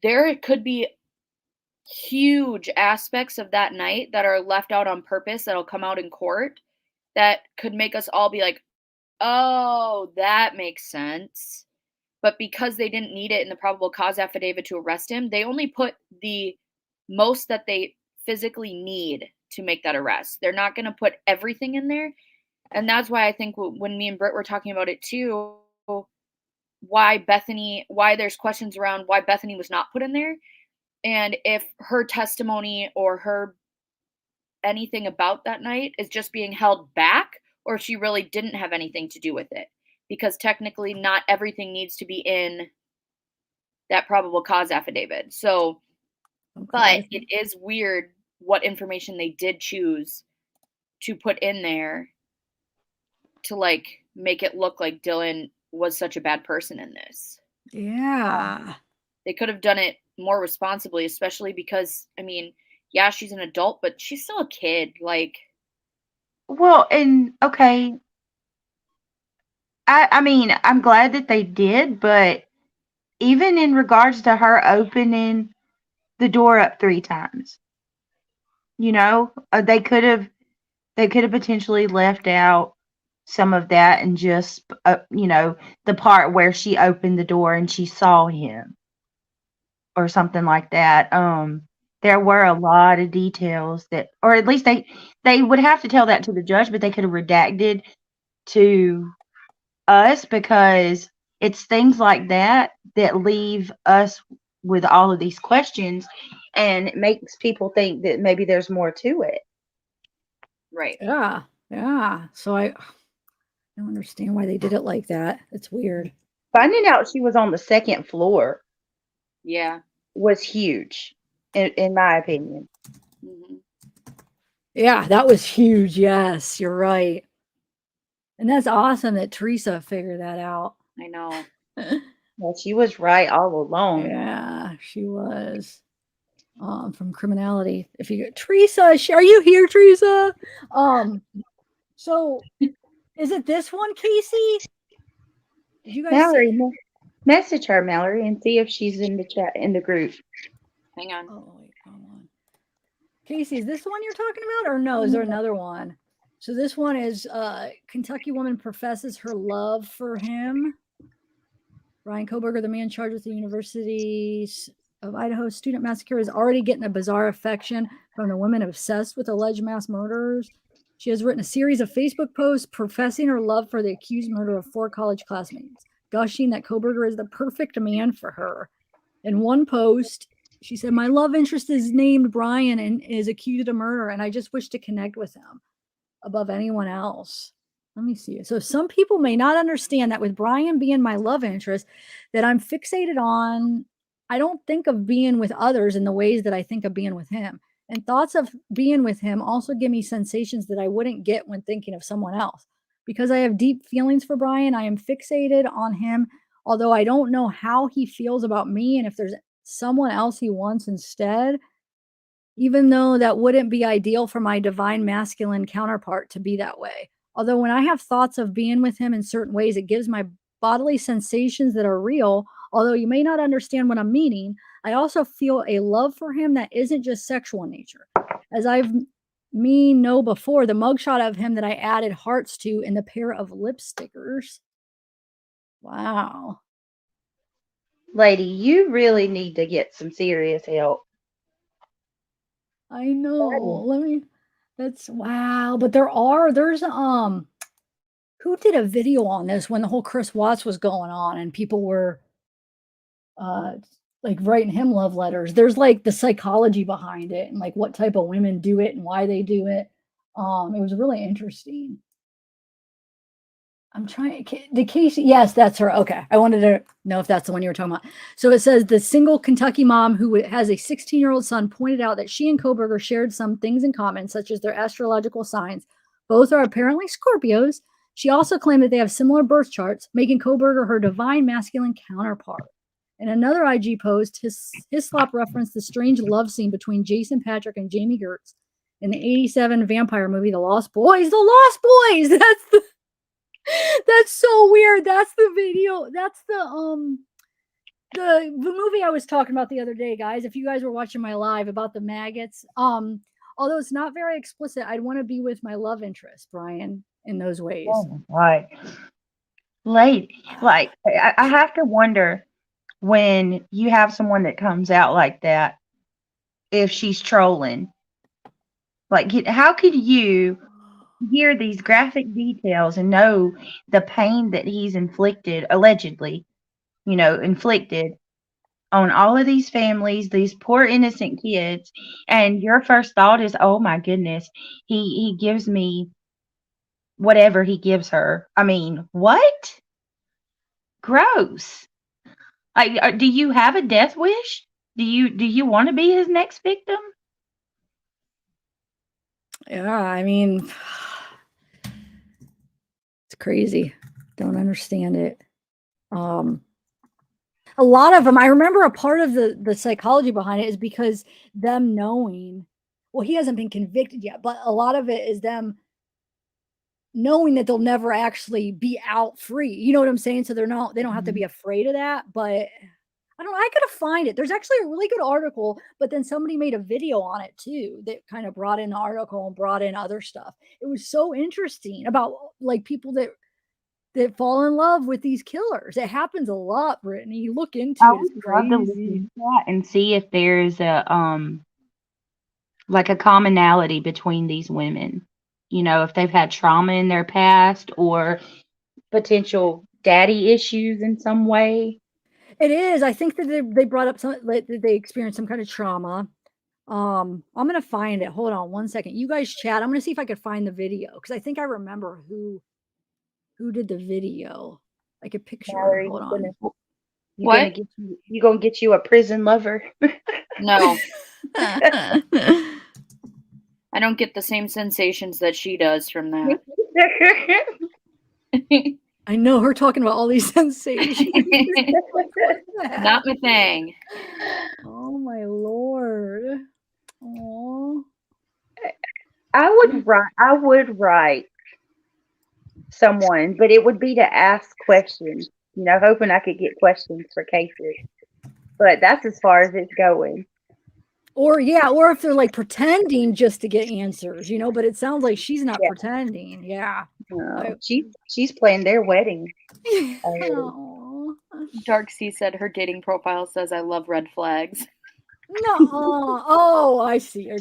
there could be huge aspects of that night that are left out on purpose that'll come out in court that could make us all be like, "Oh, that makes sense." but because they didn't need it in the probable cause affidavit to arrest him, they only put the most that they physically need to make that arrest. They're not going to put everything in there. And that's why I think when me and Britt were talking about it too, why there's questions around why Bethany was not put in there. And if her testimony or her anything about that night is just being held back, or she really didn't have anything to do with it. Because technically not everything needs to be in that probable cause affidavit. So, but it is weird what information they did choose to put in there to like make it look like Dylan was such a bad person in this. Yeah. They could have done it more responsibly, especially because, I mean, yeah, she's an adult, but she's still a kid. Like, Well, and okay, I mean, I'm glad that they did, but even in regards to her opening the door up 3 times, they could have potentially left out some of that and just the part where she opened the door and she saw him or something like that. There were a lot of details that, or at least they would have to tell that to the judge, but they could have redacted to us, because it's things like that that leave us with all of these questions, and it makes people think that maybe there's more to it. right. Yeah. So I don't understand why they did it like that. It's weird. Finding out she was on the 2nd floor Yeah. was huge, in my opinion. Mm-hmm. Yeah, that was huge. Yes, you're right. And that's awesome that Teresa figured that out. I know. Well, she was right all along. Yeah, she was. From Criminality. If you Teresa, are you here, Teresa? So is it this one, Casey? Did you guys Mallory, message her, Mallory, and see if she's in the chat, in the group. Hang on. Oh, wait, hold on. Casey, is this the one you're talking about, or no? Is there another one? So this one is Kentucky woman professes her love for him. Ryan Koberger, the man charged with the University of Idaho student massacre, is already getting a bizarre affection from the women obsessed with alleged mass murderers. She has written a series of Facebook posts professing her love for the accused murder of 4 college classmates, gushing that Koberger is the perfect man for her. In one post, she said, "My love interest is named Brian and is accused of murder, and I just wish to connect with him above anyone else." Let me see. So some people may not understand that with Brian being my love interest, that I'm fixated on, I don't think of being with others in the ways that I think of being with him. And thoughts of being with him also give me sensations that I wouldn't get when thinking of someone else. Because I have deep feelings for Brian, I am fixated on him, although I don't know how he feels about me and if there's someone else he wants instead, even though that wouldn't be ideal for my divine masculine counterpart to be that way. Although when I have thoughts of being with him in certain ways, it gives my bodily sensations that are real. Although you may not understand what I'm meaning, I also feel a love for him that isn't just sexual in nature. As know before, the mugshot of him that I added hearts to in the pair of lip stickers. Wow. Lady, you really need to get some serious help. I know. That's wow. But there's who did a video on this when the whole Chris Watts was going on and people were like writing him love letters. There's like the psychology behind it and like what type of women do it and why they do it. It was really interesting. I'm trying. The Casey, yes, that's her. Okay, I wanted to know if that's the one you were talking about. So it says the single Kentucky mom who has a 16-year-old son pointed out that she and Koberger shared some things in common, such as their astrological signs. Both are apparently Scorpios. She also claimed that they have similar birth charts, making Koberger her divine masculine counterpart. In another IG post, Hislop referenced the strange love scene between Jason Patrick and Jamie Gertz in the '87 vampire movie The Lost Boys. The Lost Boys. That's so weird. That's the video. That's the movie I was talking about the other day, guys. If you guys were watching my live about the maggots, although it's not very explicit, I'd want to be with my love interest, Brian, in those ways. Oh, right. Lady, like I have to wonder when you have someone that comes out like that, if she's trolling. Like, how could you hear these graphic details and know the pain that he's inflicted, allegedly, inflicted on all of these families, these poor innocent kids, and your first thought is, "Oh my goodness, he gives me whatever he gives her." I mean, what? Gross. Like, do you have a death wish? Do you want to be his next victim? Yeah, I mean, it's crazy. Don't understand it. A lot of them, I remember a part of the psychology behind it is because them knowing, well, he hasn't been convicted yet, but a lot of it is them knowing that they'll never actually be out free. You know what I'm saying? So they don't have to be afraid of that. But I don't know. I gotta find it. There's actually a really good article, but then somebody made a video on it too that kind of brought in the article and brought in other stuff. It was so interesting about like people that fall in love with these killers. It happens a lot, Brittany. You look into I it, it's would love to look crazy. into that and see if there's like a commonality between these women. If they've had trauma in their past or potential daddy issues in some way. It is. I think that they brought up some like, that they experienced some kind of trauma. I'm gonna find it. Hold on one second. You guys chat. I'm gonna see if I could find the video because I think I remember who did the video. Like a picture. Mallory, Hold on. What? You gonna get you a prison lover. No, I don't get the same sensations that she does from that. I know her talking about all these sensations. Not my thing. Oh my lord. Oh. I would write someone, but it would be to ask questions, hoping I could get questions for cases. But that's as far as it's going. Or if they're like pretending just to get answers, but it sounds like she's not Yeah. pretending. Yeah. She's playing their wedding. Oh. Dark Sea said her dating profile says I love red flags. No. Oh, I see.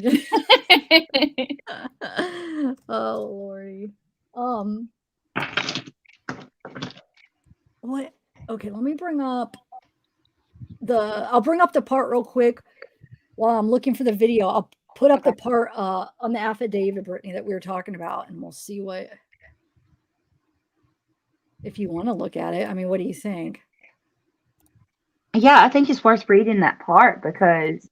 Oh lordy. What? Okay, let me bring up I'll bring up the part real quick while I'm looking for the video. I'll put up the part on the affidavit, Brittany, that we were talking about, and we'll see if you want to look at it. I mean, what do you think? Yeah, I think it's worth reading that part because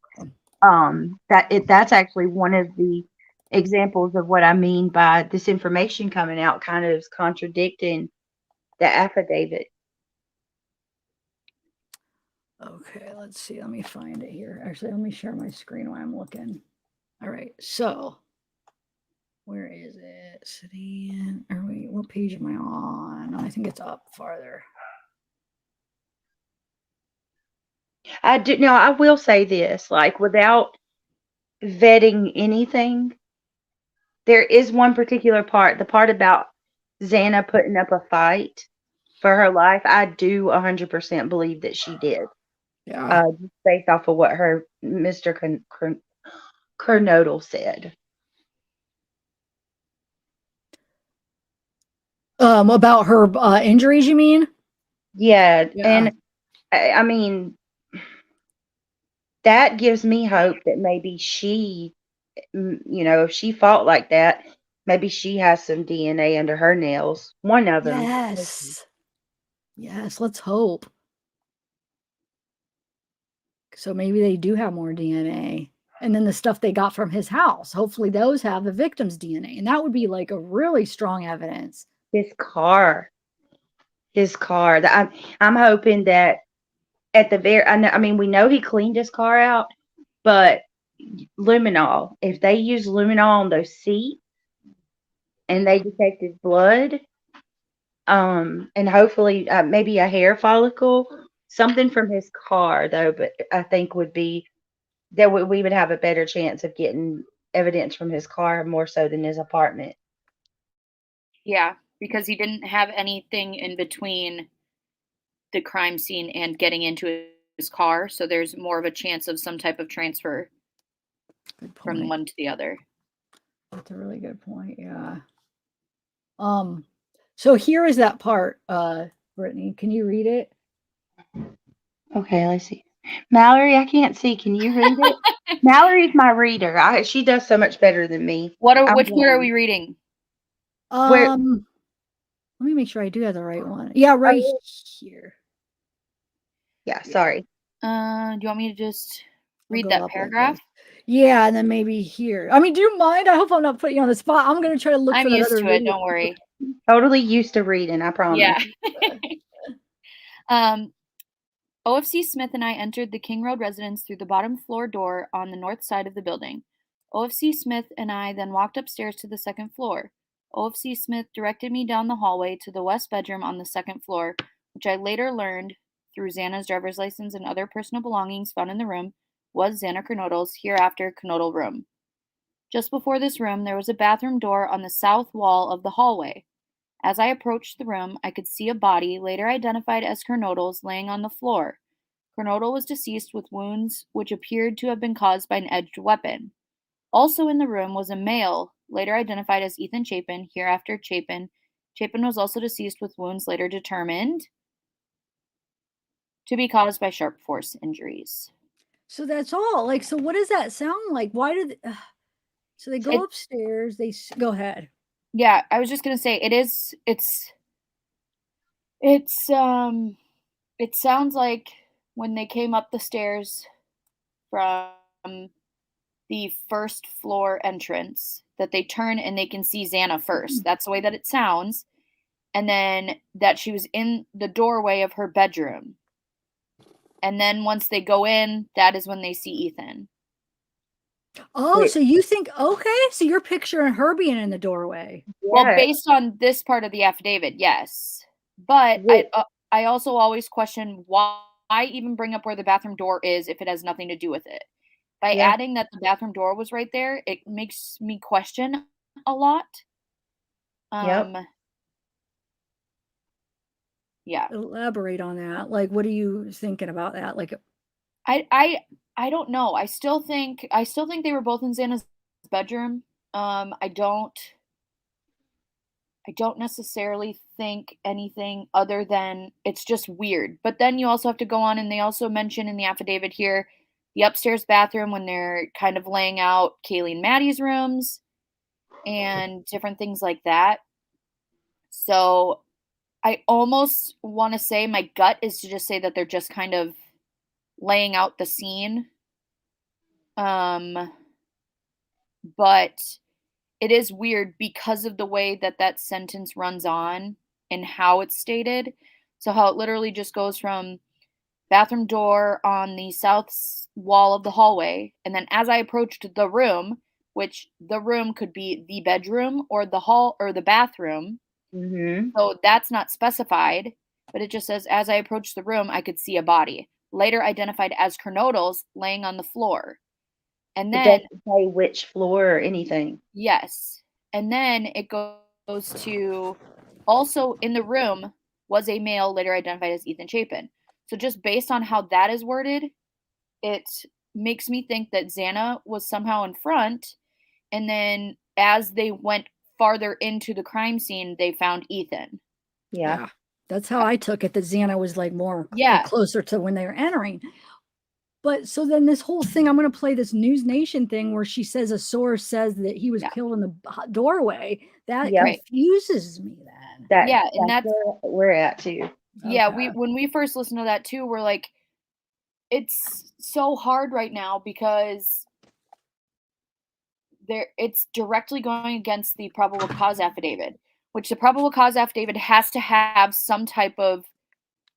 that's actually one of the examples of what I mean by this information coming out kind of contradicting the affidavit. Okay, let's see. Let me find it here. Actually, let me share my screen while I'm looking. All right, so where is it? Sitting, or wait, what page am I on? I think it's up farther. I will say this, like without vetting anything, there is one particular part, the part about Xana putting up a fight for her life. I do 100% believe that she did. Yeah. Just based off of what her Mr. Kernodle said. About her injuries, you mean? Yeah. And I mean, that gives me hope that maybe she, if she fought like that, maybe she has some DNA under her nails. One of them. Yes, let's hope. So maybe they do have more DNA. And then the stuff they got from his house, hopefully those have the victim's DNA. And that would be like a really strong evidence. His car. I'm hoping that at the very, I mean, we know he cleaned his car out, but luminol, if they use luminol on those seats and they detected blood, and hopefully maybe a hair follicle, something from his car though, but I think would be that we would have a better chance of getting evidence from his car more so than his apartment. Yeah, because he didn't have anything in between the crime scene and getting into his car. So there's more of a chance of some type of transfer Good from point. one to the other. That's a really good point. Yeah. So here is that part, Brittany. Can you read it? Okay, let's see. Mallory, I can't see. Can you read it? Mallory's my reader. She does so much better than me. Which I'm part are blind. we reading? Where- Let me make sure I do have the right one. Yeah, right here. Yeah, sorry. Do you want me to just read go that up like paragraph? this. Yeah, and then maybe here. I mean, do you mind? I hope I'm not putting you on the spot. I'm gonna try to look I'm for that used other to it. video. Don't worry. Totally used to reading, I promise. Yeah. OFC Smith and I entered the King Road residence through the bottom floor door on the north side of the building. OFC Smith and I then walked upstairs to the second floor. OFC Smith directed me down the hallway to the west bedroom on the second floor, which I later learned through Xana's driver's license and other personal belongings found in the room was Xana Kernodle's hereafter Kernodle room. Just before this room, there was a bathroom door on the south wall of the hallway. As I approached the room, I could see a body, later identified as Kernodle's, laying on the floor. Kernodle was deceased with wounds which appeared to have been caused by an edged weapon. Also in the room was a male, later identified as Ethan Chapin, hereafter Chapin. Chapin was also deceased with wounds later determined to be caused by sharp force injuries. So that's all. Like, so what does that sound like? Why did? So they go upstairs. Go ahead. Yeah, I was just gonna say it sounds like when they came up the stairs from the first floor entrance that they turn and they can see Xana first. That's the way that it sounds. And then that she was in the doorway of her bedroom. And then once they go in, that is when they see Ethan. Oh, so you think, okay, so you're picturing her being in the doorway. Well, based on this part of the affidavit, yes. But I also always question why even bring up where the bathroom door is if it has nothing to do with it. By adding that the bathroom door was right there, it makes me question a lot. Yeah. Elaborate on that. Like, what are you thinking about that? Like, I don't know. I still think they were both in Xana's bedroom. I don't necessarily think anything other than it's just weird. But then you also have to go on, and they also mention in the affidavit here the upstairs bathroom when they're kind of laying out Kaylee and Maddie's rooms and different things like that. So I almost want to say my gut is to just say that they're just kind of laying out the scene. But it is weird because of the way that that sentence runs on and how it's stated. So how it literally just goes from bathroom door on the south wall of the hallway, and then as I approached the room, which the room could be the bedroom or the hall or the bathroom. So that's not specified, but it just says as I approached the room, I could see a body, later identified as Kernodle's, laying on the floor. And then it doesn't say which floor or anything. Yes. And then it goes to also in the room was a male later identified as Ethan Chapin. So just based on how that is worded, it makes me think that Xana was somehow in front. And then as they went farther into the crime scene, they found Ethan. Yeah. That's how I took it, that Xana was like more Yeah. closer to when they were entering. But so then this whole thing, I'm going to play this News Nation thing where she says a source says that he was killed in the doorway. That confuses me then. And that's where we're at too. Yeah, when we first listened to that too, we're like, it's so hard right now because it's directly going against the probable cause affidavit, which the probable cause affidavit has to have some type of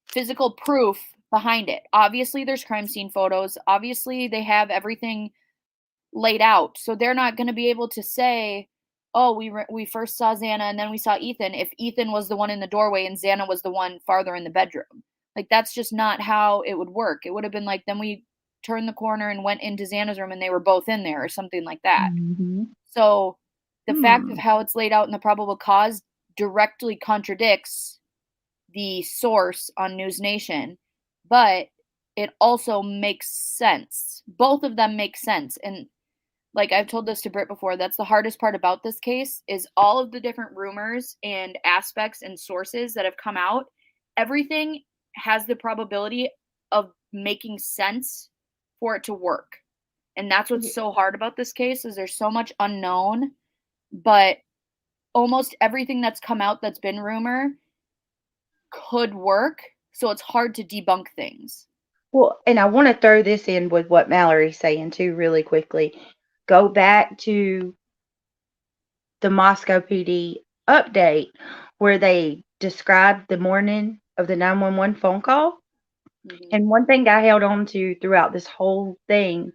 physical proof behind it. Obviously, there's crime scene photos. Obviously, they have everything laid out. So they're not going to be able to say, oh, we first saw Xana and then we saw Ethan if Ethan was the one in the doorway and Xana was the one farther in the bedroom. Like, that's just not how it would work. It would have been like, then we turned the corner and went into Xana's room and they were both in there or something like that. So the fact of how it's laid out in the probable cause directly contradicts the source on News Nation, but it also makes sense. Both of them make sense. And like I've told this to Britt before, that's the hardest part about this case is all of the different rumors and aspects and sources that have come out. Everything has the probability of making sense for it to work. And that's what's so hard about this case is there's so much unknown, but almost everything that's come out that's been rumor could work. So it's hard to debunk things. Well, and I want to throw this in with what Mallory's saying too, really quickly. Go back to the Moscow PD update where they described the morning of the 911 phone call. Mhm. And one thing I held on to throughout this whole thing,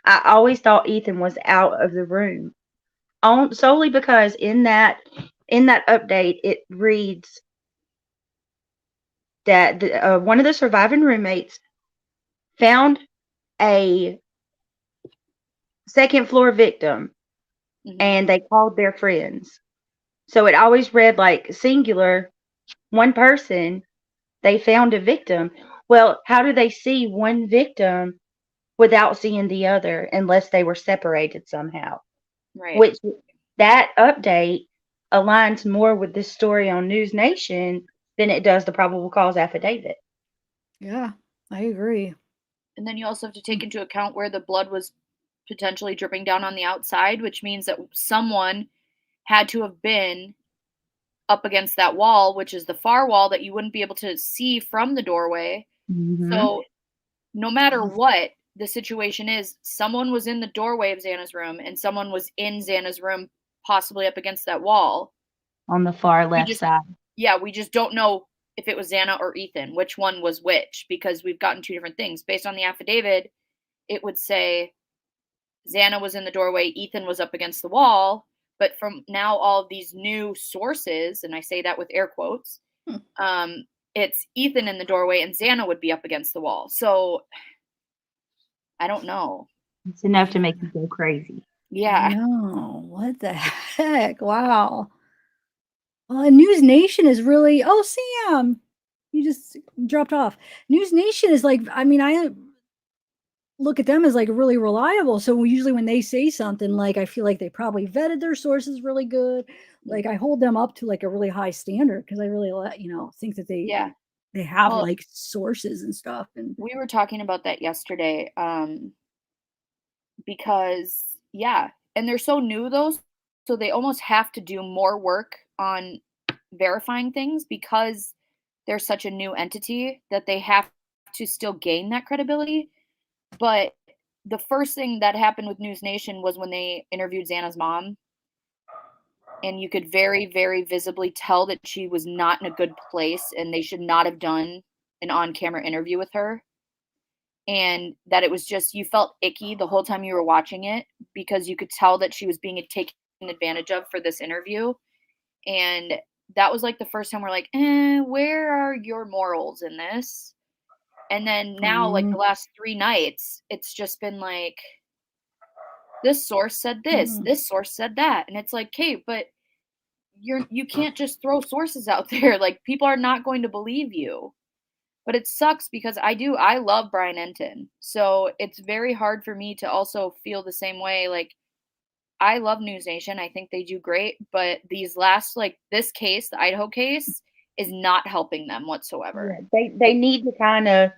I always thought Ethan was out of the room. Solely because in that update it reads that one of the surviving roommates found a second floor victim and they called their friends. So it always read like singular, one person, they found a victim. Well, how do they see one victim without seeing the other unless they were separated somehow? Right. Which that update aligns more with this story on News Nation than it does the probable cause affidavit. Yeah, I agree. And then you also have to take into account where the blood was potentially dripping down on the outside, which means that someone had to have been up against that wall, which is the far wall that you wouldn't be able to see from the doorway. So no matter what the situation is, someone was in the doorway of Xana's room and someone was in Xana's room, possibly up against that wall. On the far left side. Yeah, we just don't know if it was Xana or Ethan, which one was which, because we've gotten two different things. Based on the affidavit, it would say Xana was in the doorway, Ethan was up against the wall. But from now, all of these new sources, and I say that with air quotes, it's Ethan in the doorway and Xana would be up against the wall. So I don't know. It's enough to make you go crazy. Yeah. No, what the heck? Wow. Well, and News Nation is really, oh, Sam, you just dropped off. News Nation is like, I mean, I look at them as like really reliable. So usually when they say something, like I feel like they probably vetted their sources really good. Like I hold them up to like a really high standard because I really think that they have Well, like sources and stuff. And we were talking about that yesterday because and they're so new though, so they almost have to do more work on verifying things because they're such a new entity that they have to still gain that credibility. But the first thing that happened with News Nation was when they interviewed Xana's mom. And you could very, very visibly tell that she was not in a good place and they should not have done an on-camera interview with her. And that it was just, you felt icky the whole time you were watching it because you could tell that she was being taken advantage of for this interview. And that was like the first time we're like, where are your morals in this? And then now, like the last 3 nights, it's just been like, this source said this, this source said that. And it's like, okay, but you can't just throw sources out there. Like people are not going to believe you. But it sucks because I love Brian Enton. So it's very hard for me to also feel the same way. Like I love News Nation. I think they do great. But these last, like this case, the Idaho case, is not helping them whatsoever. Yeah, they need to kind of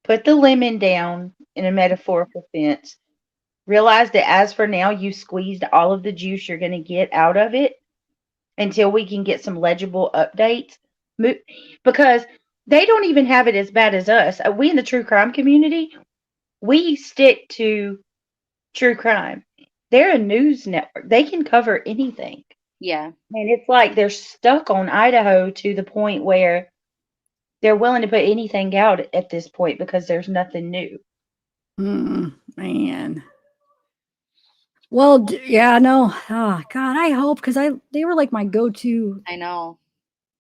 put the lemon down in a metaphorical sense. Realize that as for now, you squeezed all of the juice you're going to get out of it until we can get some legible updates. Because they don't even have it as bad as us. We in the true crime community, we stick to true crime. They're a news network. They can cover anything. Yeah. And it's like they're stuck on Idaho to the point where they're willing to put anything out at this point because there's nothing new. Man. Well, yeah, no. Oh, God, I hope because they were like my go-to. I know.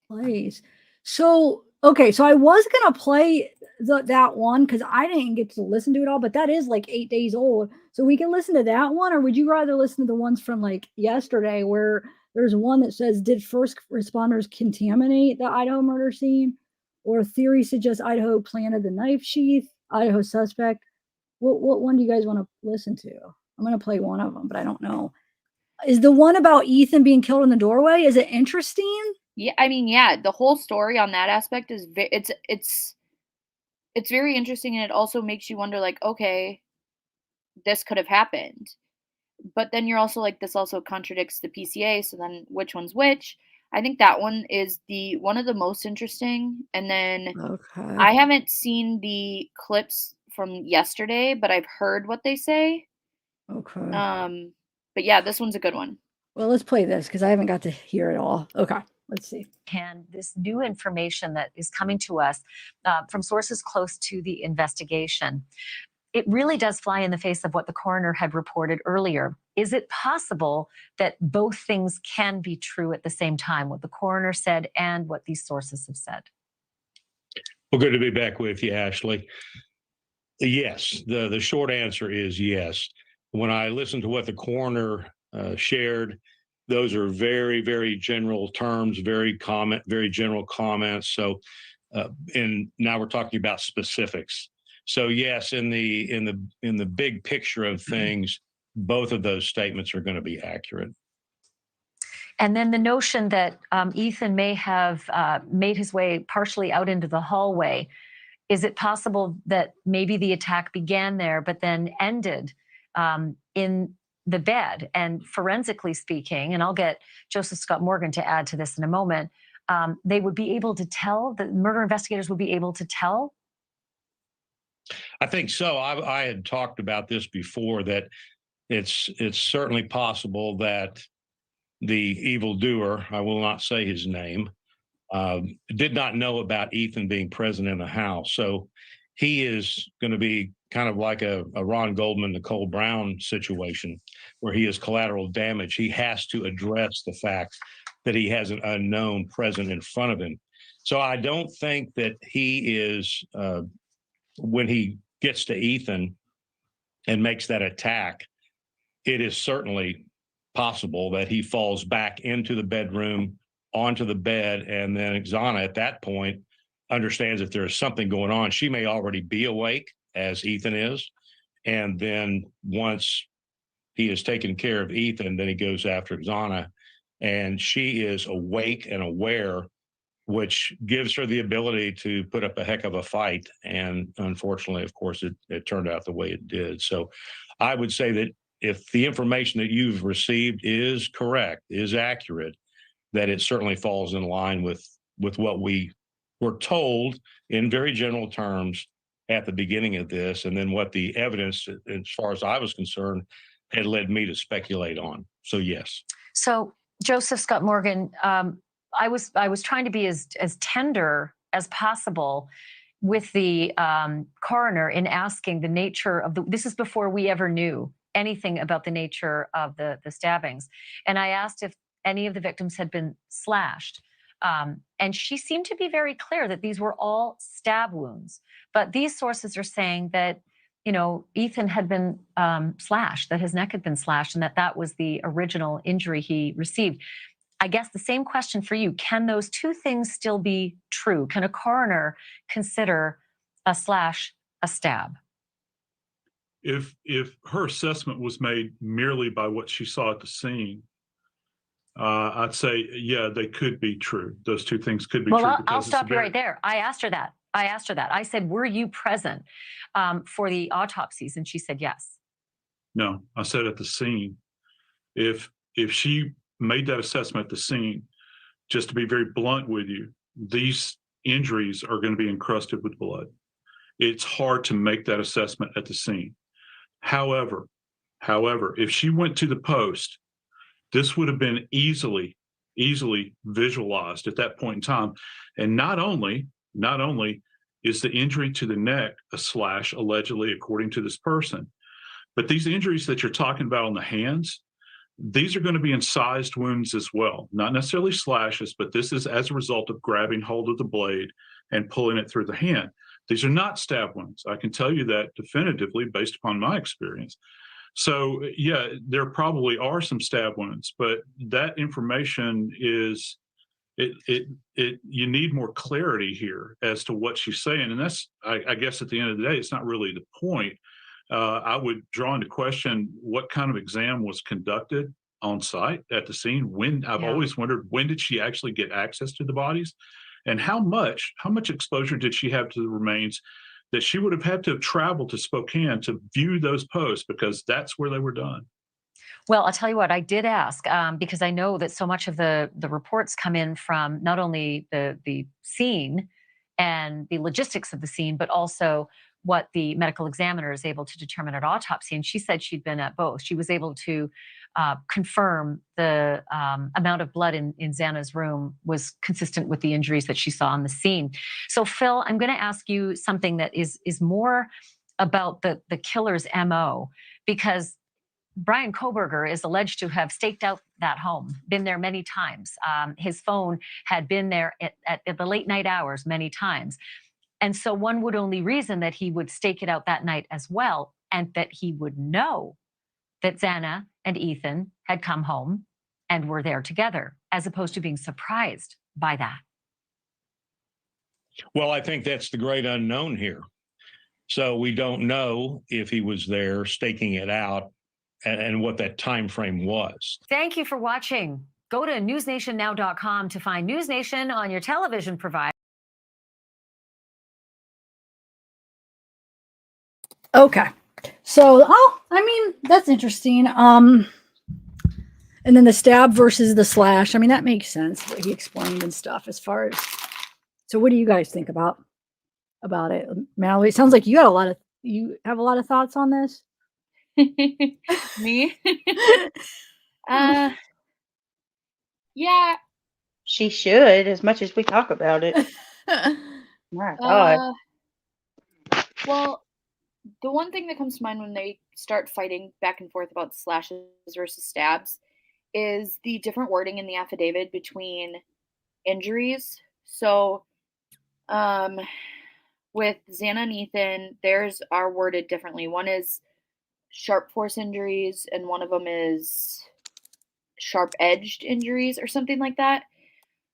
Place. So, okay, so I was gonna play that one because I didn't get to listen to it all, but that is like 8 days old. So we can listen to that one, or would you rather listen to the ones from like yesterday where There's one that says, did first responders contaminate the Idaho murder scene? Or theory suggests Idaho planted the knife sheath, Idaho suspect. What one do you guys want to listen to? I'm going to play one of them, but I don't know. Is the one about Ethan being killed in the doorway, is it interesting? Yeah, I mean, yeah, the whole story on that aspect is it's very interesting, and it also makes you wonder, like, okay, this could have happened. But then you're also like, this also contradicts the PCA, so then which one's which? I think that one is the one of the most interesting. And then Okay. I haven't seen the clips from yesterday, but I've heard what they say. Okay. But yeah, this one's a good one. Well, let's play this because I haven't got to hear it all. Okay, let's see. And this new information that is coming to us from sources close to the investigation, it really does fly in the face of what the coroner had reported earlier. Is it possible that both things can be true at the same time, what the coroner said and what these sources have said? Well, good to be back with you, Ashley. Yes, the short answer is yes. When I listened to what the coroner shared, those are very, very general terms, very general comments. So, and now we're talking about specifics. So yes, in the big picture of things, both of those statements are going to be accurate. And then the notion that Ethan may have made his way partially out into the hallway. Is it possible that maybe the attack began there, but then ended in the bed? And forensically speaking, and I'll get Joseph Scott Morgan to add to this in a moment, they would be able to tell, the murder investigators would be able to tell? I think so. I had talked about this before, that it's certainly possible that the evildoer, I will not say his name, did not know about Ethan being present in the house. So he is going to be kind of like a Ron Goldman, Nicole Brown situation, where he is collateral damage. He has to address the fact that he has an unknown present in front of him. So I don't think that he is, when he gets to Ethan and makes that attack, it is certainly possible that he falls back into the bedroom, onto the bed, and then Xana at that point understands that there's something going on. She may already be awake, as Ethan is, and then once he has taken care of Ethan, then he goes after Xana, and she is awake and aware, which gives her the ability to put up a heck of a fight. And unfortunately, of course, it turned out the way it did. So I would say that if the information that you've received is correct, is accurate, that it certainly falls in line with what we were told in very general terms at the beginning of this, and then what the evidence, as far as I was concerned, had led me to speculate on. So yes. So Joseph Scott Morgan, I was trying to be as tender as possible with the coroner in asking the nature of this is before we ever knew anything about the nature of the stabbings. And I asked if any of the victims had been slashed. And she seemed to be very clear that these were all stab wounds. But these sources are saying that, Ethan had been slashed, that his neck had been slashed, and that was the original injury he received. I guess the same question for you. Can those two things still be true? Can a coroner consider a slash a stab? If her assessment was made merely by what she saw at the scene, I'd say, yeah, they could be true. Those two things could be true. Well, I'll stop you right there. I asked her that. I said, were you present for the autopsies? And she said, yes. No, I said at the scene. If she made that assessment at the scene, just to be very blunt with you, these injuries are going to be encrusted with blood. It's hard to make that assessment at the scene. However, if she went to the post, this would have been easily visualized at that point in time. And not only is the injury to the neck a slash, allegedly, according to this person, but these injuries that you're talking about on the hands, these are going to be incised wounds as well. Not necessarily slashes, but this is as a result of grabbing hold of the blade and pulling it through the hand. These are not stab wounds. I can tell you that definitively based upon my experience. So yeah, there probably are some stab wounds, but that information is you need more clarity here as to what she's saying. And that's, I guess at the end of the day, it's not really the point. I would draw into question what kind of exam was conducted on site at the scene. I've always wondered, when did she actually get access to the bodies, and how much exposure did she have to the remains that she would have had to have traveled to Spokane to view those posts, because that's where they were done. Well, I'll tell you what, I did ask because I know that so much of the reports come in from not only the scene and the logistics of the scene, but also what the medical examiner is able to determine at autopsy. And she said she'd been at both. She was able to confirm the amount of blood in Xana's room was consistent with the injuries that she saw on the scene. So, Phil, I'm going to ask you something that is more about the killer's MO, because Brian Koberger is alleged to have staked out that home, been there many times. His phone had been there at the late night hours many times. And so one would only reason that he would stake it out that night as well, and that he would know that Xana and Ethan had come home and were there together, as opposed to being surprised by that. Well, I think that's the great unknown here. So we don't know if he was there staking it out and what that time frame was. Thank you for watching. Go to newsnationnow.com to find News Nation on your television provider. Okay. So, I mean, that's interesting. And then the stab versus the slash. I mean, that makes sense, what he explained and stuff as far as. So what do you guys think about it? Mallory, it sounds like you have a lot of thoughts on this. Me? Yeah. She should, as much as we talk about it. My God. Well, the one thing that comes to mind when they start fighting back and forth about slashes versus stabs is the different wording in the affidavit between injuries. So, with Xana and Ethan, theirs are worded differently. One is sharp force injuries, and one of them is sharp edged injuries or something like that.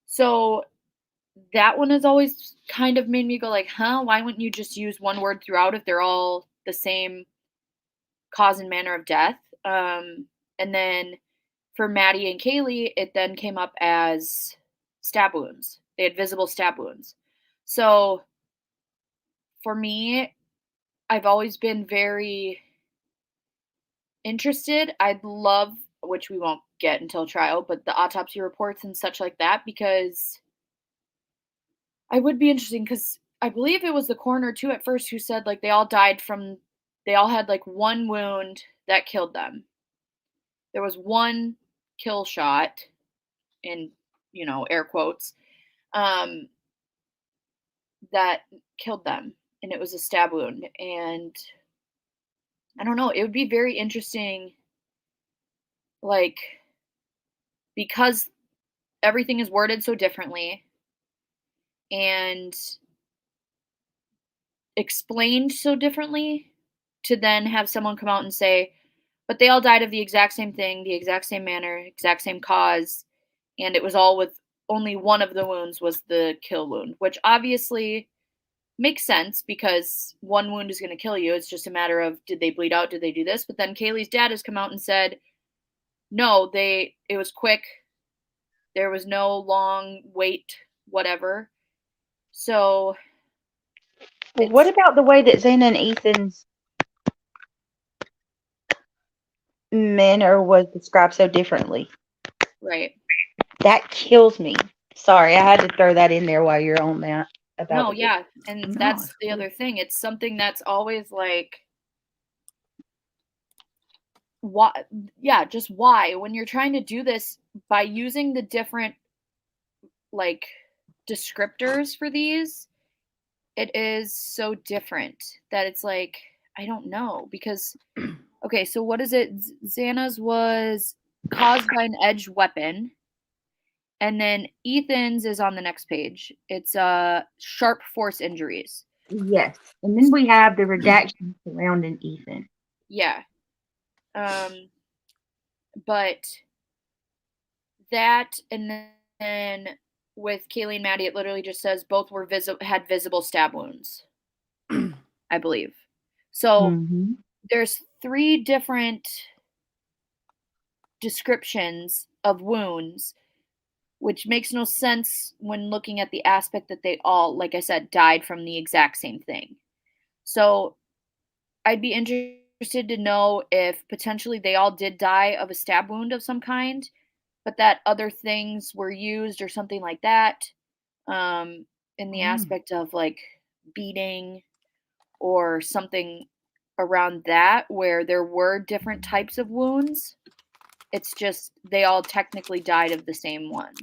So that one has always kind of made me go like, why wouldn't you just use one word throughout if they're all the same cause and manner of death? And then for Maddie and Kaylee, it then came up as stab wounds. They had visible stab wounds. So for me, I've always been very interested. I'd love, which we won't get until trial, but the autopsy reports and such like that, because I would be interesting, because I believe it was the coroner too at first who said like they all had like one wound that killed them. There was one kill shot, in, air quotes, that killed them, and it was a stab wound. And I don't know, it would be very interesting, like, because everything is worded so differently and explained so differently, to then have someone come out and say, but they all died of the exact same thing, the exact same manner, exact same cause, and it was all with only one of the wounds was the kill wound, which obviously makes sense, because one wound is going to kill you. It's just a matter of, did they bleed out? Did they do this? But then Kaylee's dad has come out and said, no, it was quick. There was no long wait, whatever. So Well, what about the way that Xana and Ethan's manner was described so differently? Right. That kills me. Sorry, I had to throw that in there while you're on that. No, yeah. And that's the other thing. It's something that's always like, why? Yeah, just why? When you're trying to do this by using the different like descriptors for these, it is so different that it's like, I don't know, because okay, so what is it? Xana's was caused by an edged weapon. And then Ethan's is on the next page. It's sharp force injuries. Yes. And then we have the redaction surrounding Ethan. Yeah. But that, and then with Kaylee and Maddie, it literally just says both were had visible stab wounds, I believe. So Mhm. there's 3 different descriptions of wounds, which makes no sense when looking at the aspect that they all, like I said, died from the exact same thing. So I'd be interested to know if potentially they all did die of a stab wound of some kind, but that other things were used or something like that, in the aspect of like beating or something around that, where there were different types of wounds. It's just they all technically died of the same one.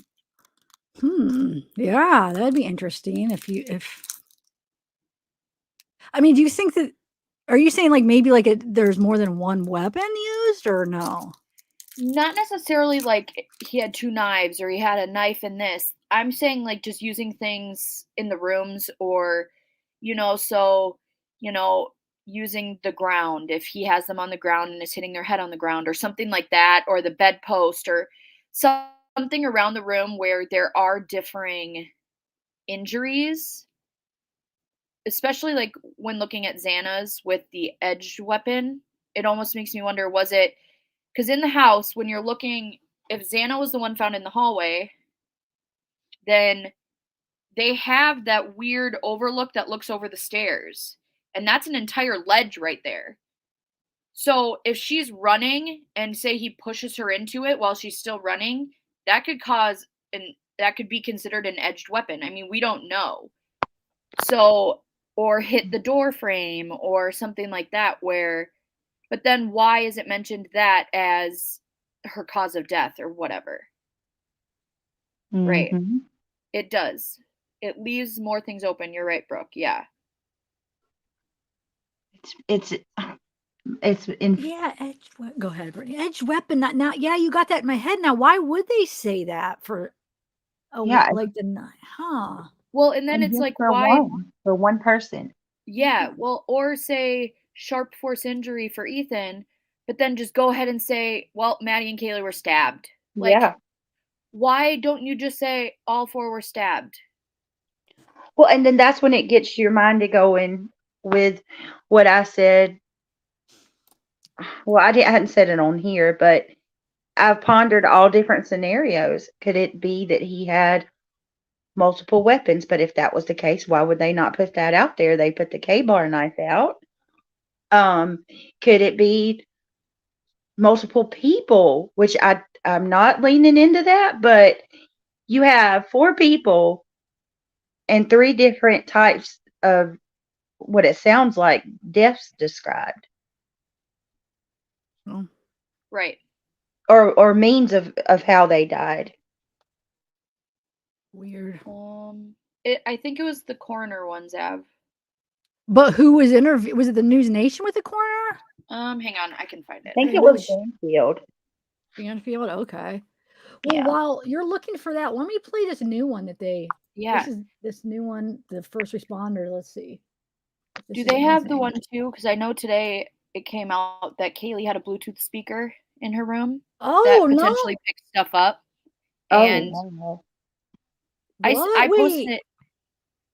Yeah, that'd be interesting if I mean, do you think that are you saying like maybe like there's more than one weapon used or no? Not necessarily like he had 2 knives or he had a knife in this. I'm saying like just using things in the rooms or, so, you know, using the ground if he has them on the ground and is hitting their head on the ground or something like that, or the bedpost or something around the room where there are differing injuries, especially like when looking at Xana's with the edged weapon. It almost makes me wonder, was it because in the house, when you're looking, if Xana was the one found in the hallway, then they have that weird overlook that looks over the stairs. And that's an entire ledge right there. So if she's running and say he pushes her into it while she's still running, that could that could be considered an edged weapon. I mean, we don't know. So, or hit the door frame or something like that but then why is it mentioned that as her cause of death or whatever? Right. Mhm. It does. It leaves more things open. You're right, Brooke. Yeah. It's in Yeah, go ahead, Brittany. Edge weapon. Not now. Yeah, you got that in my head. Now, why would they say that for yeah, like the knife? Huh? Well, and then and it's just like, why? for one person. Yeah. Well, or say sharp force injury for Ethan, but then just go ahead and say, well, Maddie and Kaylee were stabbed. Like, Yeah. why don't you just say all 4 were stabbed? Well, and then that's when it gets your mind to going with what I said. Well, I hadn't said it on here, but I've pondered all different scenarios. Could it be that he had multiple weapons? But if that was the case, why would they not put that out there? They put the K-bar knife out. Could it be multiple people? Which I'm not leaning into that, but you have 4 people and 3 different types of what it sounds like deaths described. Right. Or means of how they died. Weird. I think it was the coroner one, Zav. But who was interviewed? Was it the News Nation with the coroner? Hang on, I can find it. I think it was Banfield. Banfield. Okay. Well, Yeah. while you're looking for that, let me play this new one that they. Yeah. This is this new one. The first responder. Let's see. Do they have the one too? Because I know today it came out that Kaylee had a Bluetooth speaker in her room that potentially picked stuff up. And no. I posted it.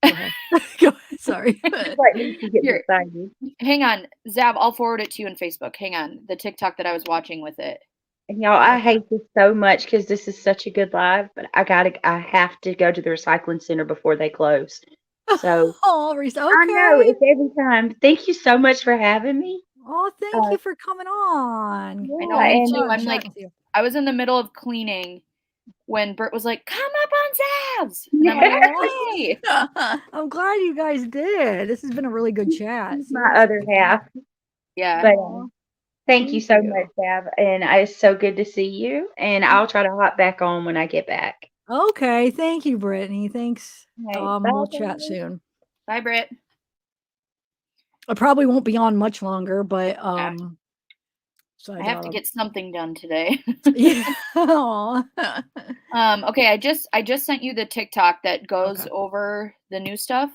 Go ahead. Go ahead. Sorry. Here, hang on, Zab. I'll forward it to you on Facebook. Hang on, the TikTok that I was watching with it. And y'all, I hate this so much because this is such a good live, but I have to go to the recycling center before they close. So okay. I know it's every time. Thank you so much for having me. Oh, thank you for coming on. I know, me too. I'm like, I was in the middle of cleaning when Bert was like, "Come up on Zabs," and I'm like, "Hey." I'm glad you guys did. This has been a really good chat. My other half. Yeah. But thank you so much, Zab. And it's so good to see you. And I'll try to hop back on when I get back. Okay. Thank you, Brittany. Thanks. Right, We'll chat soon. Bye, Britt. I probably won't be on much longer, but so I have to get something done today. Yeah. Okay, I just sent you the TikTok that goes over the new stuff.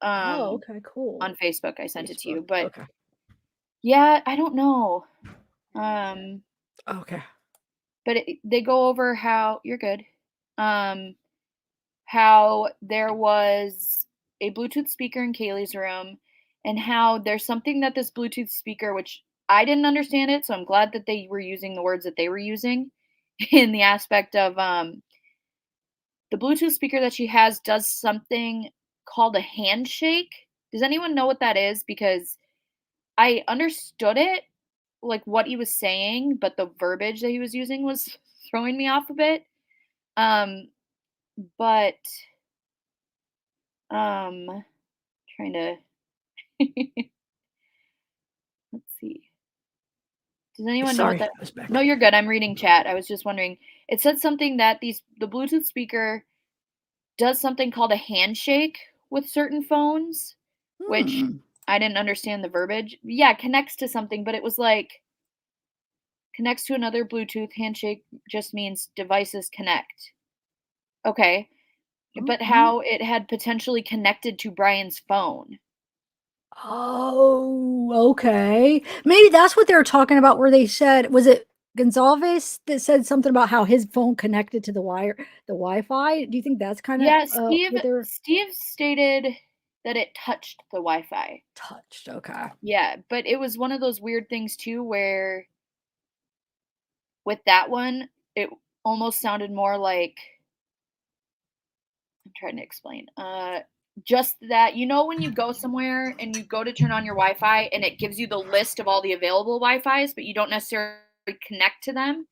Okay, cool. On Facebook, I sent it to you, but yeah, I don't know. Okay. But they go over how you're good. How there was a Bluetooth speaker in Kaylee's room, and how there's something that this Bluetooth speaker, which I didn't understand it, so I'm glad that they were using the words that they were using in the aspect of the Bluetooth speaker that she has does something called a handshake. Does anyone know what that is? Because I understood it, like what he was saying, but the verbiage that he was using was throwing me off a bit. But trying to let's see. Does anyone know what Sorry, that? I was back. No, you're good. I'm reading chat. I was just wondering. It said something that the Bluetooth speaker does something called a handshake with certain phones, which I didn't understand the verbiage. Yeah, connects to something, but it was like connects to another Bluetooth. Handshake just means devices connect. Okay. But how it had potentially connected to Brian's phone. Oh, okay. Maybe that's what they were talking about where they said, was it Gonzalez that said something about how his phone connected to the Wi-Fi? Do you think that's kind Yeah, of what they were Steve stated that it touched the Wi-Fi. touched? Okay. Yeah, but it was one of those weird things too where with that one, it almost sounded more like I'm trying to explain. Just that when you go somewhere and you go to turn on your Wi-Fi and it gives you the list of all the available Wi-Fis, but you don't necessarily connect to them.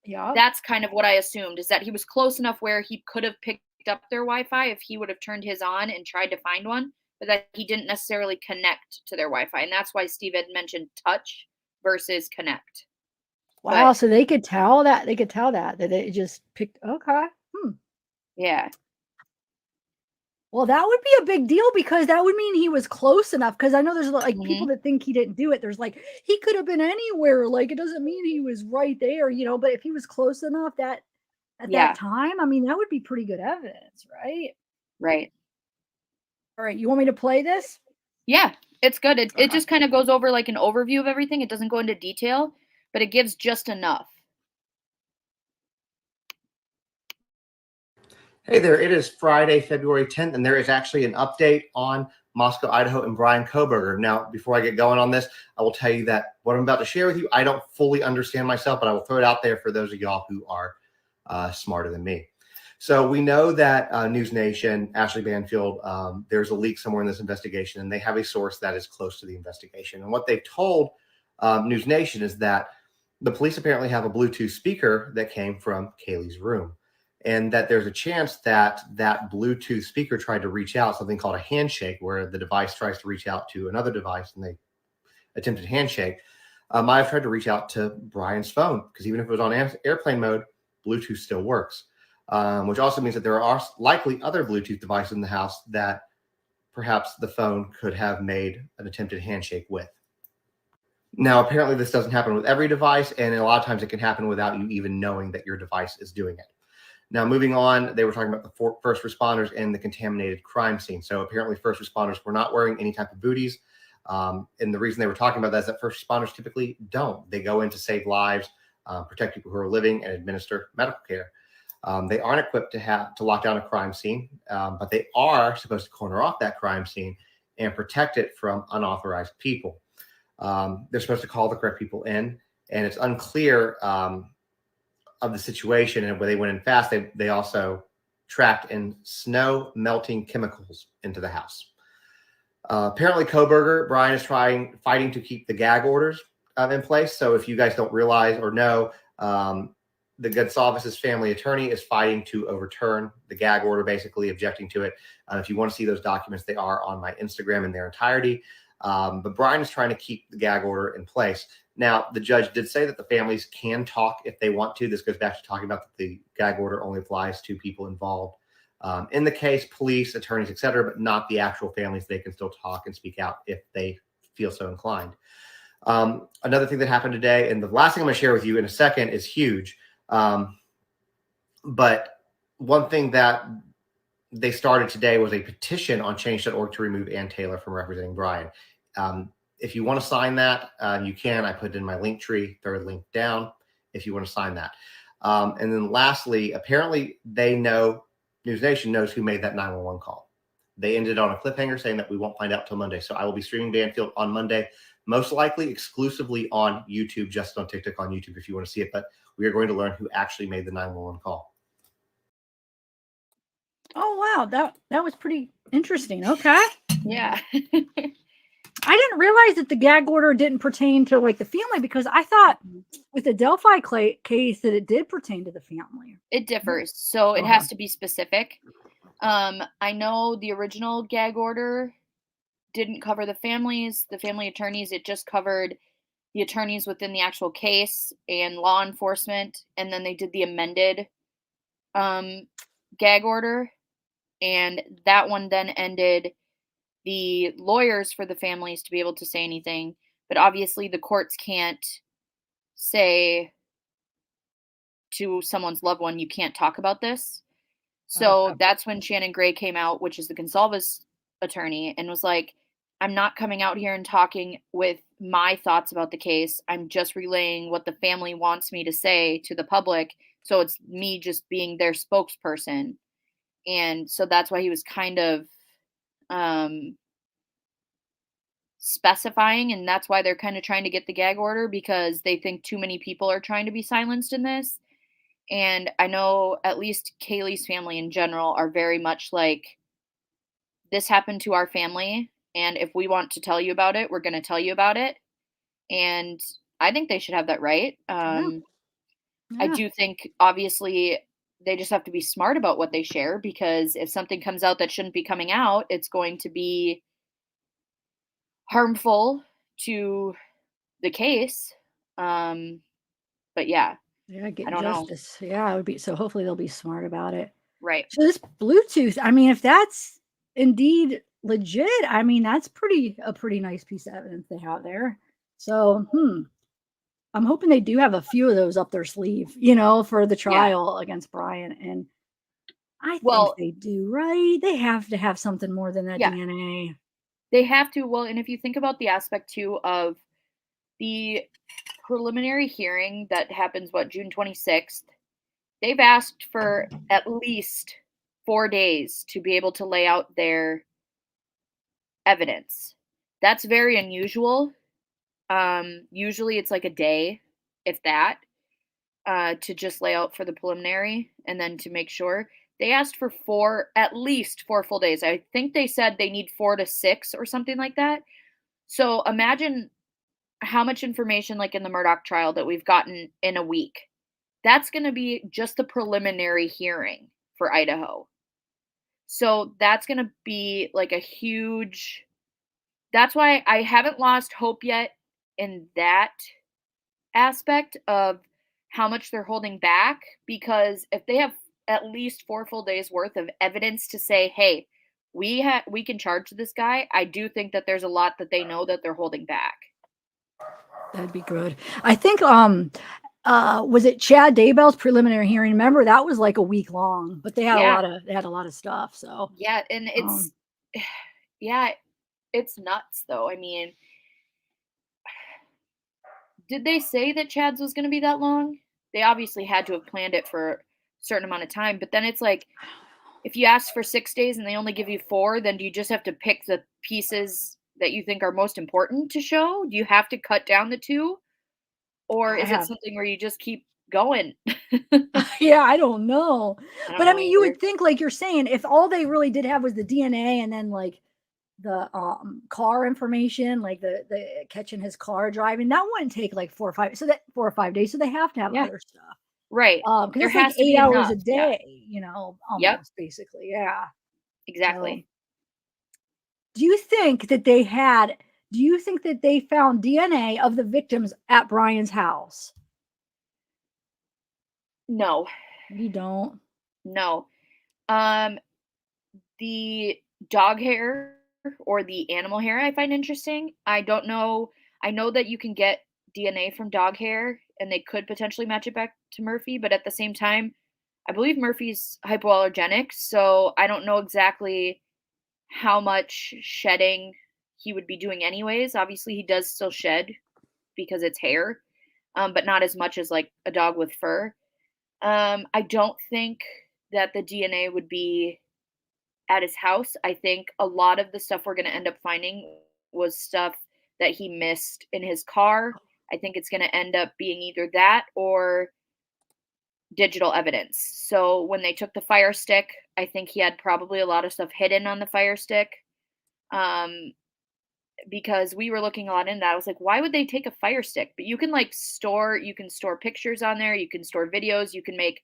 Yeah. That's kind of what I assumed, is that he was close enough where he could have picked up their Wi-Fi if he would have turned his on and tried to find one, but that he didn't necessarily connect to their Wi-Fi. And that's why Steve had mentioned touch versus connect. Wow, But so they could tell that that it just picked okay. yeah. Well, that would be a big deal because that would mean he was close enough. Because I know there's like people that think he didn't do it. There's like he could have been anywhere. Like it doesn't mean he was right there, But if he was close enough that at that time, I mean, that would be pretty good evidence, right? Right. All right, you want me to play this? Yeah, it's good. It just kind of goes over like an overview of everything. It doesn't go into detail, but it gives just enough. Hey there, it is Friday, February 10th, and there is actually an update on Moscow, Idaho, and Brian Kohberger. Now, before I get going on this, I will tell you that what I'm about to share with you, I don't fully understand myself, but I will throw it out there for those of y'all who are smarter than me. So we know that News Nation, Ashley Banfield, there's a leak somewhere in this investigation, and they have a source that is close to the investigation. And what they've told News Nation is that the police apparently have a Bluetooth speaker that came from Kaylee's room, and that there's a chance that that Bluetooth speaker tried to reach out, something called a handshake, where the device tries to reach out to another device and they attempted handshake, might have tried to reach out to Brian's phone, because even if it was on airplane mode, Bluetooth still works, which also means that there are likely other Bluetooth devices in the house that perhaps the phone could have made an attempted handshake with. Now, apparently this doesn't happen with every device, and a lot of times it can happen without you even knowing that your device is doing it. Now, moving on, they were talking about the first responders and the contaminated crime scene. So apparently first responders were not wearing any type of booties. And the reason they were talking about that is that first responders typically don't. They go in to save lives, protect people who are living, and administer medical care. They aren't equipped to lock down a crime scene, but they are supposed to corner off that crime scene and protect it from unauthorized people. They're supposed to call the correct people in, and it's unclear of the situation, and when they went in fast, they also tracked in snow melting chemicals into the house. Apparently, Kohberger, Brian is fighting to keep the gag orders in place. So if you guys don't realize or know, the Gonsalves' family attorney is fighting to overturn the gag order, basically objecting to it. If you want to see those documents, they are on my Instagram in their entirety. But Brian is trying to keep the gag order in place. Now, the judge did say that the families can talk if they want to. This goes back to talking about that the gag order only applies to people involved in the case, police, attorneys, etc., but not the actual families. They can still talk and speak out if they feel so inclined. Another thing that happened today, and the last thing I'm going to share with you in a second is huge. But one thing that they started today was a petition on change.org to remove Ann Taylor from representing Brian. if you want to sign that, you can. I put it in my link tree, third link down, if you want to sign that. And then lastly, apparently they know, News Nation knows who made that 911 call. They ended on a cliffhanger saying that we won't find out till Monday. So I will be streaming Banfield on Monday, most likely exclusively on YouTube, just on TikTok on YouTube if you want to see it. But we are going to learn who actually made the 911 call. Oh wow, that was pretty interesting. Okay. Yeah. I didn't realize that the gag order didn't pertain to like the family, because I thought with the Delphi case that it did pertain to the family. It differs. So it has to be specific. I know the original gag order didn't cover the families, the family attorneys. It just covered the attorneys within the actual case and law enforcement. And then they did the amended gag order. And that one then ended the lawyers for the families to be able to say anything. But obviously the courts can't say to someone's loved one, you can't talk about this. So that's when Shannon Gray came out, which is the Gonsalves attorney, and was like, I'm not coming out here and talking with my thoughts about the case. I'm just relaying what the family wants me to say to the public. So it's me just being their spokesperson. And so that's why he was kind of specifying, and that's why they're kind of trying to get the gag order, because they think too many people are trying to be silenced in this. And I know at least Kaylee's family in general are very much like, this happened to our family, and if we want to tell you about it, we're going to tell you about it. And I think they should have that right. I do think, obviously, they just have to be smart about what they share, because if something comes out that shouldn't be coming out, it's going to be harmful to the case. But yeah. Yeah, get I don't justice. Yeah, it would be, so hopefully they'll be smart about it. Right. So this Bluetooth, I mean, if that's indeed legit, I mean, that's a pretty nice piece of evidence they have there. So, I'm hoping they do have a few of those up their sleeve, for the trial against Brian. And I think they do, right? They have to have something more than that DNA. They have to. Well, and if you think about the aspect too of the preliminary hearing that happens, June 26th, they've asked for at least 4 days to be able to lay out their evidence. That's very unusual. Usually it's like a day, if that, to just lay out for the preliminary and then to make sure. They asked for at least 4 full days. I think they said they need 4 to 6 or something like that. So imagine how much information, like in the Murdaugh trial, that we've gotten in a week. That's going to be just the preliminary hearing for Idaho. So that's going to be like a huge, that's why I haven't lost hope yet in that aspect of how much they're holding back, because if they have at least 4 full days worth of evidence to say, hey, we can charge this guy, I do think that there's a lot that they know that they're holding back. That'd be good. I think was it Chad Daybell's preliminary hearing? Remember, that was like a week long, but they had a lot of stuff. So yeah, and it's it's nuts though. I mean, did they say that Chad's was going to be that long? They obviously had to have planned it for a certain amount of time, but then it's like, if you ask for 6 days and they only give you 4, then do you just have to pick the pieces that you think are most important to show? Do you have to cut down the 2? Or is it something where you just keep going? Yeah, I don't know. But I mean, you either. would think, like you're saying, if all they really did have was the DNA and then like the car information, like the catching his car driving, that wouldn't take like 4 or 5 days. So they have to have other stuff. Right. Because There it's like has to 8 be hours a enough, day, almost basically. Yeah. Exactly. So, do you think that they found DNA of the victims at Brian's house? No. You don't? No. The dog hair or the animal hair I find interesting. I don't know. I know that you can get DNA from dog hair and they could potentially match it back to Murphy, but at the same time, I believe Murphy's hypoallergenic, so I don't know exactly how much shedding he would be doing anyways. Obviously, he does still shed because it's hair, but not as much as like a dog with fur. I don't think that the DNA would be at his house. I think a lot of the stuff we're going to end up finding was stuff that he missed in his car. I think it's going to end up being either that or digital evidence. So when they took the Fire Stick, I think he had probably a lot of stuff hidden on the Fire Stick. Because we were looking a lot into that. I was like, why would they take a Fire Stick? But you can store pictures on there, you can store videos, you can make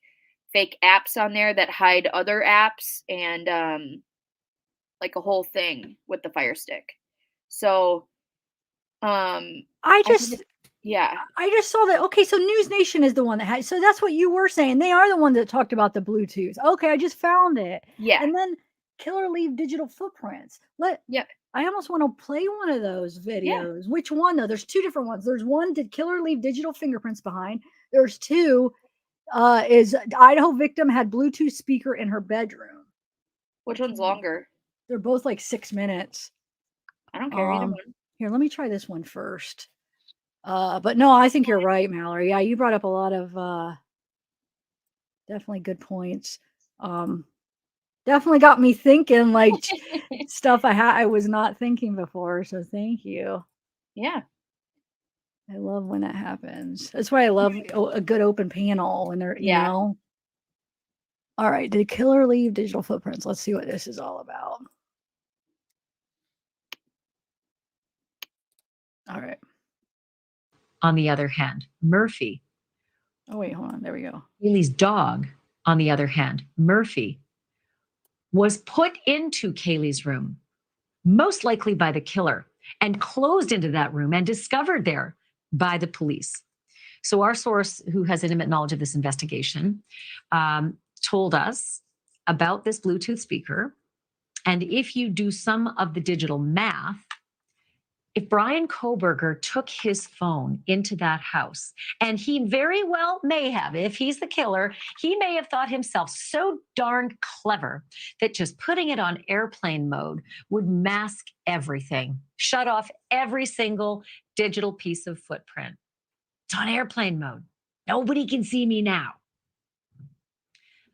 fake apps on there that hide other apps, and like a whole thing with the Fire Stick. So I just saw that. Okay, so News Nation is the one that had. So that's what you were saying. They are the one that talked about the Bluetooth. Okay, I just found it. Yeah. And then Killer Leave Digital Footprints. I almost want to play one of those videos. Yeah. Which one though? There's two different ones. There's one, did Killer leave digital fingerprints behind? There's two, is Idaho victim had Bluetooth speaker in her bedroom. Which one's longer? They're both like 6 minutes. I don't care either one. Here, let me try this one first. But no, I think you're right, Mallory. Yeah, you brought up a lot of definitely good points. Definitely got me thinking like stuff I was not thinking before. So thank you. Yeah. I love when that happens. That's why I love a good open panel when they're, you know. All right. Did Killer leave digital footprints? Let's see what this is all about. All right. On the other hand, Murphy. Oh, wait, hold on. There we go. Kaylee's dog, on the other hand, Murphy, was put into Kaylee's room, most likely by the killer, and closed into that room and discovered there by the police. So our source, who has intimate knowledge of this investigation, told us about this Bluetooth speaker. And if you do some of the digital math, if Brian Kohberger took his phone into that house, and he very well may have, if he's the killer, he may have thought himself so darn clever that just putting it on airplane mode would mask everything, shut off every single digital piece of footprint. It's on airplane mode. Nobody can see me now.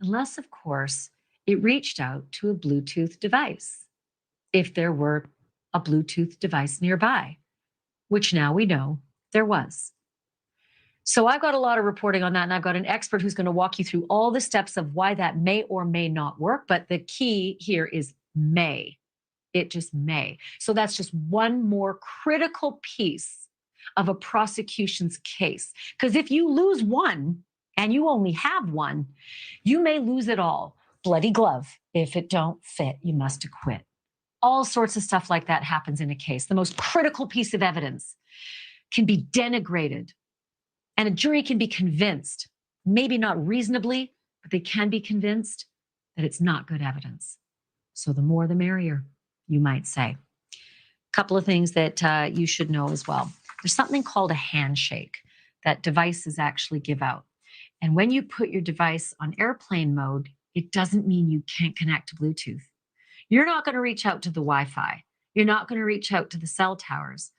Unless, of course, it reached out to a Bluetooth device. If there were a Bluetooth device nearby, which now we know there was. So I've got a lot of reporting on that, and I've got an expert who's going to walk you through all the steps of why that may or may not work. But the key here is may. It just may. So that's just one more critical piece of a prosecution's case. Because if you lose one, and you only have one, you may lose it all. Bloody glove. If it don't fit, you must acquit. All sorts of stuff like that happens in a case. The most critical piece of evidence can be denigrated, and a jury can be convinced, maybe not reasonably, but they can be convinced that it's not good evidence. So the more the merrier, you might say. A couple of things that you should know as well. There's something called a handshake that devices actually give out. And when you put your device on airplane mode, it doesn't mean you can't connect to Bluetooth. You're not going to reach out to the Wi-Fi. You're not going to reach out to the cell towers,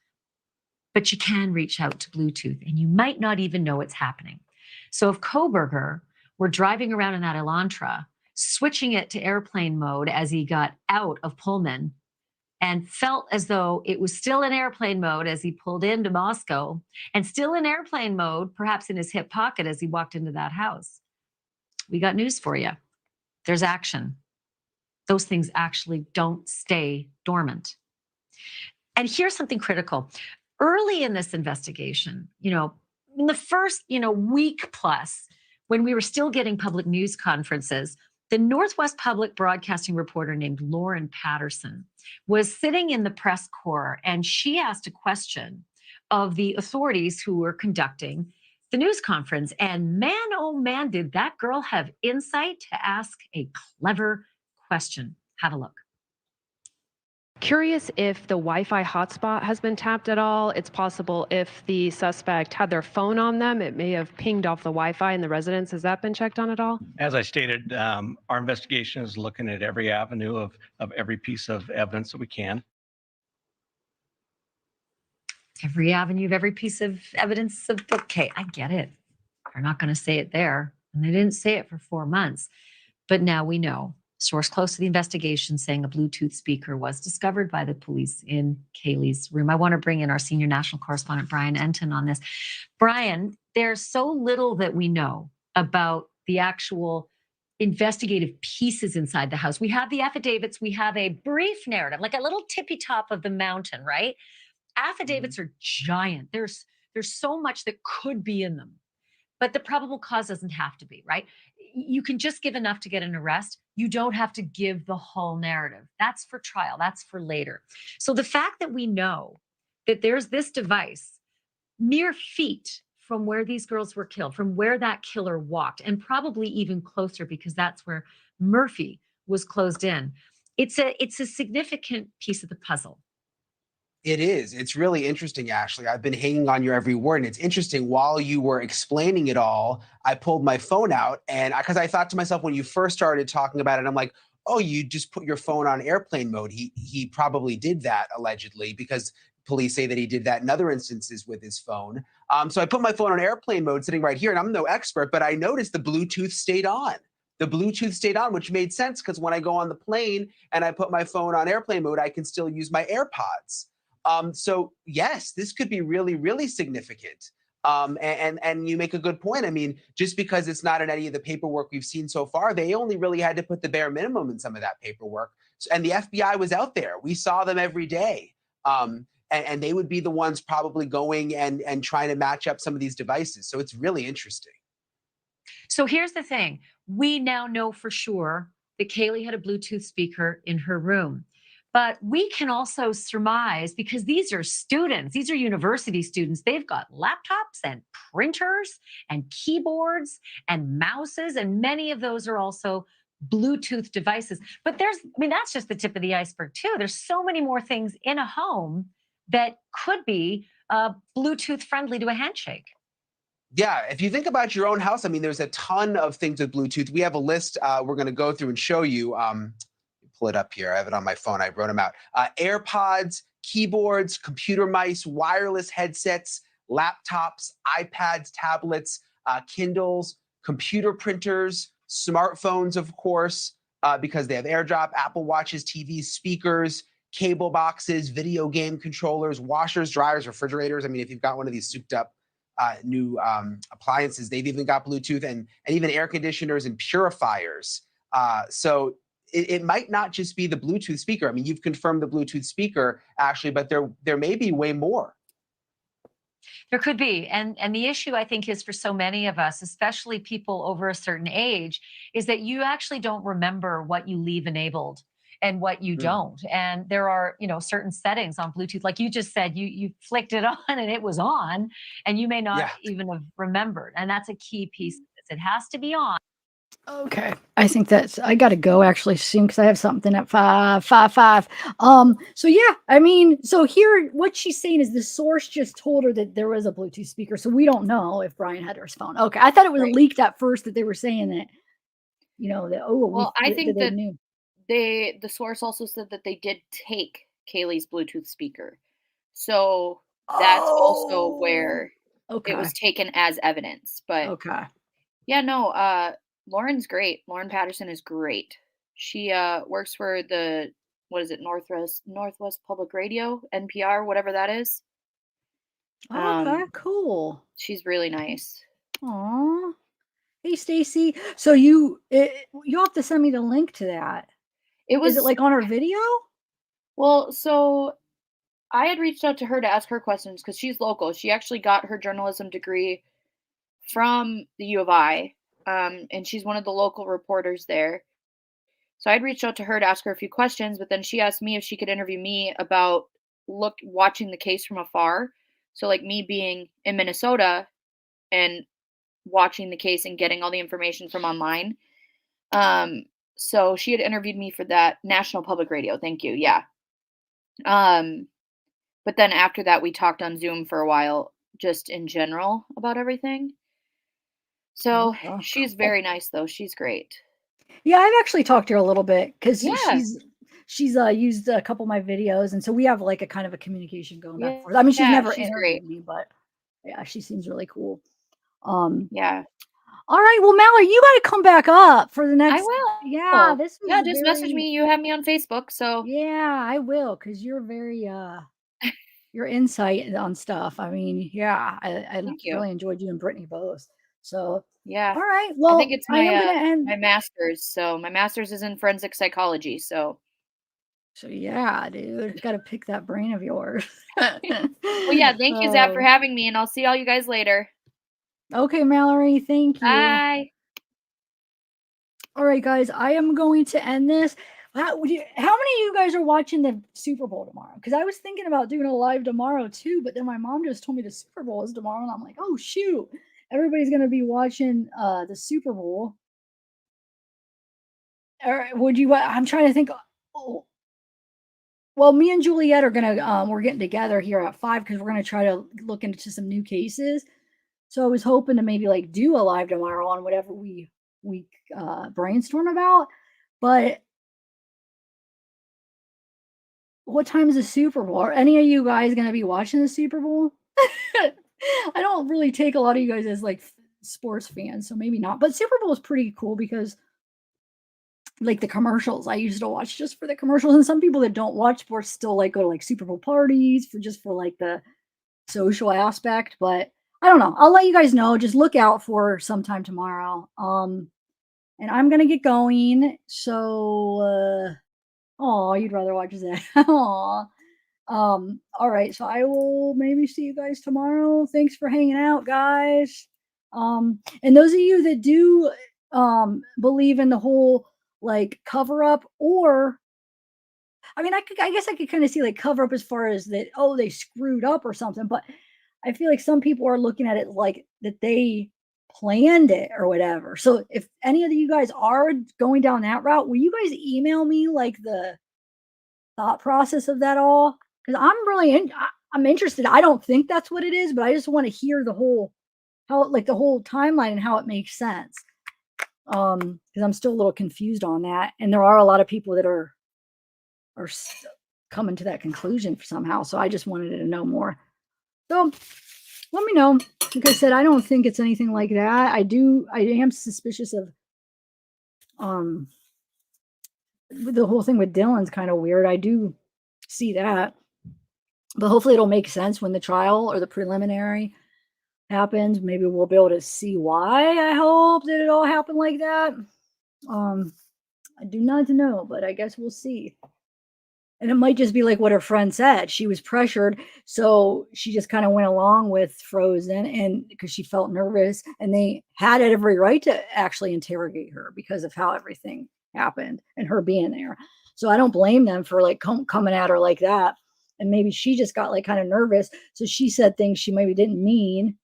but you can reach out to Bluetooth, and you might not even know it's happening. So if Kohberger were driving around in that Elantra, switching it to airplane mode as he got out of Pullman, and felt as though it was still in airplane mode as he pulled into Moscow, and still in airplane mode, perhaps in his hip pocket as he walked into that house, we got news for you. There's action. Those things actually don't stay dormant. And here's something critical. Early in this investigation, in the first, week plus, when we were still getting public news conferences, the Northwest Public Broadcasting reporter named Lauren Patterson was sitting in the press corps, and she asked a question of the authorities who were conducting the news conference. And man, oh man, did that girl have insight to ask a clever question. Have a look. Curious if the Wi-Fi hotspot has been tapped at all. It's possible if the suspect had their phone on them, it may have pinged off the Wi-Fi in the residence. Has that been checked on at all? As I stated, our investigation is looking at every avenue of every piece of evidence that we can. every avenue of every piece of evidence of, okay, I get it. They're not going to say it there. And they didn't say it for 4 months. But now we know. Source close to the investigation saying a Bluetooth speaker was discovered by the police in Kaylee's room. I want to bring in our senior national correspondent, Brian Enton, on this. Brian, there's so little that we know about the actual investigative pieces inside the house. We have the affidavits, we have a brief narrative, like a little tippy top of the mountain, right? Affidavits are giant. There's so much that could be in them. But the probable cause doesn't have to be, right? You can just give enough to get an arrest. You don't have to give the whole narrative. That's for trial. That's for later. So the fact that we know that there's this device mere feet from where these girls were killed, from where that killer walked, and probably even closer because that's where Murphy was closed in. It's a significant piece of the puzzle. It is. It's really interesting, Ashley. I've been hanging on your every word. And it's interesting, while you were explaining it all, I pulled my phone out, and because I thought to myself when you first started talking about it, I'm like, oh, you just put your phone on airplane mode. He probably did that, allegedly, because police say that he did that in other instances with his phone. So I put my phone on airplane mode sitting right here, and I'm no expert, but I noticed the Bluetooth stayed on. The Bluetooth stayed on, which made sense because when I go on the plane and I put my phone on airplane mode, I can still use my AirPods. So yes, this could be really, really significant. And you make a good point. I mean, just because it's not in any of the paperwork we've seen so far, they only really had to put the bare minimum in some of that paperwork. And the FBI was out there. We saw them every day. And they would be the ones probably going and trying to match up some of these devices. So it's really interesting. So here's the thing. We now know for sure that Kaylee had a Bluetooth speaker in her room. But we can also surmise, because these are students, these are university students, they've got laptops and printers and keyboards and mouses, and many of those are also Bluetooth devices. But that's just the tip of the iceberg too. There's so many more things in a home that could be Bluetooth friendly to a handshake. Yeah, if you think about your own house, I mean, there's a ton of things with Bluetooth. We have a list we're going to go through and show you. Pull it up here. I have it on my phone. I wrote them out. AirPods, keyboards, computer mice, wireless headsets, laptops, iPads, tablets, Kindles, computer printers, smartphones, of course, because they have AirDrop, Apple Watches, TVs, speakers, cable boxes, video game controllers, washers, dryers, refrigerators. I mean, if you've got one of these souped up new appliances, they've even got Bluetooth, and even air conditioners and purifiers. So it might not just be the Bluetooth speaker. I mean, you've confirmed the Bluetooth speaker, Ashley, but there may be way more. There could be. And the issue, I think, is for so many of us, especially people over a certain age, is that you actually don't remember what you leave enabled and what you don't. And there are, certain settings on Bluetooth, like you just said, you flicked it on and it was on, and you may not even have remembered. And that's a key piece of this. It has to be on. Okay. I think I got to go actually soon because I have something at 5:55. So yeah, I mean, so here, what she's saying is the source just told her that there was a Bluetooth speaker. So we don't know if Brian had her phone. Okay. I thought it was leaked at first that they were saying that, I think they that knew. the source also said that they did take Kaylee's Bluetooth speaker. So that's also where it was taken as evidence. But yeah, no, Lauren's great. Lauren Patterson is great. She works for the Northwest Public Radio, NPR, whatever that is. Okay, cool. She's really nice. Aw. Hey, Stacy. So you have to send me the link to that. Is it like on her video? Well, so I had reached out to her to ask her questions because she's local. She actually got her journalism degree from the U of I. And she's one of the local reporters there. So I'd reached out to her to ask her a few questions, but then she asked me if she could interview me about watching the case from afar. So like me being in Minnesota and watching the case and getting all the information from online. So she had interviewed me for that. National Public Radio. Thank you. Yeah. But then after that, we talked on Zoom for a while, just in general about everything. So she's very nice, though. She's great. Yeah, I've actually talked to her a little bit because she's used a couple of my videos, and so we have like a kind of a communication going back and Yeah, forth. I mean, she's yeah, never she's interviewed great. me, but yeah, she seems really cool. Yeah, All right, well, Mallory, you got to come back up for the I next. Yeah, will. this Yeah, was just message very. me. You have me on Facebook, so Yeah, I will, because you're very your insight on stuff. I mean, yeah, I thank you. really enjoyed you and Brittany both. So, Yeah, all right, I think well, it's I am gonna my end. master's. So my master's is in forensic psychology. So So yeah, dude, got to pick that brain of yours. well, yeah. Thank you, Zach, for Oh, having me, and I'll see all you guys later. okay, Mallory, thank you. Bye. All right, guys, I am going to end this. How many of you guys are watching the Super Bowl tomorrow? Because I was thinking about doing a live tomorrow too, but then my mom just told me the Super Bowl is tomorrow, and I'm like, oh shoot, everybody's gonna be watching the Super Bowl. Or would you? I'm trying to think. Oh, well, me and Juliet are gonna we're getting together here at 5 because we're gonna try to look into some new cases. So I was hoping to maybe like do a live tomorrow on whatever we brainstorm about. But what time is the Super Bowl? Are any of you guys gonna be watching the Super Bowl? I don't really take a lot of you guys as like sports fans, so maybe not. But Super Bowl is pretty cool because like the commercials, I used to watch just for the commercials, and some people that don't watch sports still like go to like Super Bowl parties for like the social aspect. But I don't know. I'll let you guys know. Just look out for sometime tomorrow. And I'm gonna get going. So oh, you'd rather watch that. Aw. All right, so I will maybe see you guys tomorrow. Thanks for hanging out, guys. And those of you that do believe in the whole like cover up, or I mean, I guess I could kind of see like cover up as far as that, oh, they screwed up or something, but I feel like some people are looking at it like that they planned it or whatever. So if any of you guys are going down that route, will you guys email me like the thought process of that all? Because I'm interested. I don't think that's what it is, but I just want to hear the whole like the whole timeline and how it makes sense. Because I'm still a little confused on that, and there are a lot of people that are coming to that conclusion somehow. So I just wanted to know more. So let me know. Like I said, I don't think it's anything like that. I am suspicious of the whole thing with Dylan's kind of weird. I do see that. But hopefully it'll make sense when the trial or the preliminary happens. Maybe we'll be able to see why. I hope that it all happened like that. I do not know, but I guess we'll see. And it might just be like what her friend said. She was pressured, so she just kind of went along with Frozen, and because she felt nervous, and they had every right to actually interrogate her because of how everything happened and her being there. So I don't blame them for like coming at her like that. And maybe she just got like kind of nervous, so she said things she maybe didn't mean,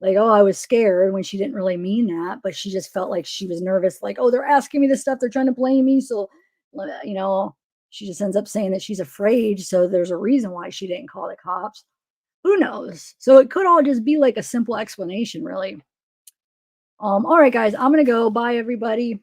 like, oh, I was scared, when she didn't really mean that, but she just felt like she was nervous, like, oh, they're asking me this stuff, they're trying to blame me, so she just ends up saying that she's afraid, so there's a reason why she didn't call the cops. Who knows? So it could all just be like a simple explanation, really. All right, guys, I'm gonna go. Bye, everybody.